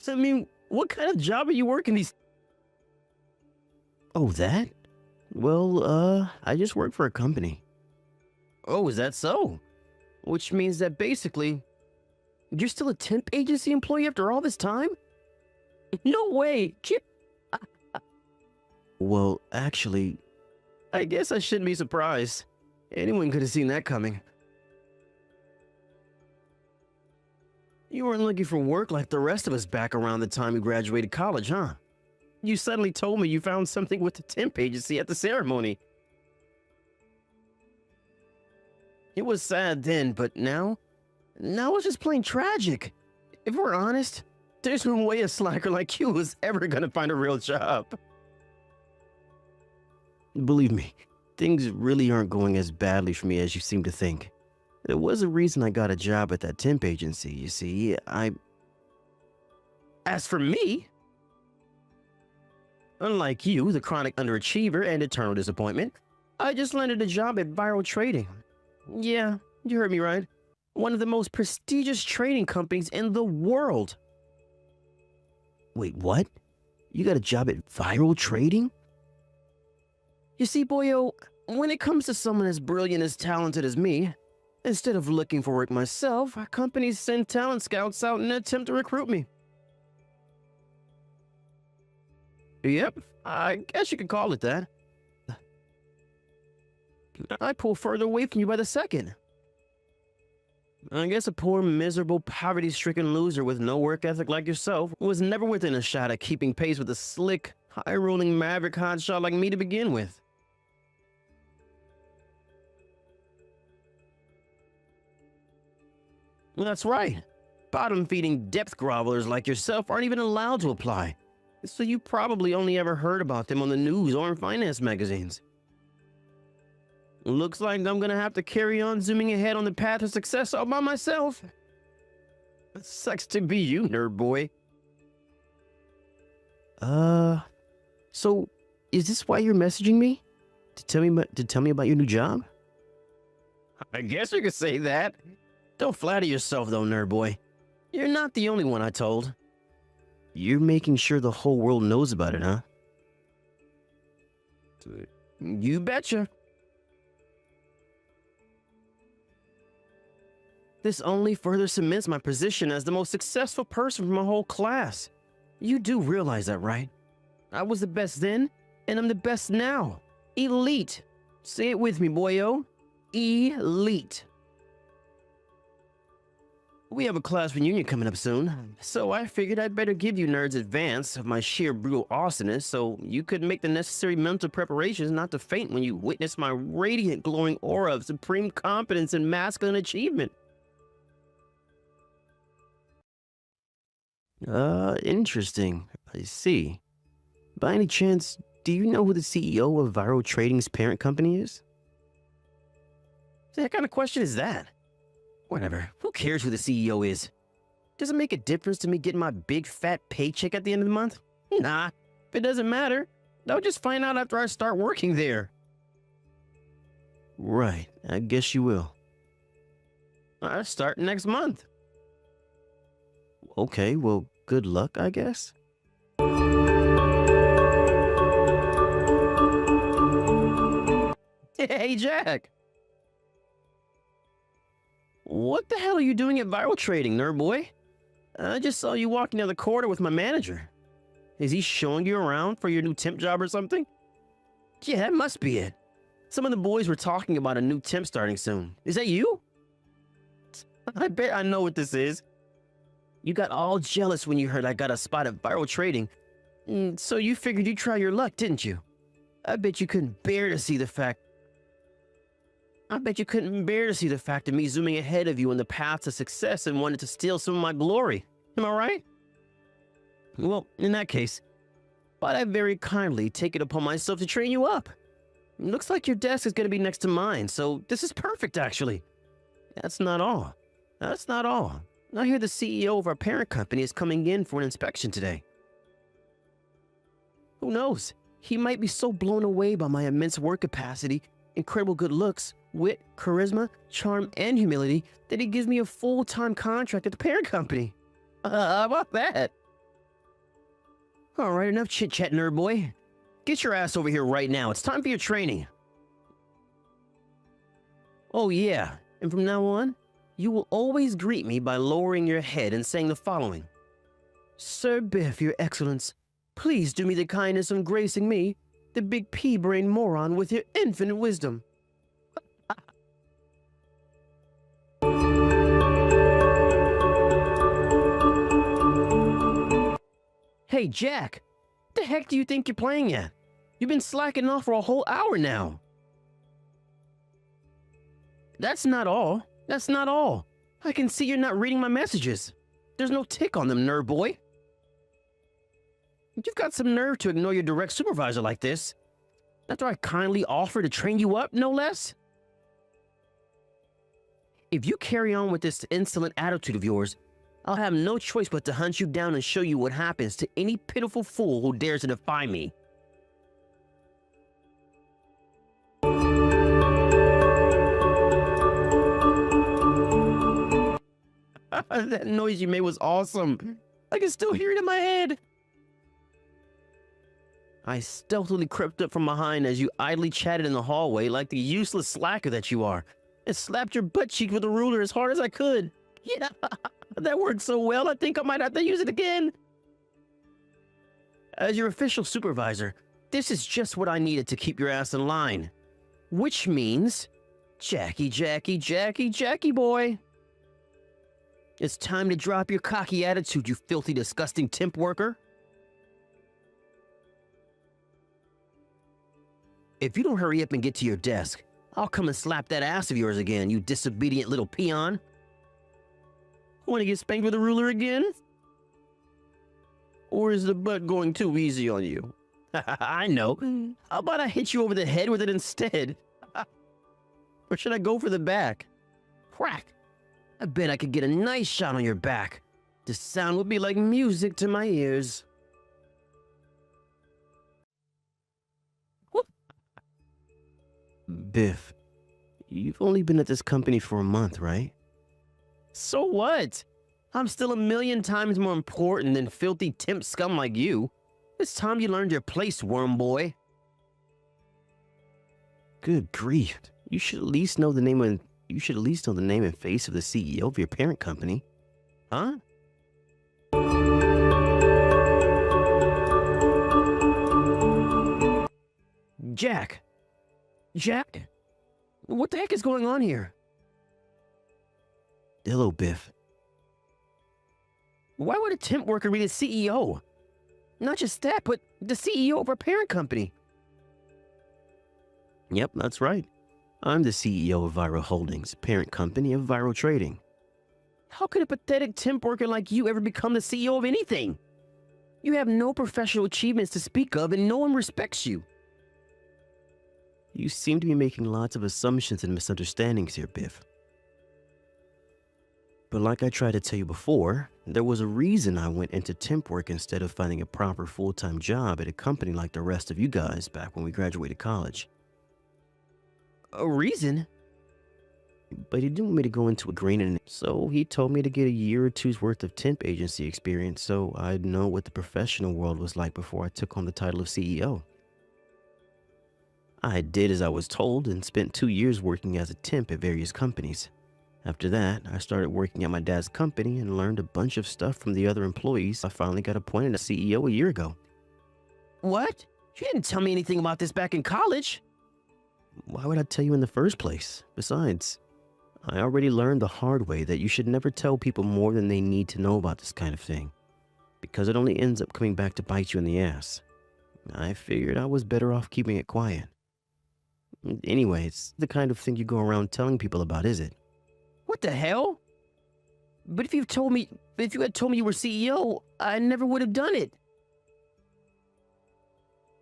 I mean, what kind of job are you working these... Oh, that? Well, I just work for a company. Oh, is that so? Which means that basically, you're still a temp agency employee after all this time? No way! Well, actually, I guess I shouldn't be surprised. Anyone could have seen that coming. You weren't looking for work like the rest of us back around the time you graduated college, huh? You suddenly told me you found something with the temp agency at the ceremony. It was sad then, but now it's just plain tragic. If we're honest, there's no way a slacker like you was ever gonna find a real job. Believe me, things really aren't going as badly for me as you seem to think. There was a reason I got a job at that temp agency, you see. As for me, unlike you, the chronic underachiever and eternal disappointment, I just landed a job at Viral Trading. Yeah, you heard me right. One of the most prestigious trading companies in the world. Wait, what? You got a job at Viral Trading? You see, boyo, when it comes to someone as brilliant, as talented as me, instead of looking for work myself, companies send talent scouts out in an attempt to recruit me. Yep, I guess you could call it that. I pull further away from you by the second. I guess a poor, miserable, poverty-stricken loser with no work ethic like yourself was never within a shot at keeping pace with a slick, high-rolling maverick hotshot like me to begin with. That's right. Bottom-feeding depth grovelers like yourself aren't even allowed to apply, so you probably only ever heard about them on the news or in finance magazines. Looks like I'm gonna have to carry on zooming ahead on the path to success all by myself. It sucks to be you, nerd boy. So is this why you're messaging me? To tell me about your new job? I guess you could say that. Don't flatter yourself though, nerd boy. You're not the only one I told. You're making sure the whole world knows about it, huh? You betcha. This only further cements my position as the most successful person from my whole class. You do realize that, right? I was the best then, and I'm the best now. Elite. Say it with me, boyo. Elite. We have a class reunion coming up soon, so I figured I'd better give you nerds advance of my sheer brutal awesomeness so you could make the necessary mental preparations not to faint when you witness my radiant glowing aura of supreme competence and masculine achievement. Interesting. I see. By any chance, do you know who the CEO of Viral Trading's parent company is? What kind of question is that? Whatever. Who cares who the CEO is? Does it make a difference to me getting my big fat paycheck at the end of the month? Nah, if it doesn't matter, I'll just find out after I start working there. Right, I guess you will. I start next month. Okay, well, good luck, I guess. Hey, Jack! What the hell are you doing at Viral Trading, nerd boy? I just saw you walking down the corridor with my manager. Is he showing you around for your new temp job or something? Yeah, that must be it. Some of the boys were talking about a new temp starting soon. Is that you? I bet I know what this is. You got all jealous when you heard I got a spot at Viral Trading. So you figured you'd try your luck, didn't you? I bet you couldn't bear to see the fact of me zooming ahead of you on the path to success and wanted to steal some of my glory. Am I right? Well, in that case, but I very kindly take it upon myself to train you up. Looks like your desk is going to be next to mine, so this is perfect, actually. That's not all. I hear the CEO of our parent company is coming in for an inspection today. Who knows? He might be so blown away by my immense work capacity, incredible good looks, wit, charisma, charm, and humility that he gives me a full-time contract at the parent company. How about that? Alright, enough chit-chat, nerd boy. Get your ass over here right now. It's time for your training. Oh yeah, and from now on, you will always greet me by lowering your head and saying the following. Sir Biff, your excellence, please do me the kindness of gracing me, the big pea-brain moron, with your infinite wisdom. Hey, Jack! What the heck do you think you're playing at? You've been slacking off for a whole hour now. That's not all. I can see you're not reading my messages. There's no tick on them, nerd boy. You've got some nerve to ignore your direct supervisor like this. After I kindly offer to train you up, no less. If you carry on with this insolent attitude of yours, I'll have no choice but to hunt you down and show you what happens to any pitiful fool who dares to defy me. That noise you made was awesome. I can still hear it in my head. I stealthily crept up from behind as you idly chatted in the hallway like the useless slacker that you are, and slapped your butt cheek with a ruler as hard as I could. Yeah, that worked so well, I think I might have to use it again. As your official supervisor, this is just what I needed to keep your ass in line. Which means, Jackie boy. It's time to drop your cocky attitude, you filthy, disgusting temp worker. If you don't hurry up and get to your desk, I'll come and slap that ass of yours again, you disobedient little peon. Want to get spanked with a ruler again? Or is the butt going too easy on you? I know. How about I hit you over the head with it instead? Or should I go for the back? Crack! I bet I could get a nice shot on your back. The sound would be like music to my ears. Whoop. Biff, you've only been at this company for a month, right? So what? I'm still a million times more important than filthy temp scum like you. It's time you learned your place, worm boy. Good grief. You should at least know the name and face of the CEO of your parent company. Huh? Jack! What the heck is going on here? Hello, Biff. Why would a temp worker be the CEO? Not just that, but the CEO of our parent company. Yep, that's right. I'm the CEO of Viral Holdings, parent company of Viral Trading. How could a pathetic temp worker like you ever become the CEO of anything? You have no professional achievements to speak of, and no one respects you. You seem to be making lots of assumptions and misunderstandings here, Biff. But like I tried to tell you before, there was a reason I went into temp work instead of finding a proper full-time job at a company like the rest of you guys back when we graduated college. A reason? But he didn't want me to go into a green, and so he told me to get a year or two's worth of temp agency experience so I'd know what the professional world was like before I took on the title of CEO. I did as I was told and spent 2 years working as a temp at various companies. After that, I started working at my dad's company and learned a bunch of stuff from the other employees. I finally got appointed as CEO a year ago. What? You didn't tell me anything about this back in college. Why would I tell you in the first place? Besides, I already learned the hard way that you should never tell people more than they need to know about this kind of thing, because it only ends up coming back to bite you in the ass. I figured I was better off keeping it quiet. Anyway, it's the kind of thing you go around telling people about, is it? What the hell? But if you had told me you were CEO, I never would have done it.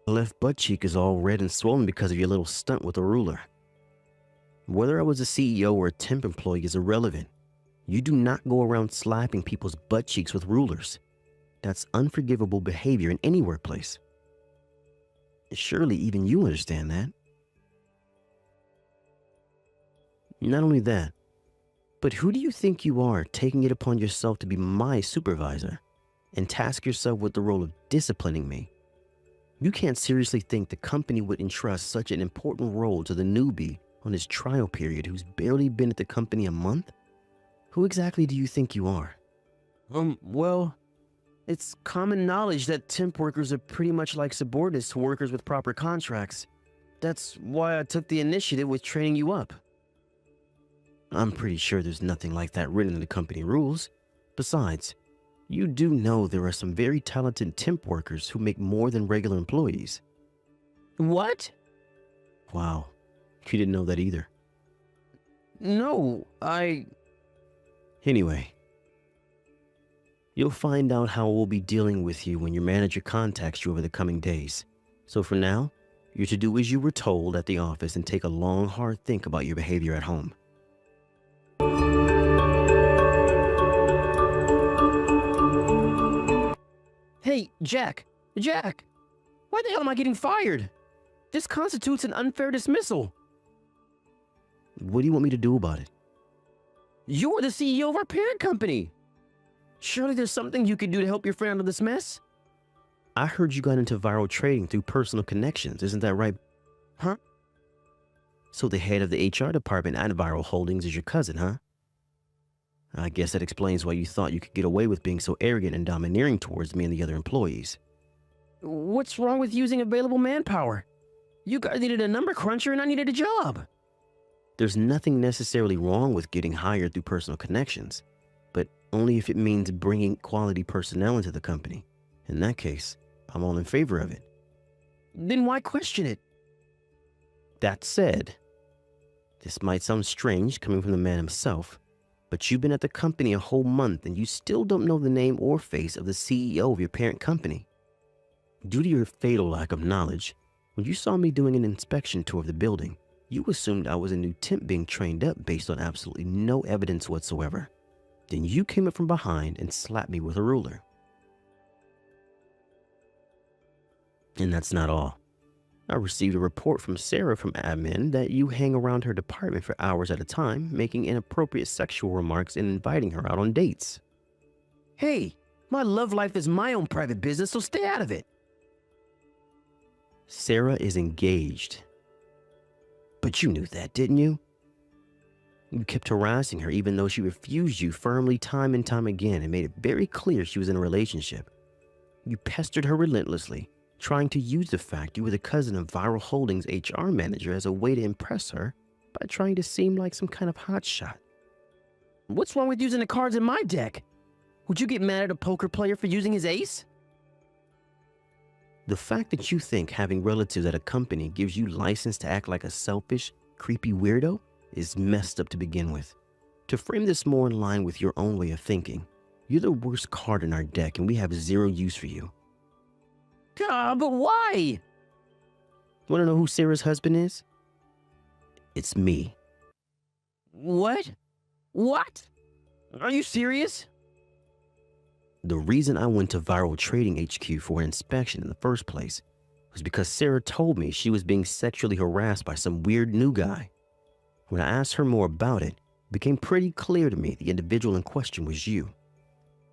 My left butt cheek is all red and swollen because of your little stunt with a ruler. Whether I was a CEO or a temp employee is irrelevant. You do not go around slapping people's butt cheeks with rulers. That's unforgivable behavior in any workplace. Surely even you understand that. Not only that, but who do you think you are, taking it upon yourself to be my supervisor and task yourself with the role of disciplining me? You can't seriously think the company would entrust such an important role to the newbie on his trial period who's barely been at the company a month? Who exactly do you think you are? Well, it's common knowledge that temp workers are pretty much like subordinates to workers with proper contracts. That's why I took the initiative with training you up. I'm pretty sure there's nothing like that written in the company rules. Besides, you do know there are some very talented temp workers who make more than regular employees. What? Wow, you didn't know that either. No, Anyway, you'll find out how we'll be dealing with you when your manager contacts you over the coming days. So for now, you're to do as you were told at the office and take a long, hard think about your behavior at home. Hey, Jack! Why the hell am I getting fired? This constitutes an unfair dismissal. What do you want me to do about it? You're the CEO of our parent company. Surely there's something you could do to help your friend out of this mess? I heard you got into viral trading through personal connections, isn't that right? Huh? So the head of the HR department at Viral Holdings is your cousin, huh? I guess that explains why you thought you could get away with being so arrogant and domineering towards me and the other employees. What's wrong with using available manpower? You guys needed a number cruncher and I needed a job. There's nothing necessarily wrong with getting hired through personal connections, but only if it means bringing quality personnel into the company. In that case, I'm all in favor of it. Then why question it? That said, this might sound strange coming from the man himself, but you've been at the company a whole month and you still don't know the name or face of the CEO of your parent company. Due to your fatal lack of knowledge, when you saw me doing an inspection tour of the building, you assumed I was a new temp being trained up based on absolutely no evidence whatsoever. Then you came up from behind and slapped me with a ruler. And that's not all. I received a report from Sarah from admin that you hang around her department for hours at a time, making inappropriate sexual remarks and inviting her out on dates. Hey, my love life is my own private business, so stay out of it. Sarah is engaged. But you knew that, didn't you? You kept harassing her even though she refused you firmly time and time again and made it very clear she was in a relationship. You pestered her relentlessly, trying to use the fact you were the cousin of Viral Holdings' HR manager as a way to impress her by trying to seem like some kind of hotshot. What's wrong with using the cards in my deck? Would you get mad at a poker player for using his ace? The fact that you think having relatives at a company gives you license to act like a selfish, creepy weirdo is messed up to begin with. To frame this more in line with your own way of thinking, you're the worst card in our deck and we have zero use for you. God, but why? Want to know who Sarah's husband is? It's me. What? What? Are you serious? The reason I went to Viral Trading HQ for an inspection in the first place was because Sarah told me she was being sexually harassed by some weird new guy. When I asked her more about it, it became pretty clear to me the individual in question was you.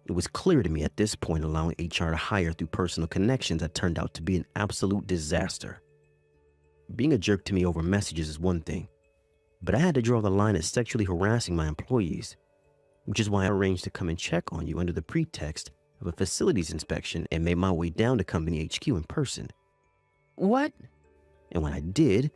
It was clear to me at this point allowing HR to hire through personal connections had turned out to be an absolute disaster. Being a jerk to me over messages is one thing, but I had to draw the line at sexually harassing my employees, which is why I arranged to come and check on you under the pretext of a facilities inspection and made my way down to company HQ in person. What? And when I did,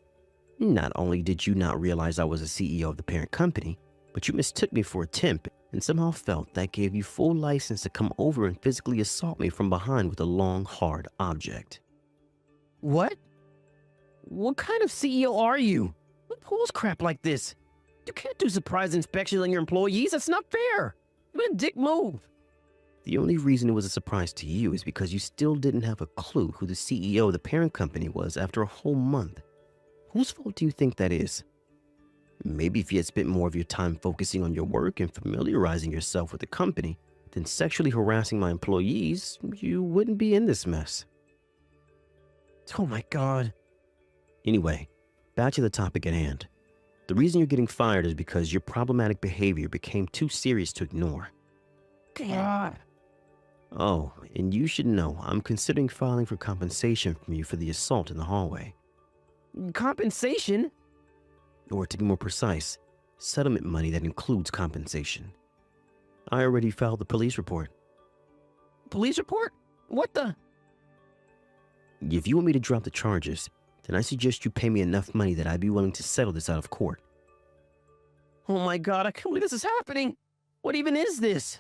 not only did you not realize I was a CEO of the parent company, but you mistook me for a temp and somehow felt that gave you full license to come over and physically assault me from behind with a long, hard object. What? What kind of CEO are you? Who pulls crap like this? You can't do surprise inspections on your employees. That's not fair. What a dick move. The only reason it was a surprise to you is because you still didn't have a clue who the CEO of the parent company was after a whole month. Whose fault do you think that is? Maybe if you had spent more of your time focusing on your work and familiarizing yourself with the company than sexually harassing my employees, you wouldn't be in this mess. Oh my God. Anyway, back to the topic at hand. The reason you're getting fired is because your problematic behavior became too serious to ignore. God. Oh, and you should know I'm considering filing for compensation from you for the assault in the hallway. Compensation? Or to be more precise, settlement money that includes compensation. I already filed the police report. Police report? What the? If you want me to drop the charges, then I suggest you pay me enough money that I'd be willing to settle this out of court. Oh my God, I can't believe this is happening. What even is this?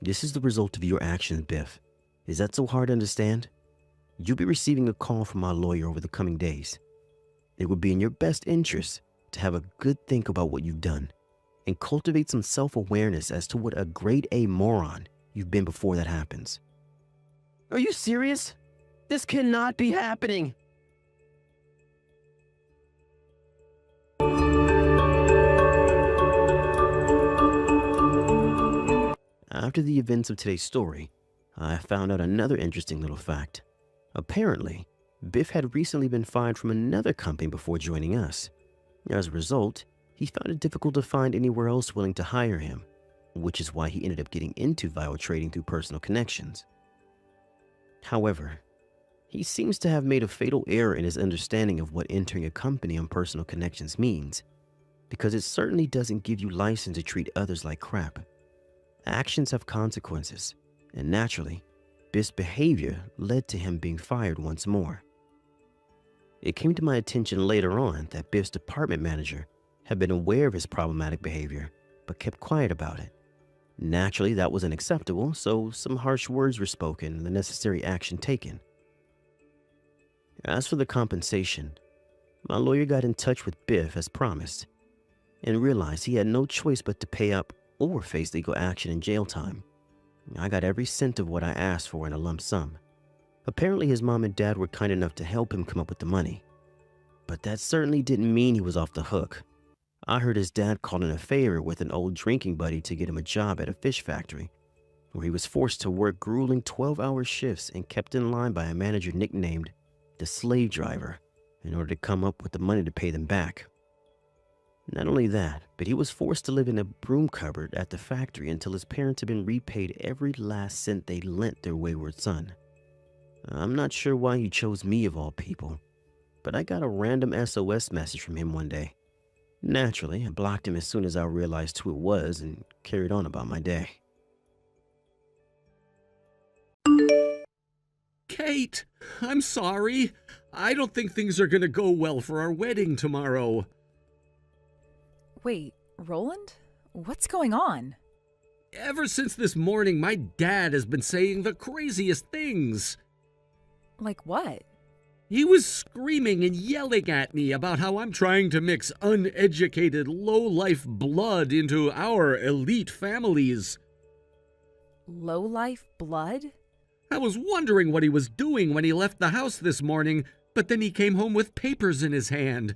This is the result of your actions, Biff. Is that so hard to understand? You'll be receiving a call from my lawyer over the coming days. It would be in your best interest to have a good think about what you've done and cultivate some self-awareness as to what a grade A moron you've been before that happens. Are you serious? This cannot be happening. After the events of today's story, I found out another interesting little fact. Apparently, Biff had recently been fired from another company before joining us. As a result, he found it difficult to find anywhere else willing to hire him, which is why he ended up getting into viral trading through personal connections. However, he seems to have made a fatal error in his understanding of what entering a company on personal connections means, because it certainly doesn't give you license to treat others like crap. Actions have consequences, and naturally, Biff's behavior led to him being fired once more. It came to my attention later on that Biff's department manager had been aware of his problematic behavior, but kept quiet about it. Naturally, that was unacceptable, so some harsh words were spoken and the necessary action taken. As for the compensation, my lawyer got in touch with Biff as promised, and realized he had no choice but to pay up or face legal action and jail time. I got every cent of what I asked for in a lump sum. Apparently his mom and dad were kind enough to help him come up with the money. But that certainly didn't mean he was off the hook. I heard his dad called in a favor with an old drinking buddy to get him a job at a fish factory, where he was forced to work grueling 12-hour shifts and kept in line by a manager nicknamed the slave driver in order to come up with the money to pay them back. Not only that, but he was forced to live in a broom cupboard at the factory until his parents had been repaid every last cent they lent their wayward son. I'm not sure why he chose me of all people, but I got a random SOS message from him one day. Naturally, I blocked him as soon as I realized who it was and carried on about my day. Kate, I'm sorry. I don't think things are gonna go well for our wedding tomorrow. Wait, Roland? What's going on? Ever since this morning, my dad has been saying the craziest things. Like what? He was screaming and yelling at me about how I'm trying to mix uneducated, low-life blood into our elite families. Low-life blood? I was wondering what he was doing when he left the house this morning, but then he came home with papers in his hand.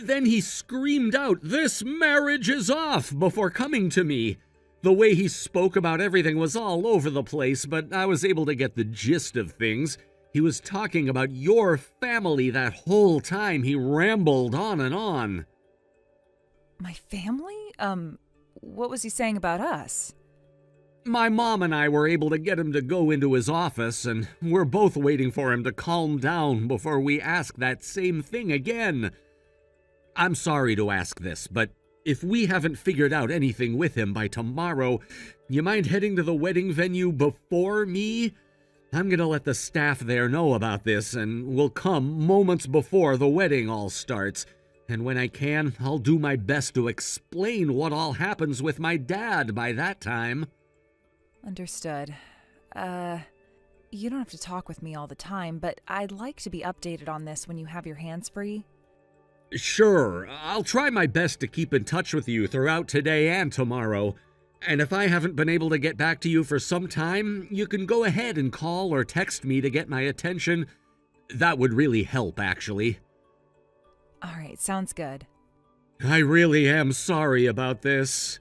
Then he screamed out, "This marriage is off," before coming to me. The way he spoke about everything was all over the place, but I was able to get the gist of things. He was talking about your family that whole time. He rambled on and on. My family? What was he saying about us? My mom and I were able to get him to go into his office, and we're both waiting for him to calm down before we ask that same thing again. I'm sorry to ask this, but if we haven't figured out anything with him by tomorrow, you mind heading to the wedding venue before me? I'm gonna let the staff there know about this, and we'll come moments before the wedding all starts. And when I can, I'll do my best to explain what all happens with my dad by that time. Understood. You don't have to talk with me all the time, but I'd like to be updated on this when you have your hands free. Sure, I'll try my best to keep in touch with you throughout today and tomorrow. And if I haven't been able to get back to you for some time, you can go ahead and call or text me to get my attention. That would really help, actually. All right, sounds good. I really am sorry about this.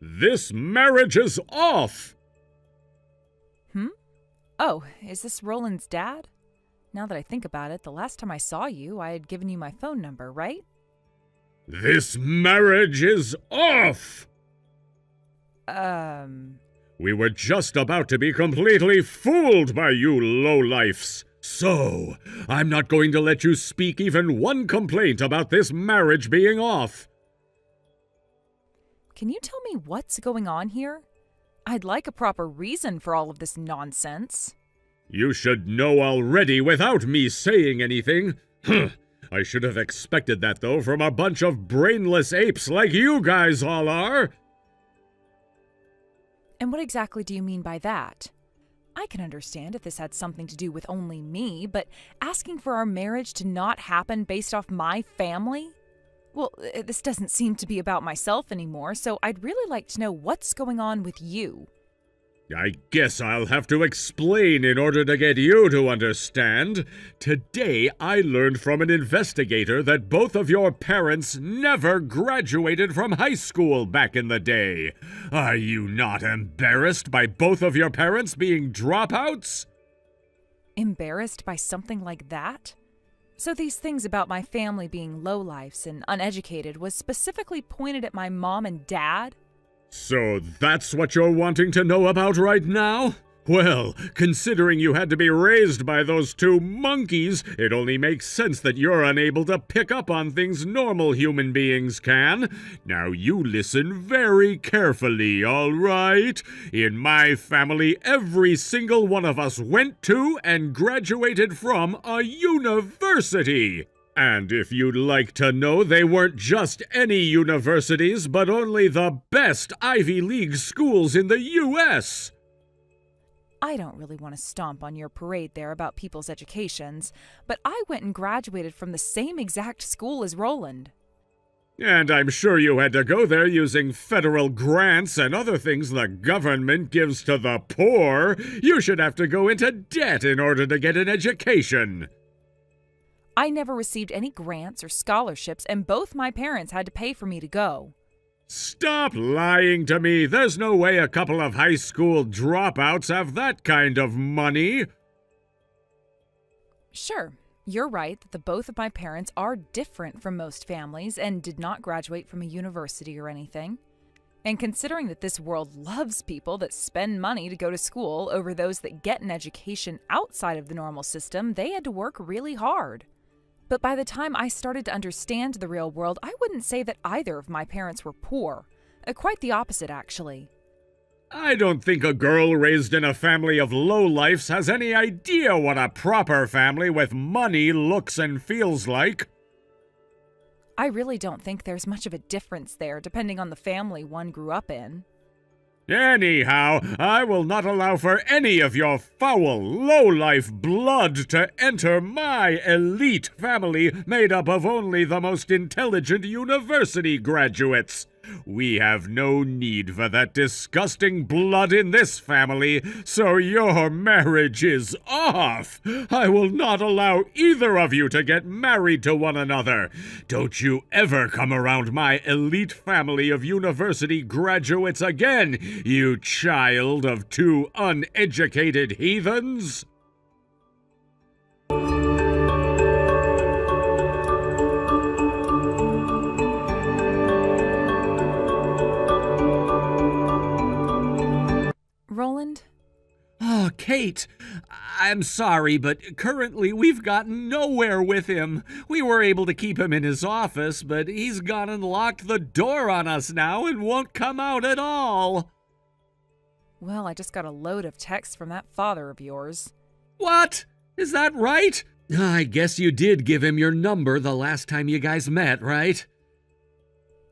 This marriage is off! Oh, is this Roland's dad? Now that I think about it, the last time I saw you, I had given you my phone number, right? This marriage is off! We were just about to be completely fooled by you lowlifes. So, I'm not going to let you speak even one complaint about this marriage being off. Can you tell me what's going on here? I'd like a proper reason for all of this nonsense. You should know already without me saying anything. I should have expected that, though, from a bunch of brainless apes like you guys all are. And what exactly do you mean by that? I can understand if this had something to do with only me, but asking for our marriage to not happen based off my family? Well, this doesn't seem to be about myself anymore, so I'd really like to know what's going on with you. I guess I'll have to explain in order to get you to understand. Today, I learned from an investigator that both of your parents never graduated from high school back in the day. Are you not embarrassed by both of your parents being dropouts? Embarrassed by something like that? So these things about my family being lowlifes and uneducated was specifically pointed at my mom and dad? So that's what you're wanting to know about right now? Well, considering you had to be raised by those two monkeys, it only makes sense that you're unable to pick up on things normal human beings can. Now you listen very carefully, all right? In my family, every single one of us went to and graduated from a university. And if you'd like to know, they weren't just any universities, but only the best Ivy League schools in the U.S. I don't really want to stomp on your parade there about people's educations, but I went and graduated from the same exact school as Roland. And I'm sure you had to go there using federal grants and other things the government gives to the poor. You should have to go into debt in order to get an education. I never received any grants or scholarships, and both my parents had to pay for me to go. Stop lying to me. There's no way a couple of high school dropouts have that kind of money. Sure, you're right that the both of my parents are different from most families and did not graduate from a university or anything. And considering that this world loves people that spend money to go to school over those that get an education outside of the normal system, they had to work really hard. But by the time I started to understand the real world, I wouldn't say that either of my parents were poor. Quite the opposite, actually. I don't think a girl raised in a family of lowlifes has any idea what a proper family with money looks and feels like. I really don't think there's much of a difference there, depending on the family one grew up in. Anyhow, I will not allow for any of your foul, low-life blood to enter my elite family made up of only the most intelligent university graduates. We have no need for that disgusting blood in this family, so your marriage is off. I will not allow either of you to get married to one another. Don't you ever come around my elite family of university graduates again, you child of two uneducated heathens. Roland? Oh, Kate, I'm sorry, but currently we've gotten nowhere with him. We were able to keep him in his office, but he's gone and locked the door on us now and won't come out at all. Well, I just got a load of texts from that father of yours. What? Is that right? I guess you did give him your number the last time you guys met, right?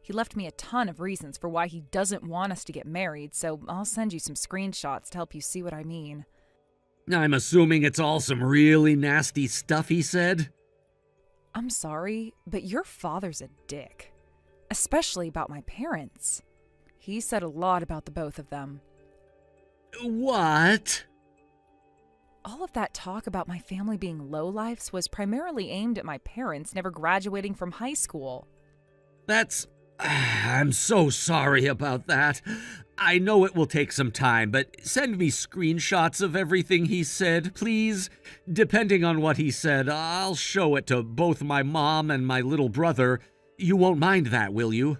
He left me a ton of reasons for why he doesn't want us to get married, so I'll send you some screenshots to help you see what I mean. I'm assuming it's all some really nasty stuff he said? I'm sorry, but your father's a dick. Especially about my parents. He said a lot about the both of them. What? All of that talk about my family being lowlifes was primarily aimed at my parents never graduating from high school. That's... I'm so sorry about that. I know it will take some time, but send me screenshots of everything he said, please. Depending on what he said, I'll show it to both my mom and my little brother. You won't mind that, will you?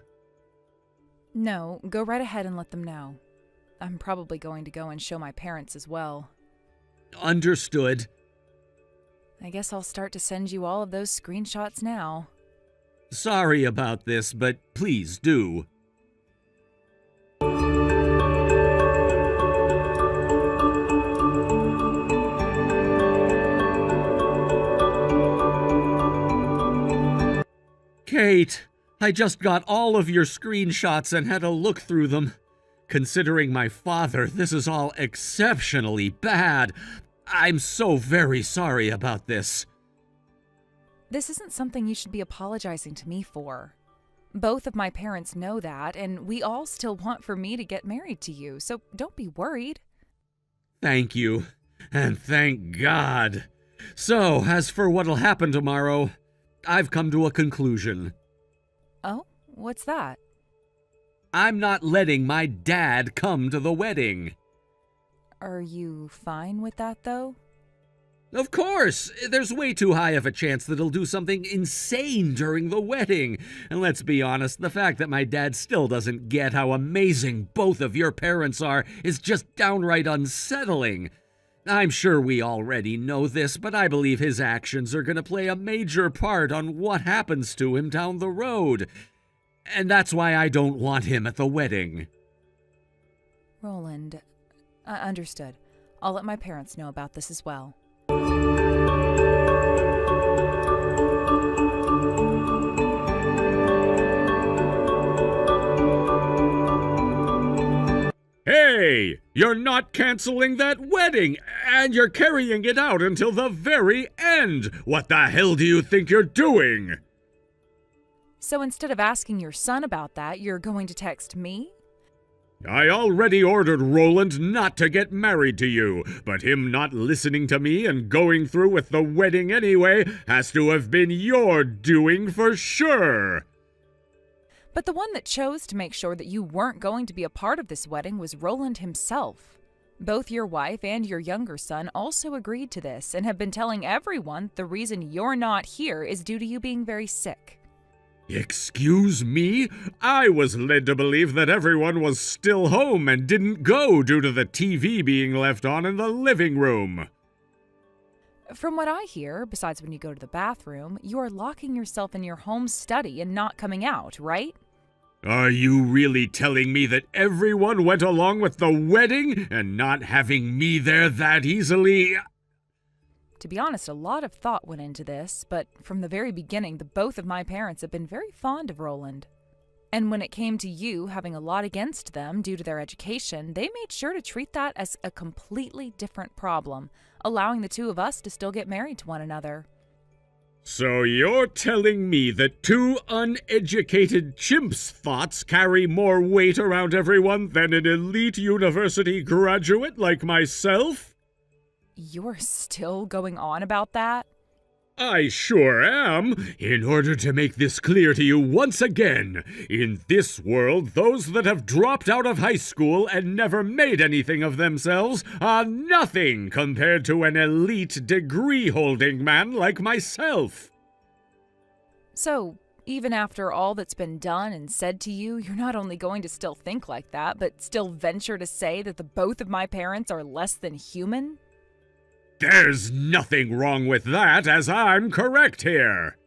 No, go right ahead and let them know. I'm probably going to go and show my parents as well. Understood. I guess I'll start to send you all of those screenshots now. Sorry about this, but please do. Kate, I just got all of your screenshots and had a look through them. Considering my father, this is all exceptionally bad. I'm so very sorry about this. This isn't something you should be apologizing to me for. Both of my parents know that, and we all still want for me to get married to you, so don't be worried. Thank you, and thank God. So, as for what'll happen tomorrow, I've come to a conclusion. Oh, what's that? I'm not letting my dad come to the wedding. Are you fine with that, though? Of course! There's way too high of a chance that he'll do something insane during the wedding. And let's be honest, the fact that my dad still doesn't get how amazing both of your parents are is just downright unsettling. I'm sure we already know this, but I believe his actions are going to play a major part on what happens to him down the road. And that's why I don't want him at the wedding. Roland, understood. I'll let my parents know about this as well. Hey! You're not canceling that wedding, and you're carrying it out until the very end! What the hell do you think you're doing? So instead of asking your son about that, you're going to text me? I already ordered Roland not to get married to you, but him not listening to me and going through with the wedding anyway has to have been your doing for sure. But the one that chose to make sure that you weren't going to be a part of this wedding was Roland himself. Both your wife and your younger son also agreed to this and have been telling everyone the reason you're not here is due to you being very sick. Excuse me? I was led to believe that everyone was still home and didn't go due to the TV being left on in the living room. From what I hear, besides when you go to the bathroom, you are locking yourself in your home study and not coming out, right? Are you really telling me that everyone went along with the wedding and not having me there that easily? To be honest, a lot of thought went into this, but from the very beginning, the both of my parents have been very fond of Roland. And when it came to you having a lot against them due to their education, they made sure to treat that as a completely different problem, allowing the two of us to still get married to one another. So you're telling me that two uneducated chimps' thoughts carry more weight around everyone than an elite university graduate like myself? You're still going on about that? I sure am. In order to make this clear to you once again, in this world, those that have dropped out of high school and never made anything of themselves are nothing compared to an elite degree-holding man like myself. So, even after all that's been done and said to you, you're not only going to still think like that, but still venture to say that the both of my parents are less than human? There's nothing wrong with that, as I'm correct here.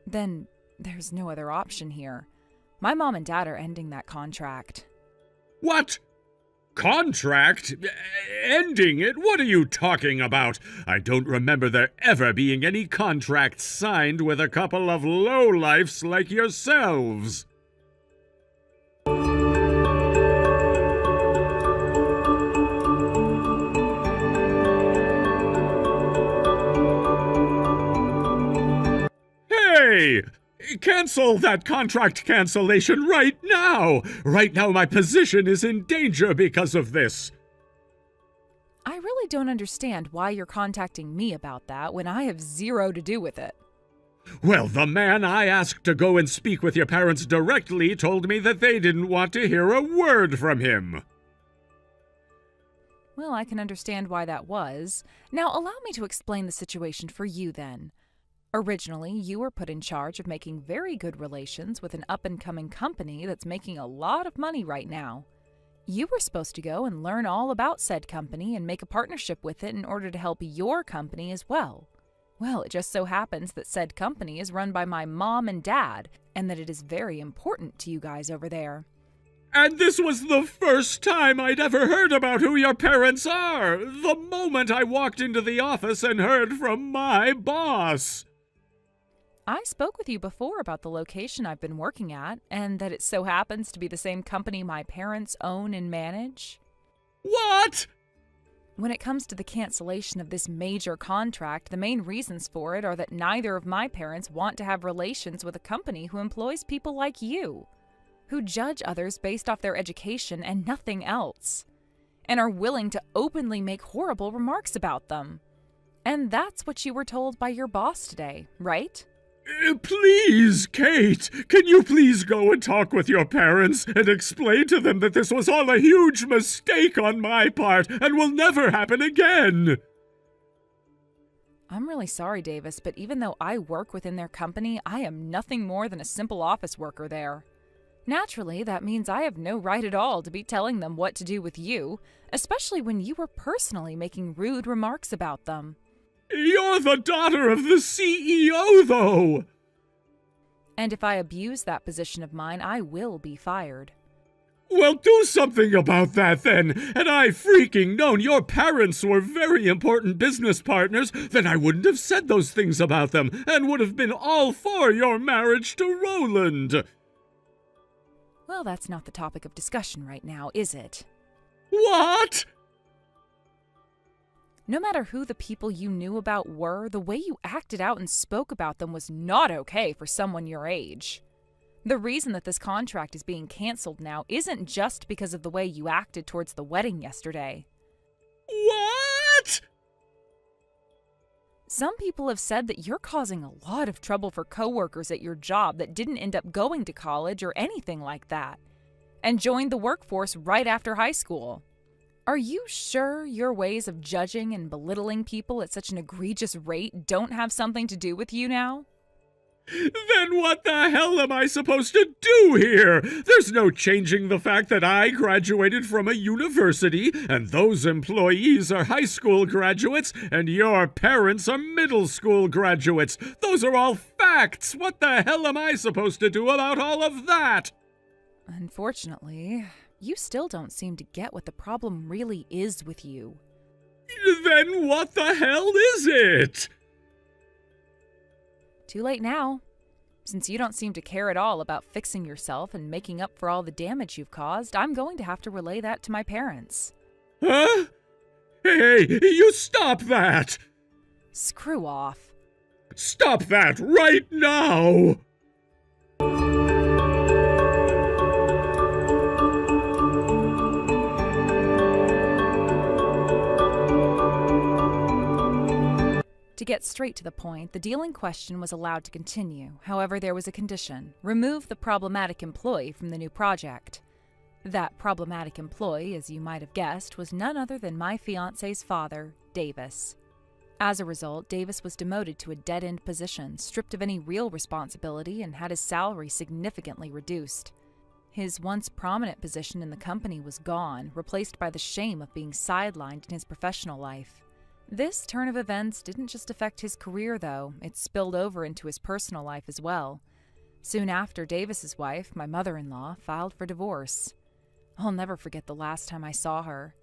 Then there's no other option here. My mom and dad are ending that contract. What? Contract? Ending it? What are you talking about? I don't remember there ever being any contract signed with a couple of lowlifes like yourselves. Hey! Cancel that contract cancellation right now! Right now my position is in danger because of this. I really don't understand why you're contacting me about that when I have zero to do with it. Well, the man I asked to go and speak with your parents directly told me that they didn't want to hear a word from him. Well, I can understand why that was. Now, allow me to explain the situation for you then. Originally, you were put in charge of making very good relations with an up-and-coming company that's making a lot of money right now. You were supposed to go and learn all about said company and make a partnership with it in order to help your company as well. Well, it just so happens that said company is run by my mom and dad, and that it is very important to you guys over there. And this was the first time I'd ever heard about who your parents are, the moment I walked into the office and heard from my boss. I spoke with you before about the location I've been working at, and that it so happens to be the same company my parents own and manage. What? When it comes to the cancellation of this major contract, the main reasons for it are that neither of my parents want to have relations with a company who employs people like you, who judge others based off their education and nothing else, and are willing to openly make horrible remarks about them. And that's what you were told by your boss today, right? Please, Kate, can you please go and talk with your parents and explain to them that this was all a huge mistake on my part and will never happen again? I'm really sorry, Davis, but even though I work within their company, I am nothing more than a simple office worker there. Naturally, that means I have no right at all to be telling them what to do with you, especially when you were personally making rude remarks about them. You're the daughter of the CEO, though! And if I abuse that position of mine, I will be fired. Well, do something about that then. Had I freaking known your parents were very important business partners, then I wouldn't have said those things about them and would have been all for your marriage to Roland. Well, that's not the topic of discussion right now, is it? What? No matter who the people you knew about were, the way you acted out and spoke about them was not okay for someone your age. The reason that this contract is being canceled now isn't just because of the way you acted towards the wedding yesterday. What? Some people have said that you're causing a lot of trouble for coworkers at your job that didn't end up going to college or anything like that, and joined the workforce right after high school. Are you sure your ways of judging and belittling people at such an egregious rate don't have something to do with you now? Then what the hell am I supposed to do here? There's no changing the fact that I graduated from a university, and those employees are high school graduates, and your parents are middle school graduates. Those are all facts. facts! What the hell am I supposed to do about all of that? Unfortunately, you still don't seem to get what the problem really is with you. Then what the hell is it? Too late now. Since you don't seem to care at all about fixing yourself and making up for all the damage you've caused, I'm going to have to relay that to my parents. Huh? Hey, you stop that! Screw off. Stop that right now! To get straight to the point, the deal in question was allowed to continue. However, there was a condition: remove the problematic employee from the new project. That problematic employee, as you might have guessed, was none other than my fiancé's father, Davis. As a result, Davis was demoted to a dead-end position, stripped of any real responsibility, and had his salary significantly reduced. His once prominent position in the company was gone, replaced by the shame of being sidelined in his professional life. This turn of events didn't just affect his career, though. It spilled over into his personal life as well. Soon after, Davis's wife, my mother-in-law, filed for divorce. I'll never forget the last time I saw her.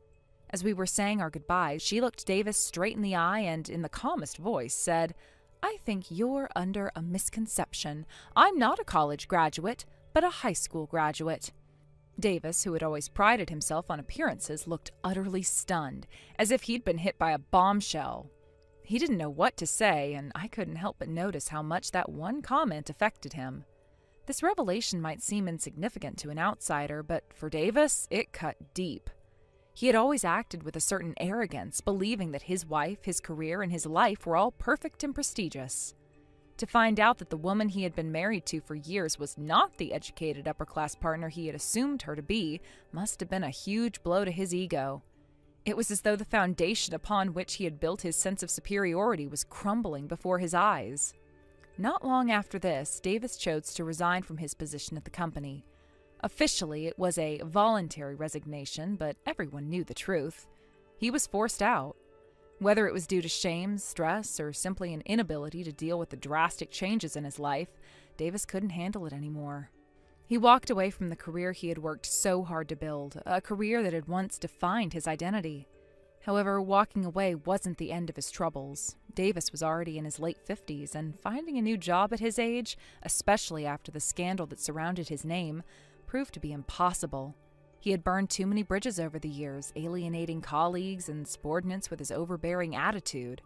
As we were saying our goodbyes, she looked Davis straight in the eye and, in the calmest voice, said, "I think you're under a misconception. I'm not a college graduate, but a high school graduate." Davis, who had always prided himself on appearances, looked utterly stunned, as if he'd been hit by a bombshell. He didn't know what to say, and I couldn't help but notice how much that one comment affected him. This revelation might seem insignificant to an outsider, but for Davis, it cut deep. He had always acted with a certain arrogance, believing that his wife, his career, and his life were all perfect and prestigious. To find out that the woman he had been married to for years was not the educated upper-class partner he had assumed her to be must have been a huge blow to his ego. It was as though the foundation upon which he had built his sense of superiority was crumbling before his eyes. Not long after this, Davis chose to resign from his position at the company. Officially, it was a voluntary resignation, but everyone knew the truth. He was forced out. Whether it was due to shame, stress, or simply an inability to deal with the drastic changes in his life, Davis couldn't handle it anymore. He walked away from the career he had worked so hard to build, a career that had once defined his identity. However, walking away wasn't the end of his troubles. Davis was already in his late 50s, and finding a new job at his age, especially after the scandal that surrounded his name, proved to be impossible. He had burned too many bridges over the years, alienating colleagues and subordinates with his overbearing attitude.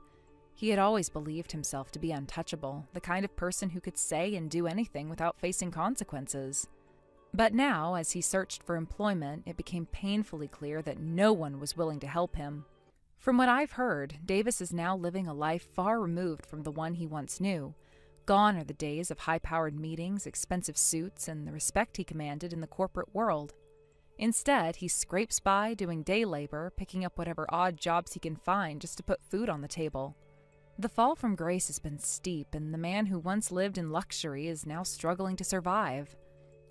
He had always believed himself to be untouchable, the kind of person who could say and do anything without facing consequences. But now, as he searched for employment, it became painfully clear that no one was willing to help him. From what I've heard, Davis is now living a life far removed from the one he once knew. Gone are the days of high-powered meetings, expensive suits, and the respect he commanded in the corporate world. Instead, he scrapes by doing day labor, picking up whatever odd jobs he can find just to put food on the table. The fall from grace has been steep, and the man who once lived in luxury is now struggling to survive.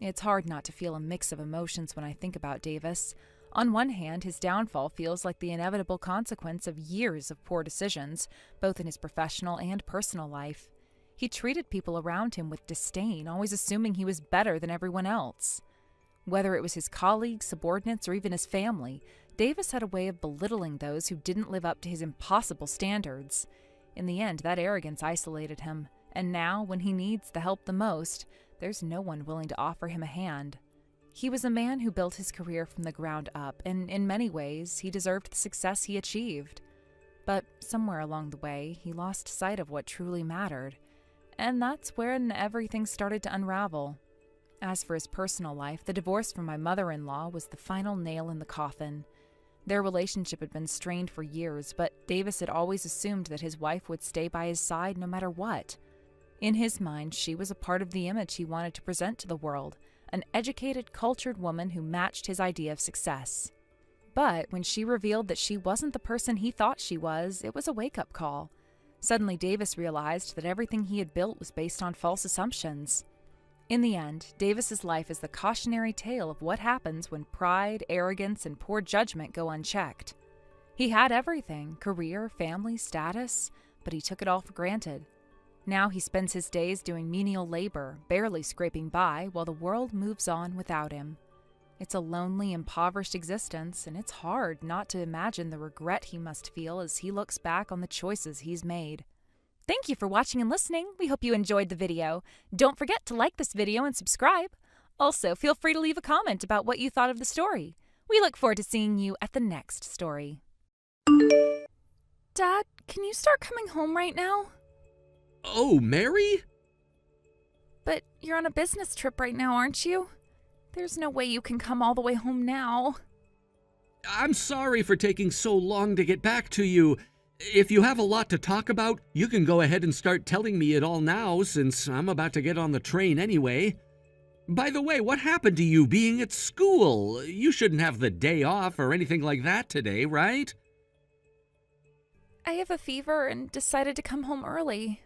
It's hard not to feel a mix of emotions when I think about Davis. On one hand, his downfall feels like the inevitable consequence of years of poor decisions, both in his professional and personal life. He treated people around him with disdain, always assuming he was better than everyone else. Whether it was his colleagues, subordinates, or even his family, Davis had a way of belittling those who didn't live up to his impossible standards. In the end, that arrogance isolated him, and now, when he needs the help the most, there's no one willing to offer him a hand. He was a man who built his career from the ground up, and in many ways, he deserved the success he achieved. But somewhere along the way, he lost sight of what truly mattered, and that's when everything started to unravel. As for his personal life, the divorce from my mother-in-law was the final nail in the coffin. Their relationship had been strained for years, but Davis had always assumed that his wife would stay by his side no matter what. In his mind, she was a part of the image he wanted to present to the world, an educated, cultured woman who matched his idea of success. But when she revealed that she wasn't the person he thought she was, it was a wake-up call. Suddenly, Davis realized that everything he had built was based on false assumptions. In the end, Davis's life is the cautionary tale of what happens when pride, arrogance, and poor judgment go unchecked. He had everything: career, family, status, but he took it all for granted. Now he spends his days doing menial labor, barely scraping by, while the world moves on without him. It's a lonely, impoverished existence, and it's hard not to imagine the regret he must feel as he looks back on the choices he's made. Thank you for watching and listening. We hope you enjoyed the video. Don't forget to like this video and subscribe. Also, feel free to leave a comment about what you thought of the story. We look forward to seeing you at the next story. Dad, can you start coming home right now? Oh, Mary? But you're on a business trip right now, aren't you? There's no way you can come all the way home now. I'm sorry for taking so long to get back to you. If you have a lot to talk about, you can go ahead and start telling me it all now, since I'm about to get on the train anyway. By the way, what happened to you being at school? You shouldn't have the day off or anything like that today, right? I have a fever and decided to come home early.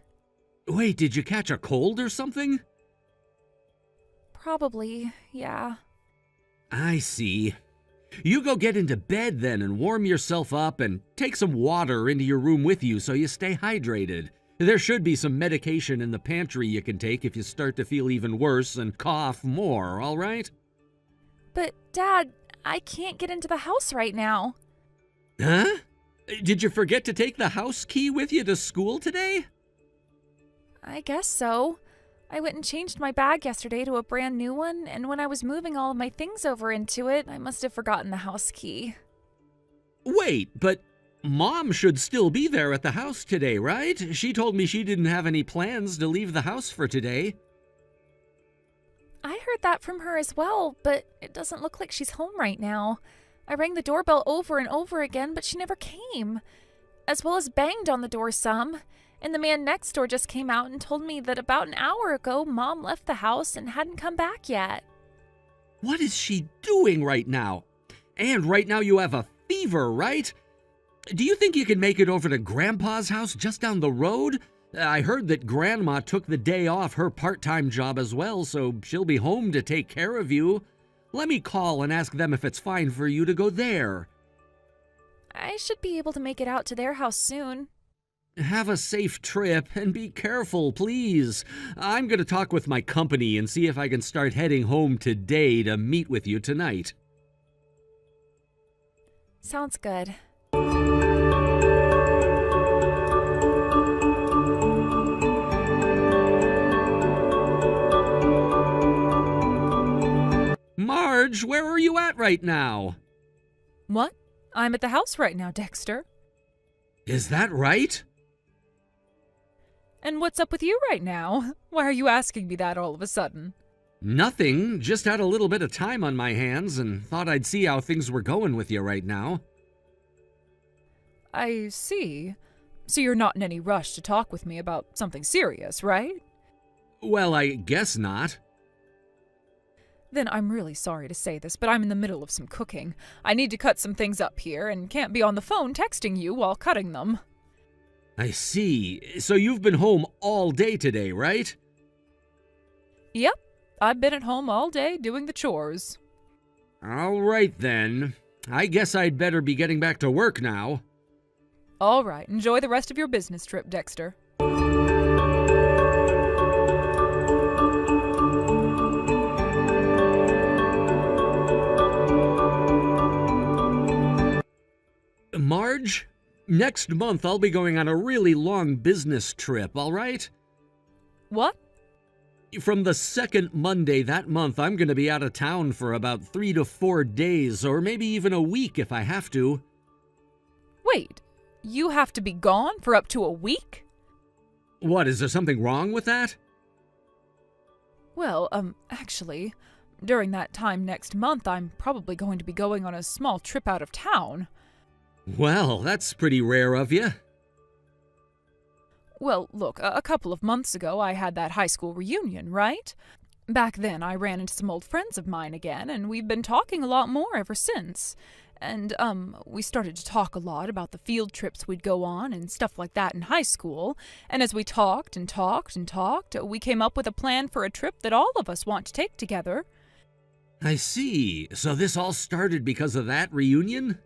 Wait, did you catch a cold or something? Probably, yeah. I see. You go get into bed then and warm yourself up and take some water into your room with you so you stay hydrated. There should be some medication in the pantry you can take if you start to feel even worse and cough more, all right? But, Dad, I can't get into the house right now. Huh? Did you forget to take the house key with you to school today? I guess so. I went and changed my bag yesterday to a brand new one, and when I was moving all of my things over into it, I must have forgotten the house key. Wait, but Mom should still be there at the house today, right? She told me she didn't have any plans to leave the house for today. I heard that from her as well, but it doesn't look like she's home right now. I rang the doorbell over and over again, but she never came, as well as banged on the door some. And the man next door just came out and told me that about an hour ago, Mom left the house and hadn't come back yet. What is she doing right now? And right now you have a fever, right? Do you think you can make it over to Grandpa's house just down the road? I heard that Grandma took the day off her part-time job as well, so she'll be home to take care of you. Let me call and ask them if it's fine for you to go there. I should be able to make it out to their house soon. Have a safe trip and be careful, please. I'm going to talk with my company and see if I can start heading home today to meet with you tonight. Sounds good. Marge, where are you at right now? What? I'm at the house right now, Dexter. Is that right? And what's up with you right now? Why are you asking me that all of a sudden? Nothing. Just had a little bit of time on my hands and thought I'd see how things were going with you right now. I see. So you're not in any rush to talk with me about something serious, right? Well, I guess not. Then I'm really sorry to say this, but I'm in the middle of some cooking. I need to cut some things up here and can't be on the phone texting you while cutting them. I see. So you've been home all day today, right? Yep. I've been at home all day doing the chores. All right, then. I guess I'd better be getting back to work now. All right. Enjoy the rest of your business trip, Dexter. Marge, next month I'll be going on a really long business trip, all right? What? From the second Monday that month, I'm going to be out of town for about 3 to 4 days, or maybe even a week if I have to. Wait, you have to be gone for up to a week? What, is there something wrong with that? Well, actually, during that time next month, I'm probably going to be going on a small trip out of town. Well, that's pretty rare of you. Well, look, a couple of months ago I had that high school reunion, right? Back then I ran into some old friends of mine again, and we've been talking a lot more ever since. And, we started to talk a lot about the field trips we'd go on and stuff like that in high school. And as we talked and talked and talked, we came up with a plan for a trip that all of us want to take together. I see. So this all started because of that reunion?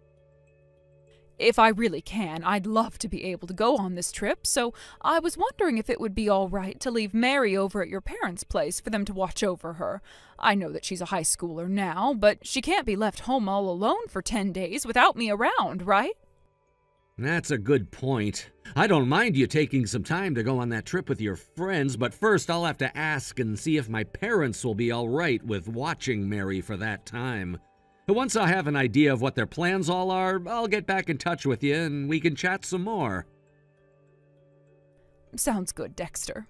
If I really can, I'd love to be able to go on this trip, so I was wondering if it would be all right to leave Mary over at your parents' place for them to watch over her. I know that she's a high schooler now, but she can't be left home all alone for 10 days without me around, right? That's a good point. I don't mind you taking some time to go on that trip with your friends, but first I'll have to ask and see if my parents will be all right with watching Mary for that time. Once I have an idea of what their plans all are, I'll get back in touch with you and we can chat some more. Sounds good, Dexter.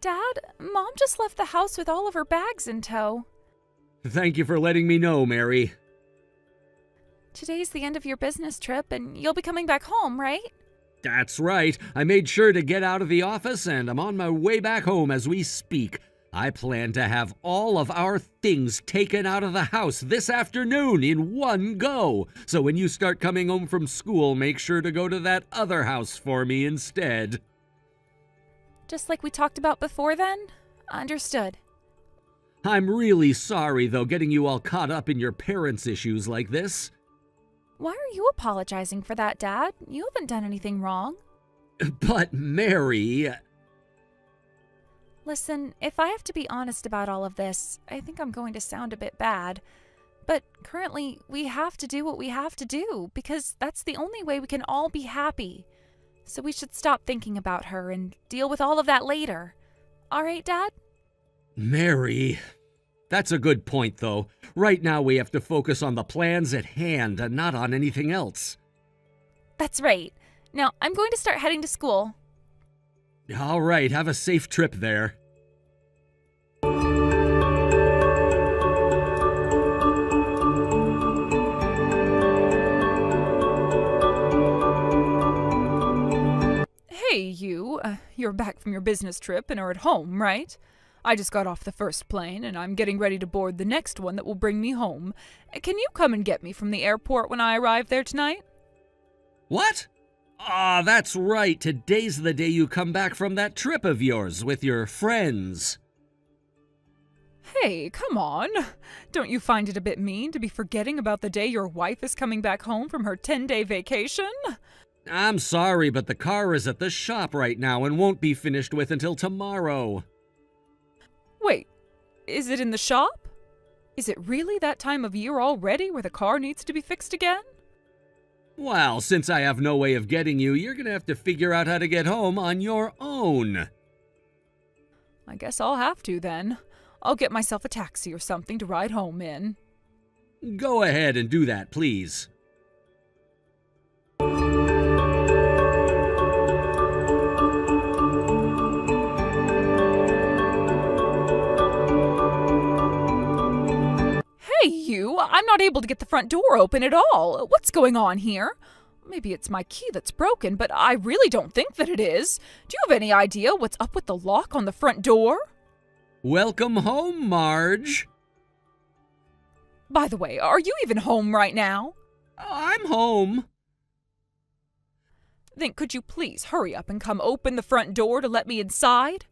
Dad, Mom just left the house with all of her bags in tow. Thank you for letting me know, Mary. Today's the end of your business trip, and you'll be coming back home, right? That's right. I made sure to get out of the office, and I'm on my way back home as we speak. I plan to have all of our things taken out of the house this afternoon in one go. So when you start coming home from school, make sure to go to that other house for me instead. Just like we talked about before then? Understood. I'm really sorry, though, getting you all caught up in your parents' issues like this. Why are you apologizing for that, Dad? You haven't done anything wrong. But, Mary... Listen, if I have to be honest about all of this, I think I'm going to sound a bit bad. But currently, we have to do what we have to do, because that's the only way we can all be happy. So we should stop thinking about her and deal with all of that later. All right, Dad? Mary... That's a good point, though. Right now we have to focus on the plans at hand and not on anything else. That's right. Now, I'm going to start heading to school. All right, have a safe trip there. Hey, you're back from your business trip and are at home, right? I just got off the first plane, and I'm getting ready to board the next one that will bring me home. Can you come and get me from the airport when I arrive there tonight? What? Ah, that's right. Today's the day you come back from that trip of yours with your friends. Hey, come on. Don't you find it a bit mean to be forgetting about the day your wife is coming back home from her 10-day vacation? I'm sorry, but the car is at the shop right now and won't be finished with until tomorrow. Wait, is it in the shop? Is it really that time of year already where the car needs to be fixed again? Well, since I have no way of getting you, you're gonna have to figure out how to get home on your own. I guess I'll have to then. I'll get myself a taxi or something to ride home in. Go ahead and do that, please. Hey, you! I'm not able to get the front door open at all. What's going on here? Maybe it's my key that's broken, but I really don't think that it is. Do you have any idea what's up with the lock on the front door? Welcome home, Marge. By the way, are you even home right now? I'm home. Then could you please hurry up and come open the front door to let me inside?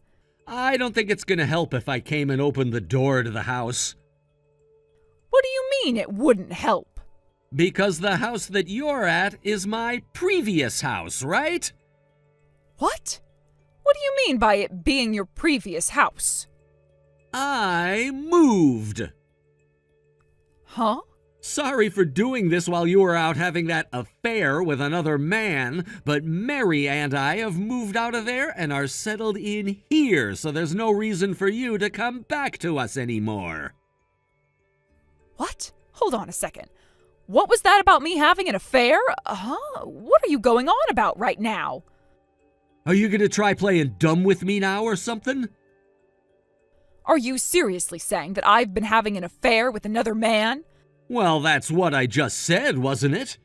I don't think it's gonna help if I came and opened the door to the house. What do you mean it wouldn't help? Because the house that you're at is my previous house, right? What? What do you mean by it being your previous house? I moved. Huh? Sorry for doing this while you were out having that affair with another man, but Mary and I have moved out of there and are settled in here, so there's no reason for you to come back to us anymore. What? Hold on a second. What was that about me having an affair? What are you going on about right now? Are you gonna try playing dumb with me now or something? Are you seriously saying that I've been having an affair with another man? Well, that's what I just said, wasn't it?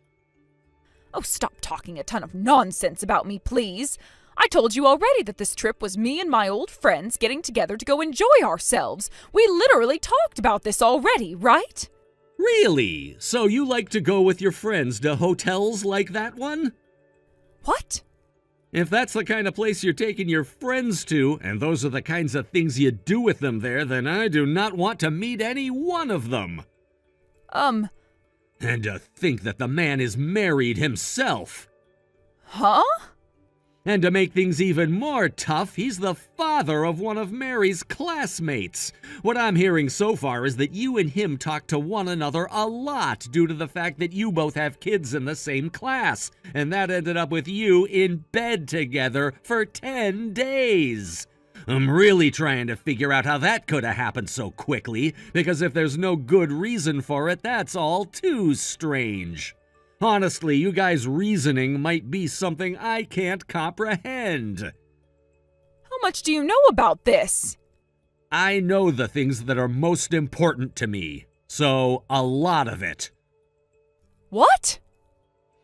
Oh, stop talking a ton of nonsense about me, please. I told you already that this trip was me and my old friends getting together to go enjoy ourselves. We literally talked about this already, right? Really? So you like to go with your friends to hotels like that one? What? If that's the kind of place you're taking your friends to, and those are the kinds of things you do with them there, then I do not want to meet any one of them. And to think that the man is married himself. Huh? And to make things even more tough, he's the father of one of Mary's classmates. What I'm hearing so far is that you and him talk to one another a lot due to the fact that you both have kids in the same class. And that ended up with you in bed together for 10 days. I'm really trying to figure out how that could have happened so quickly, because if there's no good reason for it, that's all too strange. Honestly, you guys' reasoning might be something I can't comprehend. How much do you know about this? I know the things that are most important to me, so a lot of it. What?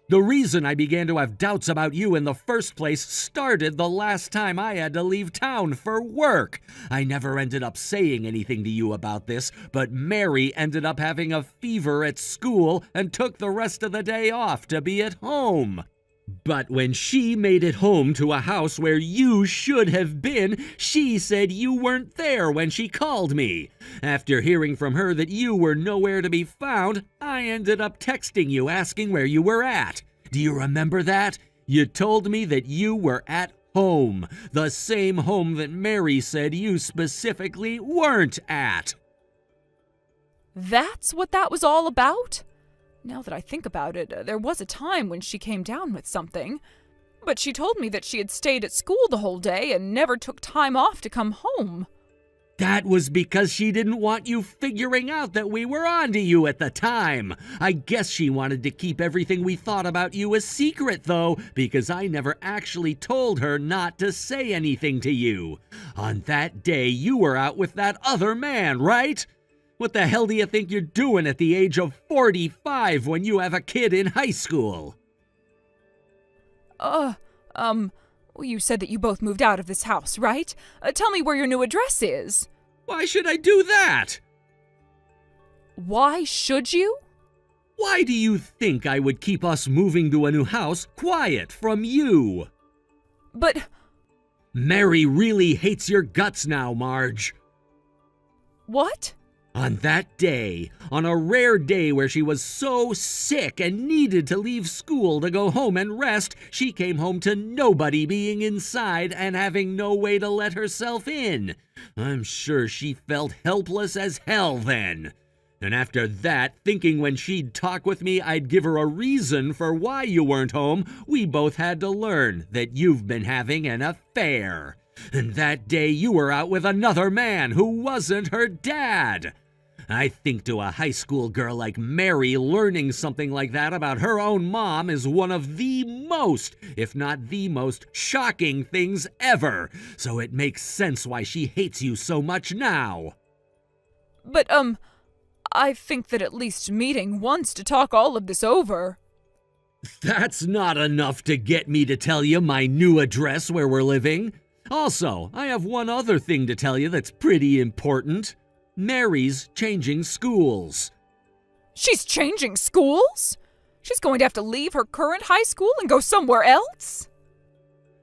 The reason I began to have doubts about you in the first place started the last time I had to leave town for work. I never ended up saying anything to you about this, but Mary ended up having a fever at school and took the rest of the day off to be at home. But when she made it home to a house where you should have been, she said you weren't there when she called me. After hearing from her that you were nowhere to be found, I ended up texting you asking where you were at. Do you remember that? You told me that you were at home, the same home that Mary said you specifically weren't at. That's what that was all about? Now that I think about it, there was a time when she came down with something. But she told me that she had stayed at school the whole day and never took time off to come home. That was because she didn't want you figuring out that we were onto you at the time. I guess she wanted to keep everything we thought about you a secret, though, because I never actually told her not to say anything to you. On that day, you were out with that other man, right? What the hell do you think you're doing at the age of 45 when you have a kid in high school? Well, you said that you both moved out of this house, right? Tell me where your new address is. Why should I do that? Why should you? Why do you think I would keep us moving to a new house quiet from you? But... Mary really hates your guts now, Marge. What? On that day, on a rare day where she was so sick and needed to leave school to go home and rest, she came home to nobody being inside and having no way to let herself in. I'm sure she felt helpless as hell then. And after that, thinking when she'd talk with me I'd give her a reason for why you weren't home, we both had to learn that you've been having an affair. And that day you were out with another man who wasn't her dad. I think to a high school girl like Mary, learning something like that about her own mom is one of the most, if not the most, shocking things ever. So it makes sense why she hates you so much now. But, I think that at least meeting once to talk all of this over. That's not enough to get me to tell you my new address where we're living. Also, I have one other thing to tell you that's pretty important. Mary's changing schools. She's changing schools? She's going to have to leave her current high school and go somewhere else?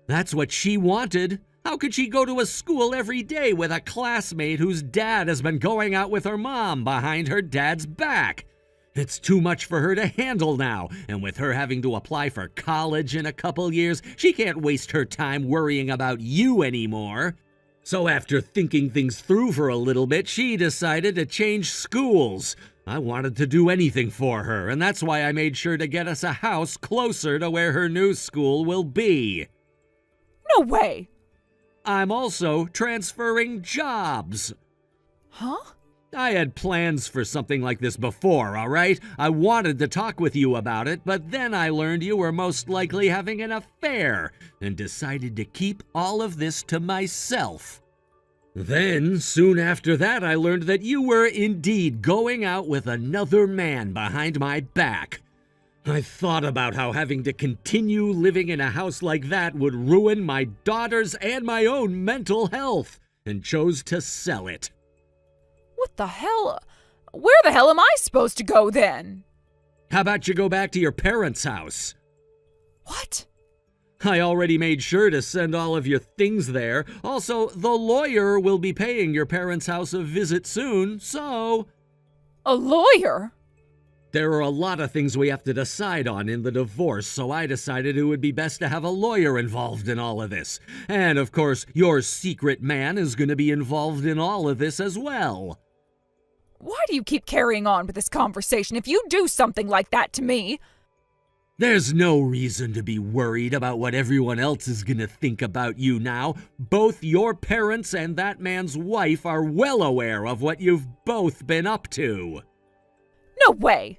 That's what she wanted. How could she go to a school every day with a classmate whose dad has been going out with her mom behind her dad's back? It's too much for her to handle now, and with her having to apply for college in a couple years, she can't waste her time worrying about you anymore. So after thinking things through for a little bit, she decided to change schools. I wanted to do anything for her, and that's why I made sure to get us a house closer to where her new school will be. No way! I'm also transferring jobs. Huh? I had plans for something like this before, all right? I wanted to talk with you about it, but then I learned you were most likely having an affair and decided to keep all of this to myself. Then, soon after that, I learned that you were indeed going out with another man behind my back. I thought about how having to continue living in a house like that would ruin my daughter's and my own mental health, and chose to sell it. What the hell? Where the hell am I supposed to go then? How about you go back to your parents' house? What? I already made sure to send all of your things there. Also, the lawyer will be paying your parents' house a visit soon, so... A lawyer? There are a lot of things we have to decide on in the divorce, so I decided it would be best to have a lawyer involved in all of this. And of course, your secret man is going to be involved in all of this as well. Why do you keep carrying on with this conversation if you do something like that to me? There's no reason to be worried about what everyone else is going to think about you now. Both your parents and that man's wife are well aware of what you've both been up to. No way!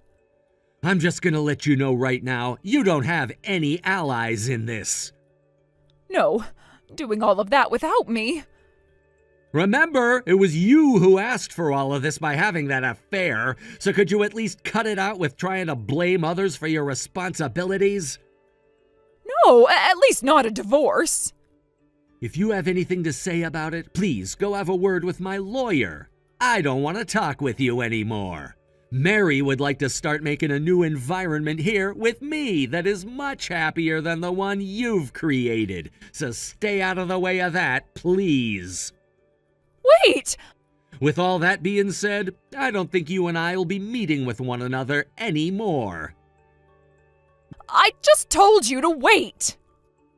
I'm just going to let you know right now, you don't have any allies in this. No, doing all of that without me. Remember, it was you who asked for all of this by having that affair, so could you at least cut it out with trying to blame others for your responsibilities? No, at least not a divorce. If you have anything to say about it, please go have a word with my lawyer. I don't want to talk with you anymore. Mary would like to start making a new environment here with me that is much happier than the one you've created, so stay out of the way of that, please. Wait! With all that being said, I don't think you and I will be meeting with one another anymore. I just told you to wait!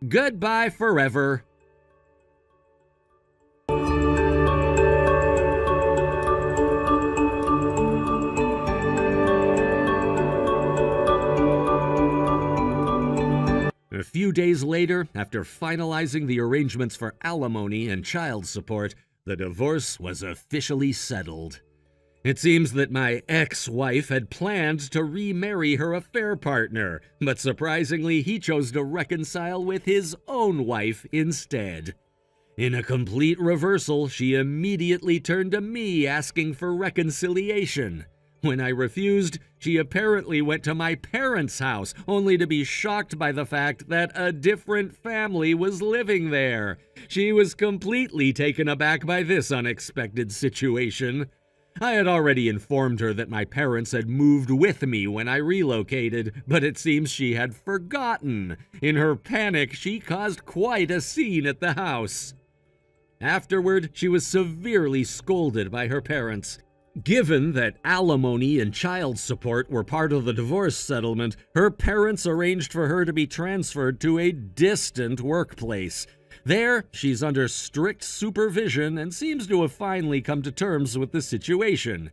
Goodbye forever. A few days later, after finalizing the arrangements for alimony and child support, the divorce was officially settled. It seems that my ex-wife had planned to remarry her affair partner, but surprisingly, he chose to reconcile with his own wife instead. In a complete reversal, she immediately turned to me asking for reconciliation. When I refused, she apparently went to my parents' house, only to be shocked by the fact that a different family was living there. She was completely taken aback by this unexpected situation. I had already informed her that my parents had moved with me when I relocated, but it seems she had forgotten. In her panic, she caused quite a scene at the house. Afterward, she was severely scolded by her parents. Given that alimony and child support were part of the divorce settlement, her parents arranged for her to be transferred to a distant workplace. There, she's under strict supervision and seems to have finally come to terms with the situation.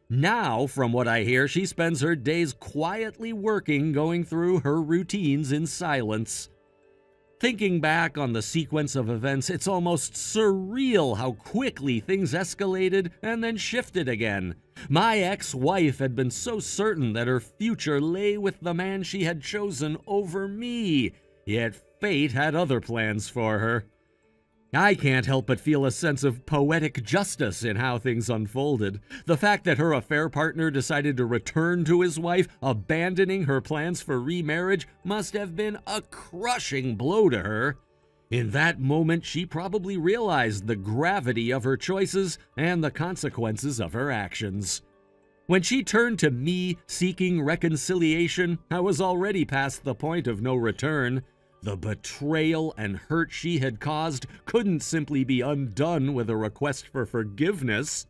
Now, from what I hear, she spends her days quietly working, going through her routines in silence. Thinking back on the sequence of events, it's almost surreal how quickly things escalated and then shifted again. My ex-wife had been so certain that her future lay with the man she had chosen over me, yet fate had other plans for her. I can't help but feel a sense of poetic justice in how things unfolded. The fact that her affair partner decided to return to his wife, abandoning her plans for remarriage, must have been a crushing blow to her. In that moment, she probably realized the gravity of her choices and the consequences of her actions. When she turned to me seeking reconciliation, I was already past the point of no return. The betrayal and hurt she had caused couldn't simply be undone with a request for forgiveness.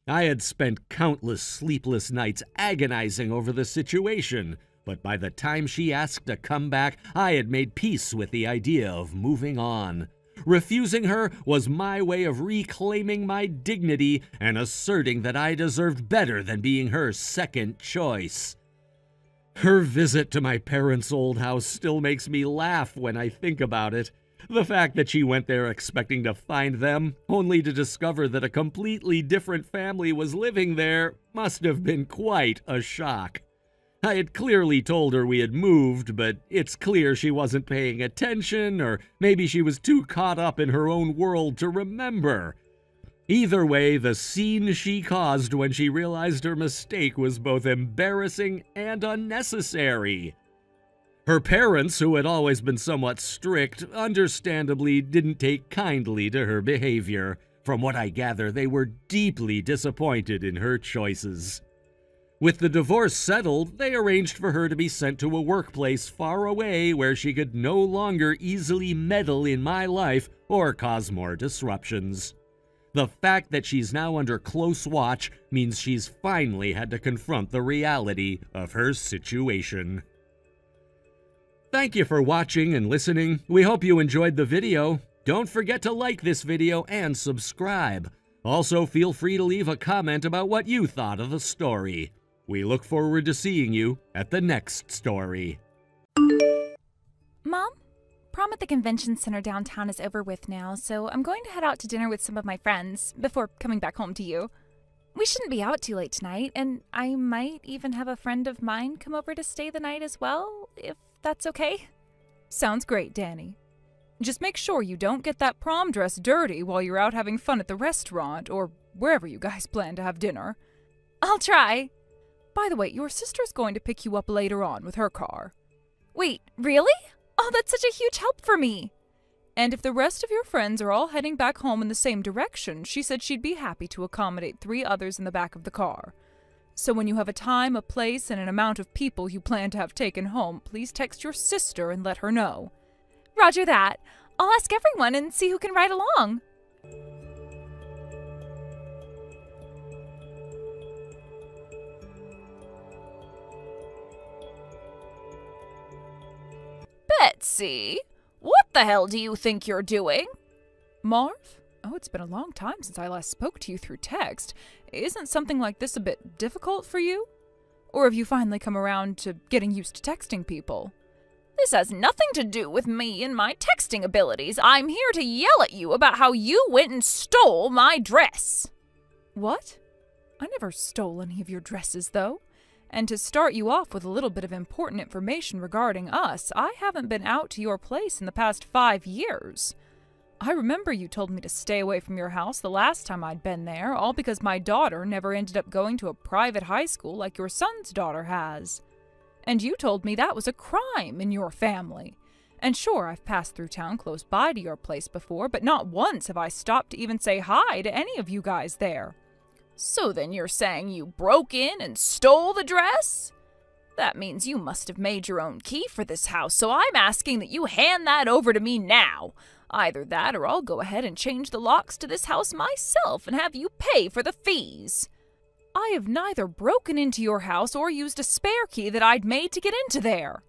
I had spent countless sleepless nights agonizing over the situation, but by the time she asked to come back, I had made peace with the idea of moving on. Refusing her was my way of reclaiming my dignity and asserting that I deserved better than being her second choice. Her visit to my parents' old house still makes me laugh when I think about it. The fact that she went there expecting to find them, only to discover that a completely different family was living there, must have been quite a shock. I had clearly told her we had moved, but it's clear she wasn't paying attention, or maybe she was too caught up in her own world to remember. Either way, the scene she caused when she realized her mistake was both embarrassing and unnecessary. Her parents, who had always been somewhat strict, understandably didn't take kindly to her behavior. From what I gather, they were deeply disappointed in her choices. With the divorce settled, they arranged for her to be sent to a workplace far away where she could no longer easily meddle in my life or cause more disruptions. The fact that she's now under close watch means she's finally had to confront the reality of her situation. Thank you for watching and listening. We hope you enjoyed the video. Don't forget to like this video and subscribe. Also, feel free to leave a comment about what you thought of the story. We look forward to seeing you at the next story. Mom, prom at the convention center downtown is over with now, so I'm going to head out to dinner with some of my friends before coming back home to you. We shouldn't be out too late tonight, and I might even have a friend of mine come over to stay the night as well, if that's okay. Sounds great, Danny. Just make sure you don't get that prom dress dirty while you're out having fun at the restaurant or wherever you guys plan to have dinner. I'll try. By the way, your sister's going to pick you up later on with her car. Wait, really? Oh, that's such a huge help for me. And if the rest of your friends are all heading back home in the same direction, she said she'd be happy to accommodate 3 others in the back of the car. So when you have a time, a place, and an amount of people you plan to have taken home, please text your sister and let her know. Roger that. I'll ask everyone and see who can ride along. Betsy, what the hell do you think you're doing? Marv? Oh, it's been a long time since I last spoke to you through text. Isn't something like this a bit difficult for you? Or have you finally come around to getting used to texting people? This has nothing to do with me and my texting abilities. I'm here to yell at you about how you went and stole my dress. What? I never stole any of your dresses, though. And to start you off with a little bit of important information regarding us, I haven't been out to your place in the past 5 years. I remember you told me to stay away from your house the last time I'd been there, all because my daughter never ended up going to a private high school like your son's daughter has. And you told me that was a crime in your family. And sure, I've passed through town close by to your place before, but not once have I stopped to even say hi to any of you guys there. So then you're saying you broke in and stole the dress? That means you must have made your own key for this house, so I'm asking that you hand that over to me now. Either that or I'll go ahead and change the locks to this house myself and have you pay for the fees. I have neither broken into your house or used a spare key that I'd made to get into there.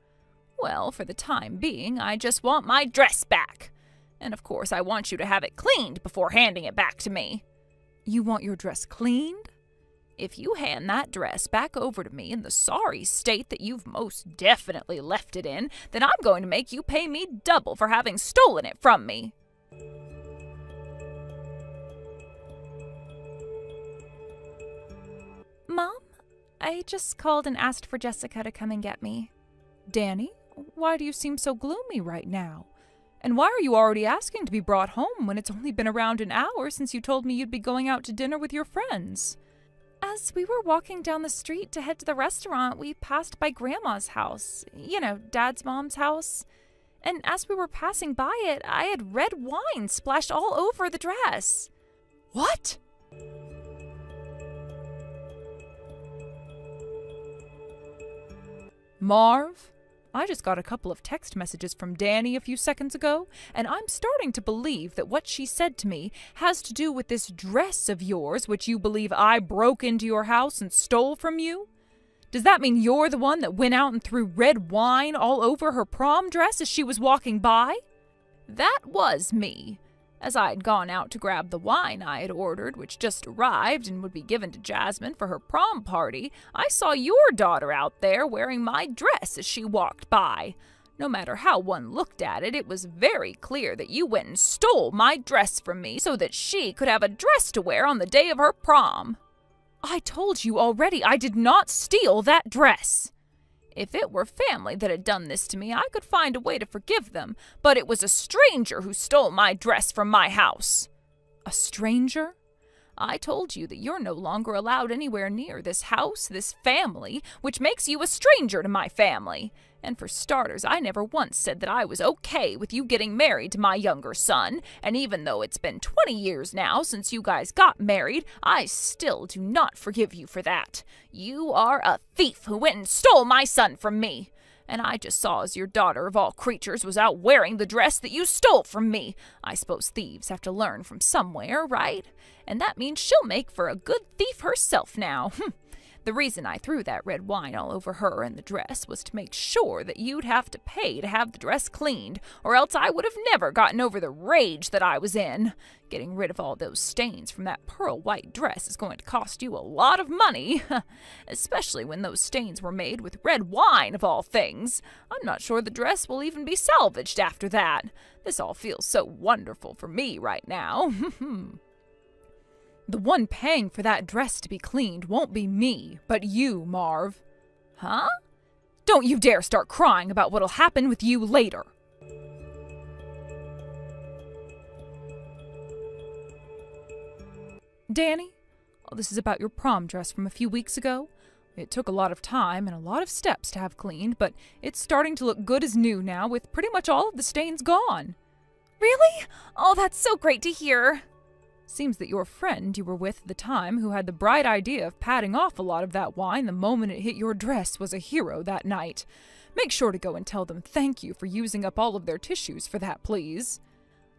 Well, for the time being, I just want my dress back. And of course, I want you to have it cleaned before handing it back to me. You want your dress cleaned? If you hand that dress back over to me in the sorry state that you've most definitely left it in, then I'm going to make you pay me double for having stolen it from me. Mom, I just called and asked for Jessica to come and get me. Danny, why do you seem so gloomy right now? And why are you already asking to be brought home when it's only been around an hour since you told me you'd be going out to dinner with your friends? As we were walking down the street to head to the restaurant, we passed by Grandma's house. You know, Dad's mom's house. And as we were passing by it, I had red wine splashed all over the dress. What? Marv? I just got a couple of text messages from Danny a few seconds ago, and I'm starting to believe that what she said to me has to do with this dress of yours, which you believe I broke into your house and stole from you. Does that mean you're the one that went out and threw red wine all over her prom dress as she was walking by? That was me. As I had gone out to grab the wine I had ordered, which just arrived and would be given to Jasmine for her prom party, I saw your daughter out there wearing my dress as she walked by. No matter how one looked at it, it was very clear that you went and stole my dress from me so that she could have a dress to wear on the day of her prom. I told you already I did not steal that dress. If it were family that had done this to me, I could find a way to forgive them, but it was a stranger who stole my dress from my house. A stranger? I told you that you're no longer allowed anywhere near this house, this family, which makes you a stranger to my family. And for starters, I never once said that I was okay with you getting married to my younger son, and even though it's been 20 years now since you guys got married, I still do not forgive you for that. You are a thief who went and stole my son from me. And I just saw as your daughter of all creatures was out wearing the dress that you stole from me. I suppose thieves have to learn from somewhere, right? And that means she'll make for a good thief herself now. The reason I threw that red wine all over her and the dress was to make sure that you'd have to pay to have the dress cleaned, or else I would have never gotten over the rage that I was in. Getting rid of all those stains from that pearl white dress is going to cost you a lot of money, especially when those stains were made with red wine of all things. I'm not sure the dress will even be salvaged after that. This all feels so wonderful for me right now. The one paying for that dress to be cleaned won't be me, but you, Marv. Huh? Don't you dare start crying about what'll happen with you later. Danny, this is about your prom dress from a few weeks ago. It took a lot of time and a lot of steps to have cleaned, but it's starting to look good as new now with pretty much all of the stains gone. Really? Oh, that's so great to hear. Seems that your friend you were with at the time, who had the bright idea of patting off a lot of that wine the moment it hit your dress, was a hero that night. Make sure to go and tell them thank you for using up all of their tissues for that, please.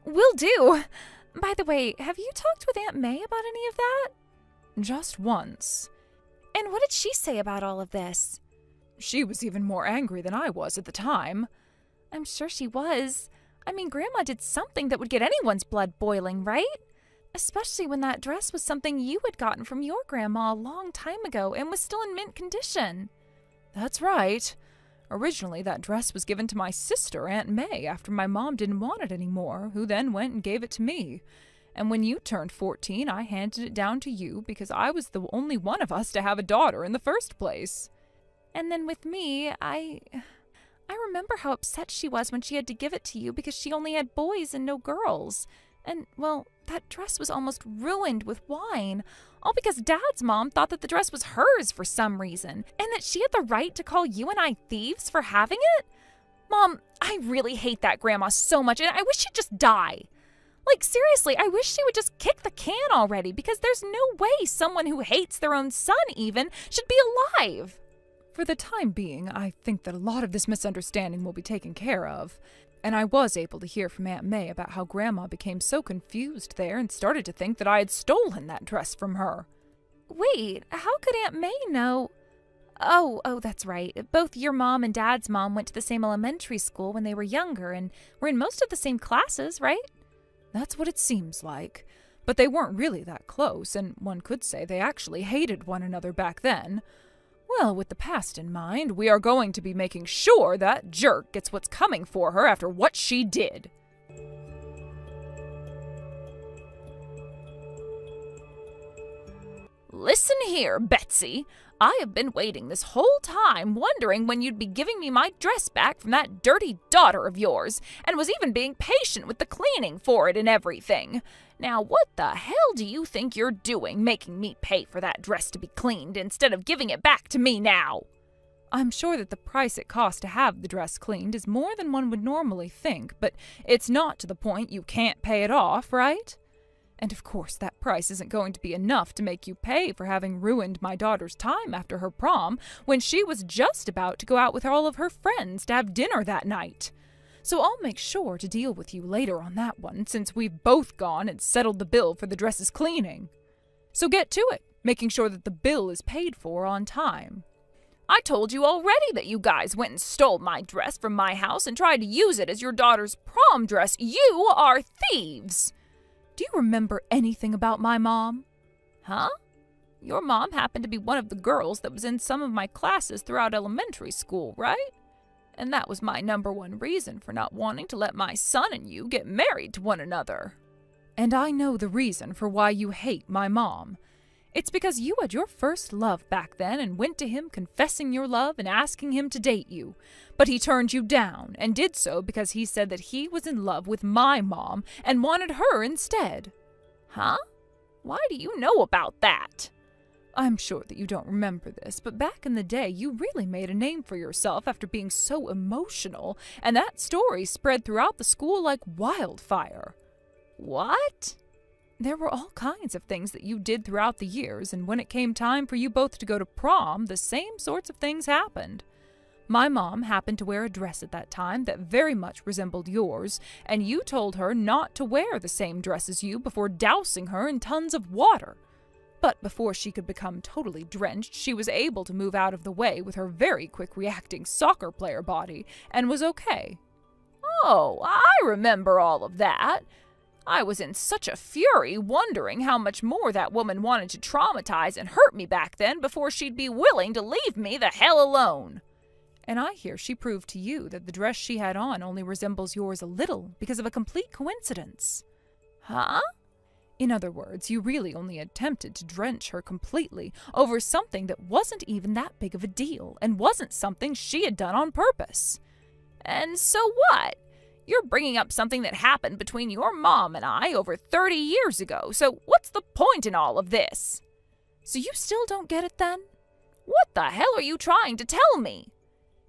Will do. By the way, have you talked with Aunt May about any of that? Just once. And what did she say about all of this? She was even more angry than I was at the time. I'm sure she was. I mean, Grandma did something that would get anyone's blood boiling, right? Especially when that dress was something you had gotten from your grandma a long time ago and was still in mint condition. That's right. Originally, that dress was given to my sister, Aunt May, after my mom didn't want it anymore, who then went and gave it to me. And when you turned 14, I handed it down to you because I was the only one of us to have a daughter in the first place. And then with me, I remember how upset she was when she had to give it to you because she only had boys and no girls. And, well, that dress was almost ruined with wine, all because Dad's mom thought that the dress was hers for some reason, and that she had the right to call you and I thieves for having it? Mom, I really hate that Grandma so much, and I wish she'd just die. Like, seriously, I wish she would just kick the can already, because there's no way someone who hates their own son even should be alive. For the time being, I think that a lot of this misunderstanding will be taken care of. And I was able to hear from Aunt May about how Grandma became so confused there and started to think that I had stolen that dress from her. Wait, how could Aunt May know? Oh, that's right. Both your mom and Dad's mom went to the same elementary school when they were younger and were in most of the same classes, right? That's what it seems like. But they weren't really that close, and one could say they actually hated one another back then. Well, with the past in mind, we are going to be making sure that jerk gets what's coming for her after what she did. Listen here, Betsy. I have been waiting this whole time, wondering when you'd be giving me my dress back from that dirty daughter of yours, and was even being patient with the cleaning for it and everything. Now, what the hell do you think you're doing, making me pay for that dress to be cleaned instead of giving it back to me now? I'm sure that the price it costs to have the dress cleaned is more than one would normally think, but it's not to the point you can't pay it off, right? And of course, that price isn't going to be enough to make you pay for having ruined my daughter's time after her prom when she was just about to go out with all of her friends to have dinner that night. So I'll make sure to deal with you later on that one, since we've both gone and settled the bill for the dress's cleaning. So get to it, making sure that the bill is paid for on time. I told you already that you guys went and stole my dress from my house and tried to use it as your daughter's prom dress. You are thieves! Do you remember anything about my mom? Huh? Your mom happened to be one of the girls that was in some of my classes throughout elementary school, right? And that was my number one reason for not wanting to let my son and you get married to one another. And I know the reason for why you hate my mom. It's because you had your first love back then and went to him confessing your love and asking him to date you. But he turned you down and did so because he said that he was in love with my mom and wanted her instead. Huh? Why do you know about that? I'm sure that you don't remember this, but back in the day, you really made a name for yourself after being so emotional, and that story spread throughout the school like wildfire. What? There were all kinds of things that you did throughout the years, and when it came time for you both to go to prom, the same sorts of things happened. My mom happened to wear a dress at that time that very much resembled yours, and you told her not to wear the same dress as you before dousing her in tons of water. But before she could become totally drenched, she was able to move out of the way with her very quick-reacting soccer player body, and was okay. Oh, I remember all of that. I was in such a fury wondering how much more that woman wanted to traumatize and hurt me back then before she'd be willing to leave me the hell alone. And I hear she proved to you that the dress she had on only resembles yours a little because of a complete coincidence. Huh? In other words, you really only attempted to drench her completely over something that wasn't even that big of a deal and wasn't something she had done on purpose. And so what? You're bringing up something that happened between your mom and I over 30 years ago, so what's the point in all of this? So you still don't get it then? What the hell are you trying to tell me?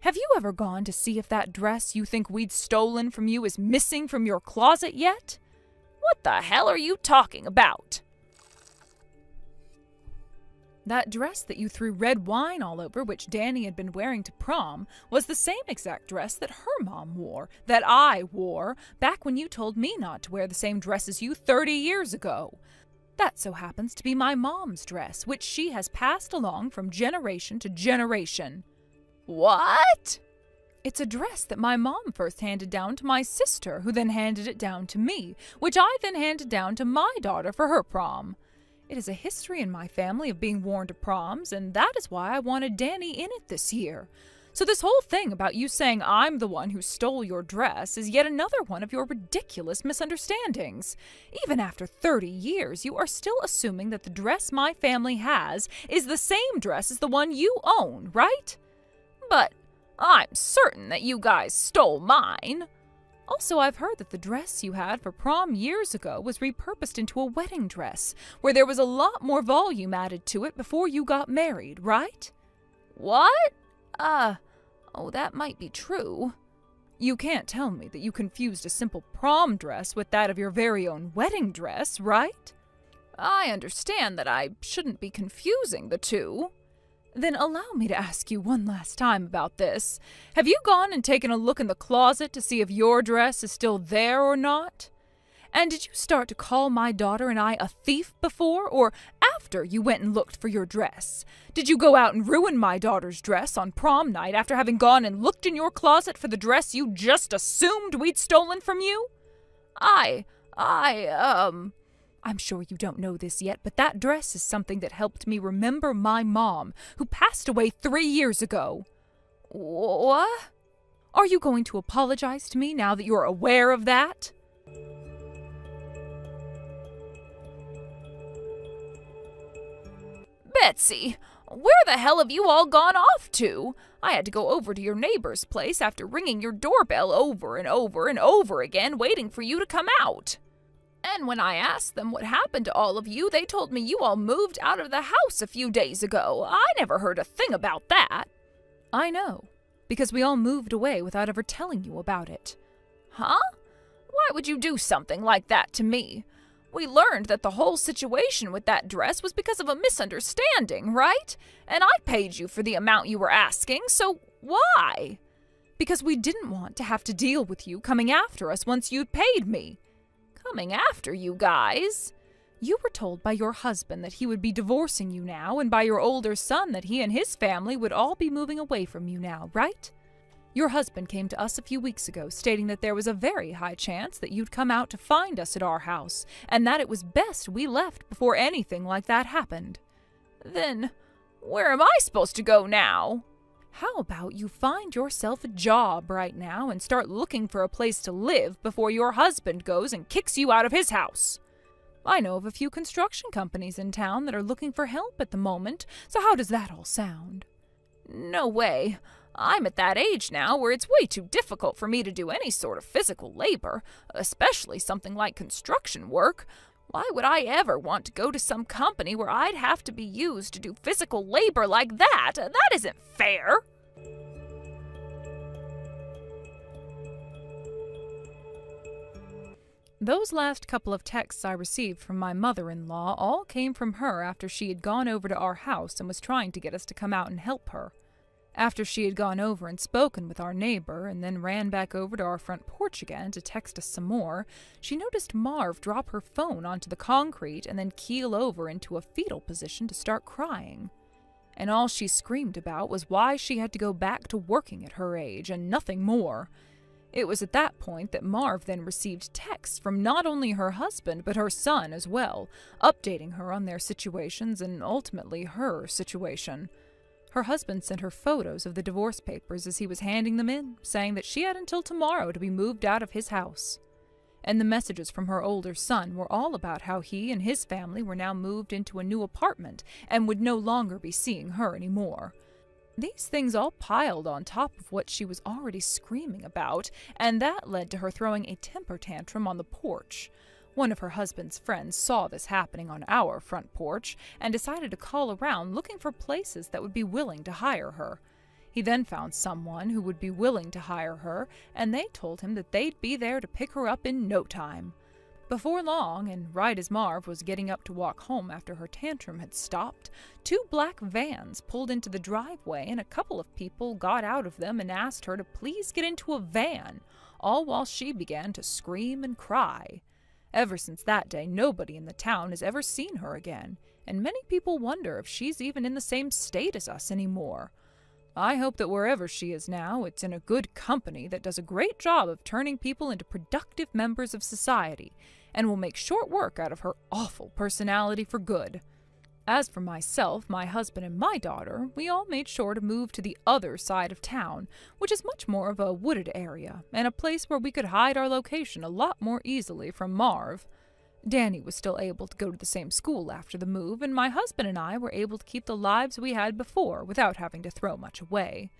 Have you ever gone to see if that dress you think we'd stolen from you is missing from your closet yet? What the hell are you talking about? That dress that you threw red wine all over, which Danny had been wearing to prom, was the same exact dress that her mom wore, that I wore, back when you told me not to wear the same dress as you 30 years ago. That so happens to be my mom's dress, which she has passed along from generation to generation. What? It's a dress that my mom first handed down to my sister, who then handed it down to me, which I then handed down to my daughter for her prom. It is a history in my family of being worn to proms, and that is why I wanted Danny in it this year. So this whole thing about you saying I'm the one who stole your dress is yet another one of your ridiculous misunderstandings. Even after 30 years, you are still assuming that the dress my family has is the same dress as the one you own, right? But I'm certain that you guys stole mine. Also, I've heard that the dress you had for prom years ago was repurposed into a wedding dress, where there was a lot more volume added to it before you got married, right? What? Oh, that might be true. You can't tell me that you confused a simple prom dress with that of your very own wedding dress, right? I understand that I shouldn't be confusing the two. Then allow me to ask you one last time about this. Have you gone and taken a look in the closet to see if your dress is still there or not? And did you start to call my daughter and I a thief before or after you went and looked for your dress? Did you go out and ruin my daughter's dress on prom night after having gone and looked in your closet for the dress you just assumed we'd stolen from you? I'm sure you don't know this yet, but that dress is something that helped me remember my mom, who passed away 3 years ago. What? Are you going to apologize to me now that you're aware of that? Betsy, where the hell have you all gone off to? I had to go over to your neighbor's place after ringing your doorbell over and over and over again, waiting for you to come out. And when I asked them what happened to all of you, they told me you all moved out of the house a few days ago. I never heard a thing about that. I know, because we all moved away without ever telling you about it. Huh? Why would you do something like that to me? We learned that the whole situation with that dress was because of a misunderstanding, right? And I paid you for the amount you were asking, so why? Because we didn't want to have to deal with you coming after us once you'd paid me. Coming after you guys? You were told by your husband that he would be divorcing you now, and by your older son that he and his family would all be moving away from you now, right? Your husband came to us a few weeks ago, stating that there was a very high chance that you'd come out to find us at our house, and that it was best we left before anything like that happened. Then, where am I supposed to go now? How about you find yourself a job right now and start looking for a place to live before your husband goes and kicks you out of his house? I know of a few construction companies in town that are looking for help at the moment, so how does that all sound? No way. I'm at that age now where it's way too difficult for me to do any sort of physical labor, especially something like construction work. Why would I ever want to go to some company where I'd have to be used to do physical labor like that? That isn't fair. Those last couple of texts I received from my mother-in-law all came from her after she had gone over to our house and was trying to get us to come out and help her. After she had gone over and spoken with our neighbor and then ran back over to our front porch again to text us some more, she noticed Marv drop her phone onto the concrete and then keel over into a fetal position to start crying. And all she screamed about was why she had to go back to working at her age and nothing more. It was at that point that Marv then received texts from not only her husband but her son as well, updating her on their situations and ultimately her situation. Her husband sent her photos of the divorce papers as he was handing them in, saying that she had until tomorrow to be moved out of his house. And the messages from her older son were all about how he and his family were now moved into a new apartment and would no longer be seeing her anymore. These things all piled on top of what she was already screaming about, and that led to her throwing a temper tantrum on the porch. One of her husband's friends saw this happening on our front porch and decided to call around looking for places that would be willing to hire her. He then found someone who would be willing to hire her, and they told him that they'd be there to pick her up in no time. Before long, and right as Marv was getting up to walk home after her tantrum had stopped, 2 black vans pulled into the driveway and a couple of people got out of them and asked her to please get into a van, all while she began to scream and cry. Ever since that day, nobody in the town has ever seen her again, and many people wonder if she's even in the same state as us anymore. I hope that wherever she is now, it's in a good company that does a great job of turning people into productive members of society, and will make short work out of her awful personality for good. As for myself, my husband, and my daughter, we all made sure to move to the other side of town, which is much more of a wooded area, and a place where we could hide our location a lot more easily from Marv. Danny was still able to go to the same school after the move, and my husband and I were able to keep the lives we had before without having to throw much away.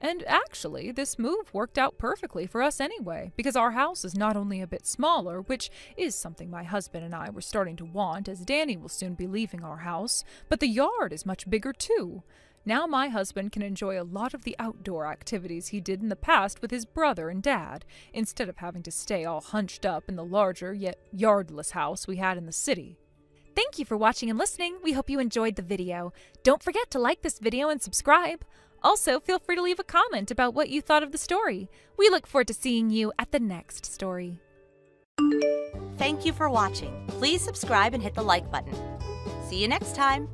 And actually, this move worked out perfectly for us anyway, because our house is not only a bit smaller, which is something my husband and I were starting to want as Danny will soon be leaving our house, but the yard is much bigger too. Now my husband can enjoy a lot of the outdoor activities he did in the past with his brother and dad, instead of having to stay all hunched up in the larger yet yardless house we had in the city. Thank you for watching and listening. We hope you enjoyed the video. Don't forget to like this video and subscribe. Also, feel free to leave a comment about what you thought of the story. We look forward to seeing you at the next story. Thank you for watching. Please subscribe and hit the like button. See you next time.